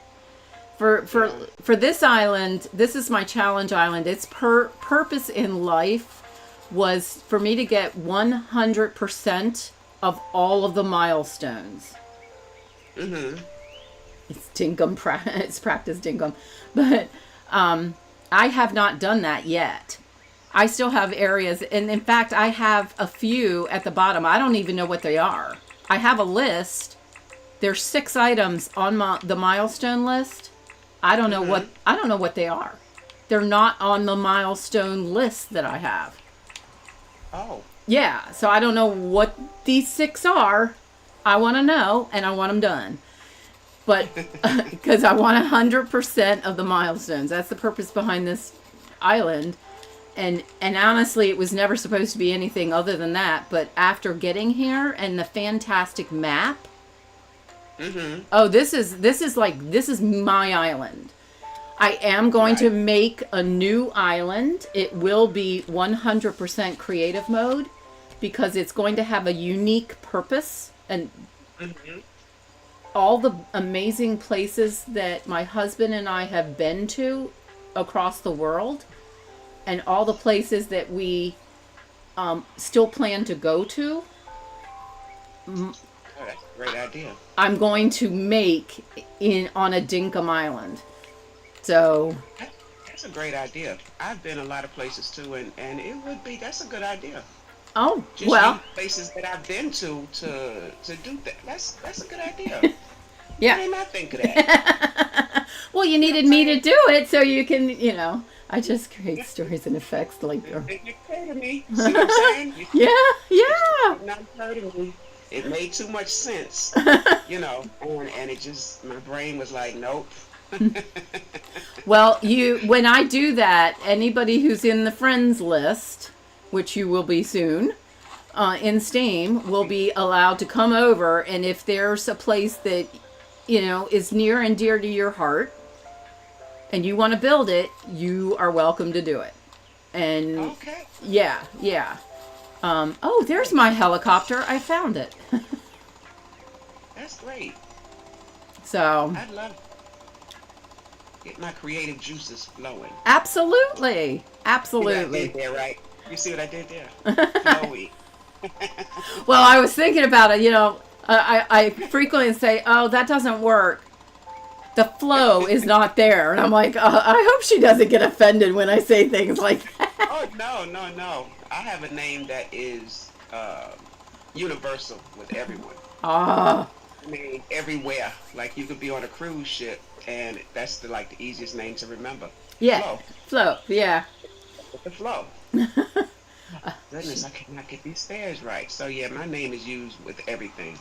For for Yeah. for this island, this is my challenge island. Its purpose in life was for me to get 100% of all of the milestones. Mm-hmm. It's dinkum, it's practice dinkum, but I have not done that yet. I still have areas, and in fact, I have a few at the bottom. I don't even know what they are. I have a list. There's 6 items on the milestone list. Mm-hmm. I don't know what they are. They're not on the milestone list that I have. Oh. Yeah, so I don't know what these 6 are. I want to know, and I want them done. But because I want 100% of the milestones. That's the purpose behind this island. And honestly, it was never supposed to be anything other than that. But after getting here and the fantastic map, Mm-hmm. oh, this is my island. I am going to Right. make a new island. It will be 100% creative mode because it's going to have a unique purpose, and Mm-hmm. all the amazing places that my husband and I have been to across the world, and all the places that we still plan to go to. Oh, that's a great idea. I'm going to make in on a Dinkum island. So, That, that's a great idea. I've been a lot of places too, and it would be that's a good idea. oh, Just well, use places that I've been to do that. That's a good idea. Why yeah. didn't I think of that? Well, you You know what needed I'm me to saying? do it so you can, I just create stories and effects like, It didn't occur to me. See what I'm saying? yeah, It yeah. did not occur to me. It made too much sense, and it just my brain was like, nope. Well, when I do that, anybody who's in the friends list, which you will be soon, in Steam, will be allowed to come over. And if there's a place that, is near and dear to your heart and you want to build it, you are welcome to do it. And Okay. yeah, yeah. Oh, there's my helicopter. I found it. That's great. So, I love get my creative juices flowing. absolutely. See what I did Absolutely. there, right? You see what I did there? Flowy. Well, I was thinking about it. I frequently say, "Oh, that doesn't work. The flow is not there," and I'm like, "I hope she doesn't get offended when I say things like that." Oh no, no, no! I have a name that is universal with everyone. Ah, I mean, everywhere. Like you could be on a cruise ship, and that's the easiest name to remember. yeah, Flow. flow, yeah. With the flow. Goodness, I cannot get these stairs right. So yeah, my name is used with everything.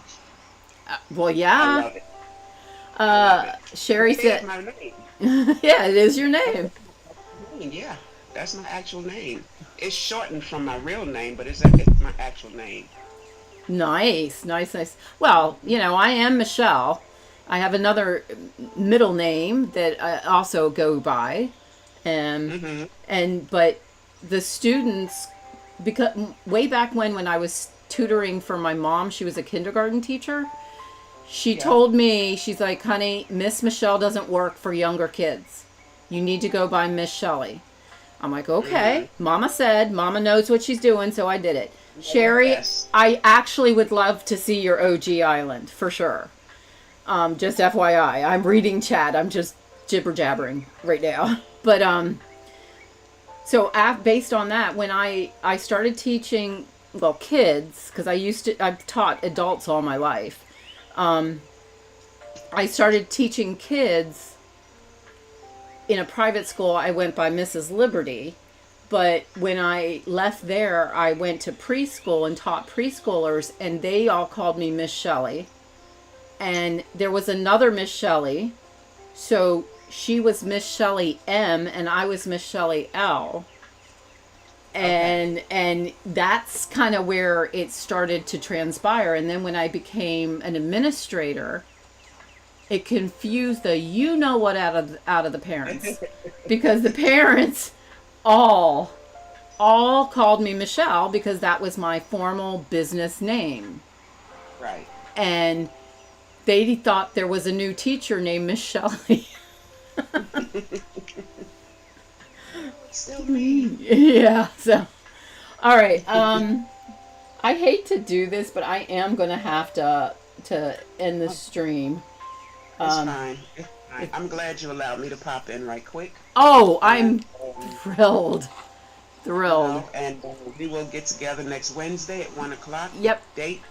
Well, I yeah. love it. I love it. Sherry It is said, my name. "Yeah, it is your name." Yeah, that's my actual name. It's shortened from my real name, but it's my actual name. Nice, nice, nice. Well, I am Michelle. I have another middle name that I also go by, and Mm-hmm. but the students, because way back when I was tutoring for my mom, she was a kindergarten teacher. She Yeah. told me, she's like, "Honey, Miss Michelle doesn't work for younger kids. You need to go by Miss Shelley." I'm like, Mm-hmm. "Okay." Mama said, Mama knows what she's doing, so I did it. Sherry, Yes. I actually would love to see your OG island for sure. Just FYI, I'm reading chat. I'm just jibber jabbering right now. But so based on that, when I started teaching, well, kids, because I've taught adults all my life. I started teaching kids in a private school. I went by Mrs. Liberty. But when I left there, I went to preschool and taught preschoolers, and they all called me Miss Shelley. And there was another Miss Shelley. So she was Miss Shelley M, and I was Miss Shelley L. Okay. And that's kind of where it started to transpire. And then when I became an administrator, it confused the what out of the parents, because the parents all all called me Michelle because that was my formal business name. Right. And they thought there was a new teacher named Miss Shelley. Still me. Yeah, so all right. I hate to do this, but I am going to have to end the stream. It's Um fine. It's fine. I'm glad you allowed me to pop in right quick. oh, And I'm thrilled. Thrilled. we will get together next Wednesday at 1 o'clock. Yep. Date.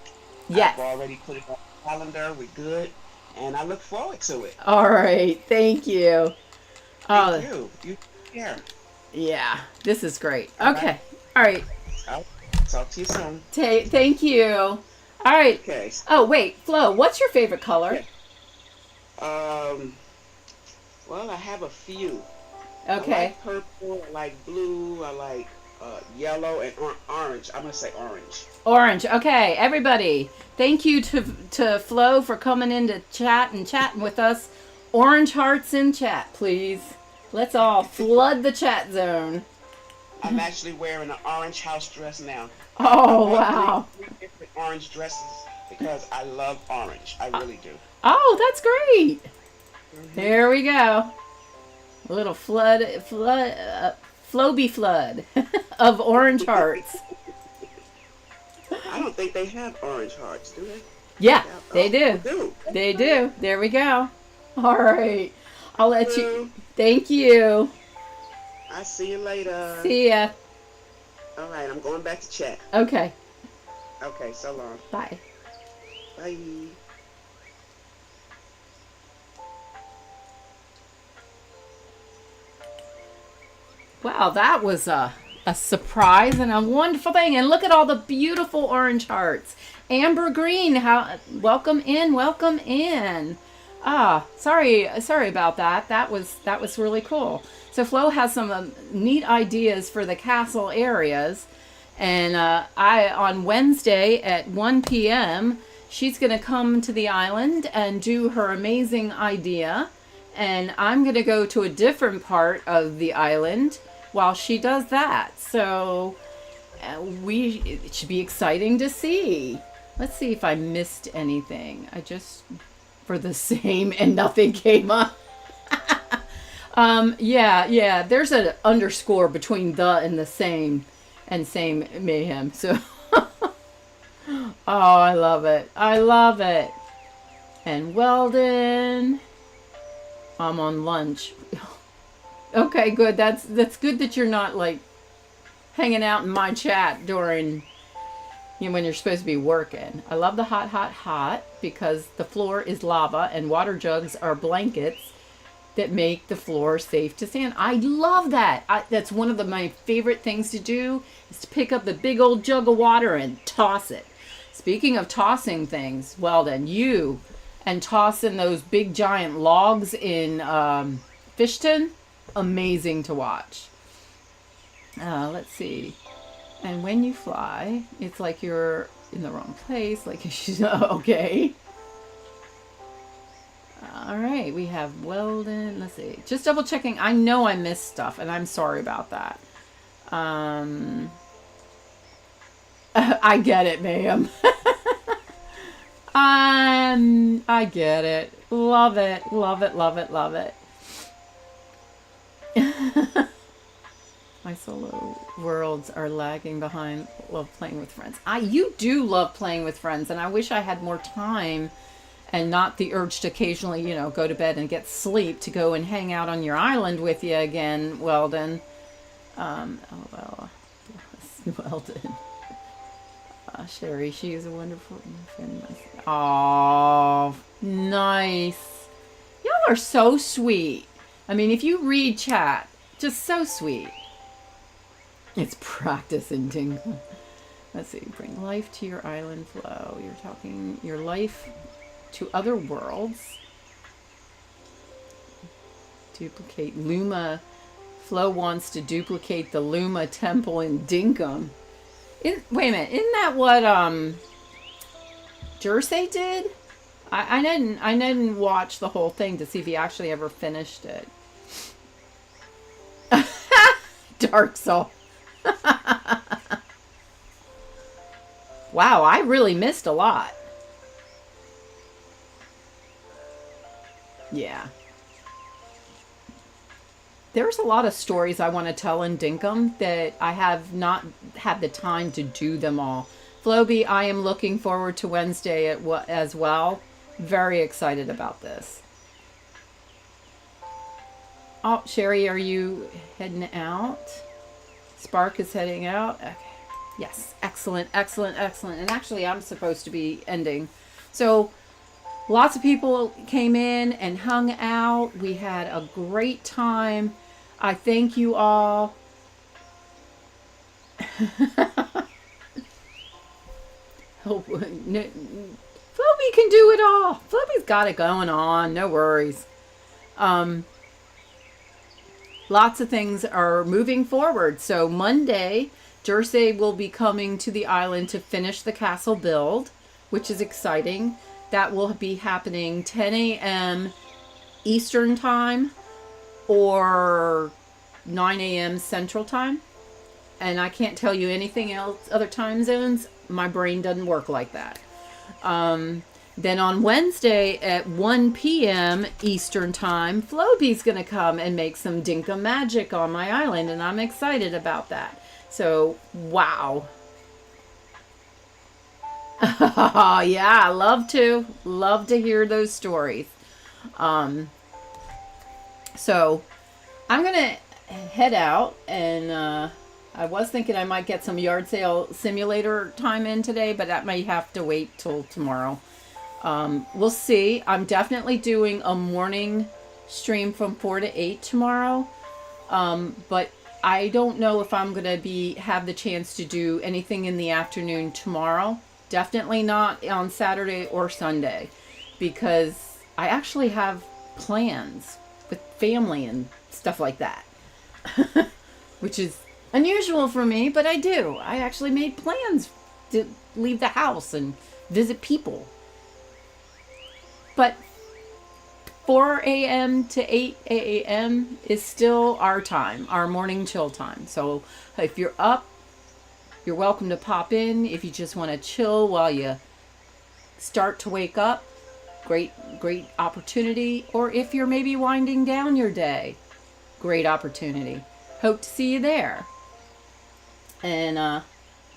I've Yes. already put it on the calendar. We're good. And I look forward to it. All right. Thank you. Thank Oh, you. You care. yeah. This is great. All right. Okay. All right. I'll talk to you soon. Thank you. All right. Okay. Oh, wait. Flo, what's your favorite color? Yeah. Um, well, I have a few. I Okay. like purple, I like blue, I like yellow and orange. I'm gonna say orange. Orange. Okay, everybody. Thank you to Flo for coming in to chat and chatting with us. Orange hearts in chat, please. Let's all flood the chat zone. I'm actually wearing an orange house dress now. I Oh, bought wow. three different orange dresses because I love orange. I really do. Oh, that's great. Hmm. There we go. A little floby flood of orange hearts. I don't think they have orange hearts, do they? Yeah, Yeah. they Oh, do. do. They do. There we go. All right. I'll let you. You. Thank you. I see you later. See ya. All right, I'm going back to chat. Okay. Okay, so long. Bye. Bye. Wow, that was a surprise and a wonderful thing. And look at all the beautiful orange hearts. Amber Green, how welcome in, welcome in. Sorry about that. That was really cool. So Flo has some neat ideas for the castle areas, and I on Wednesday at 1 p.m. she's gonna come to the island and do her amazing idea, and I'm gonna go to a different part of the island while she does that. So it should be exciting to see. Let's see if I missed anything. I just for the same and nothing came up. Yeah. There's an underscore between the and the same and same mayhem. So, oh, I love it. I love it. And Weldon, I'm on lunch. Okay, good. That's good that you're not like hanging out in my chat during when you're supposed to be working. I love the hot because the floor is lava and water jugs are blankets that make the floor safe to stand. I love that. That's one of my favorite things to do is to pick up the big old jug of water and toss it. Speaking of tossing things, well then you and tossing those big giant logs in Fixin, amazing to watch. Let's see. And when you fly, it's like you're in the wrong place. Like, okay. All right, we have Weldon. Let's see. Just double checking. I know I missed stuff, and I'm sorry about that. I get it, ma'am. I get it. Love it. Love it. Love it. Love it. My solo worlds are lagging behind. Love playing with friends. You do love playing with friends, and I wish I had more time and not the urge to occasionally, go to bed and get sleep to go and hang out on your island with you again, Weldon. Weldon. Sherry, she is a wonderful friend. Oh, nice. Y'all are so sweet. I mean, if you read chat, just so sweet. It's practice in Dinkum. Let's see. Bring life to your island flow. You're talking your life to other worlds. Duplicate Luma. Flo wants to duplicate the Luma temple in Dinkum. Wait a minute. Isn't that what Jersey did? I didn't watch the whole thing to see if he actually ever finished it. Dark Soul. Wow, I really missed a lot. Yeah. There's a lot of stories I want to tell in Dinkum that I have not had the time to do them all. Floby, I am looking forward to Wednesday as well. Very excited about this. Oh, Sherry, are you heading out? Spark is heading out. Okay. Yes. Excellent, excellent, excellent. And actually, I'm supposed to be ending. So, lots of people came in and hung out. We had a great time. I thank you all. Floby can do it all. Floby's got it going on. No worries. Lots of things are moving forward. So Monday, Jersey will be coming to the island to finish the castle build, which is exciting. That will be happening 10 a.m. Eastern time or 9 a.m. Central time. And I can't tell you anything else, other time zones. My brain doesn't work like that. Then on Wednesday at 1 p.m. Eastern time, Floby's going to come and make some Dinkum magic on my island, and I'm excited about that. So, wow. Yeah, I love to. Love to hear those stories. Um, so I'm going to head out and I was thinking I might get some yard sale simulator time in today, but that may have to wait till tomorrow. We'll see. I'm definitely doing a morning stream from 4 to 8 tomorrow. But I don't know if I'm going to have the chance to do anything in the afternoon tomorrow. Definitely not on Saturday or Sunday because I actually have plans with family and stuff like that, which is unusual for me, but I do. I actually made plans to leave the house and visit people. But 4 a.m. to 8 a.m. is still our time, our morning chill time. So if you're up, you're welcome to pop in. If you just want to chill while you start to wake up, great opportunity. Or if you're maybe winding down your day, great opportunity. Hope to see you there. And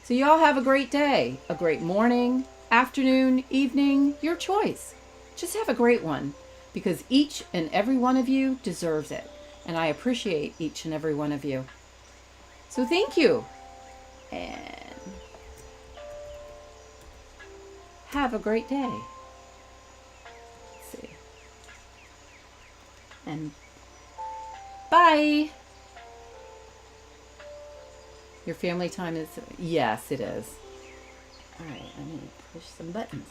so you all have a great day, a great morning, afternoon, evening, your choice. Just have a great one because each and every one of you deserves it. And I appreciate each and every one of you. So thank you. And have a great day. Let's see. And bye. Your family time is, yes, it is. All right, let me push some buttons.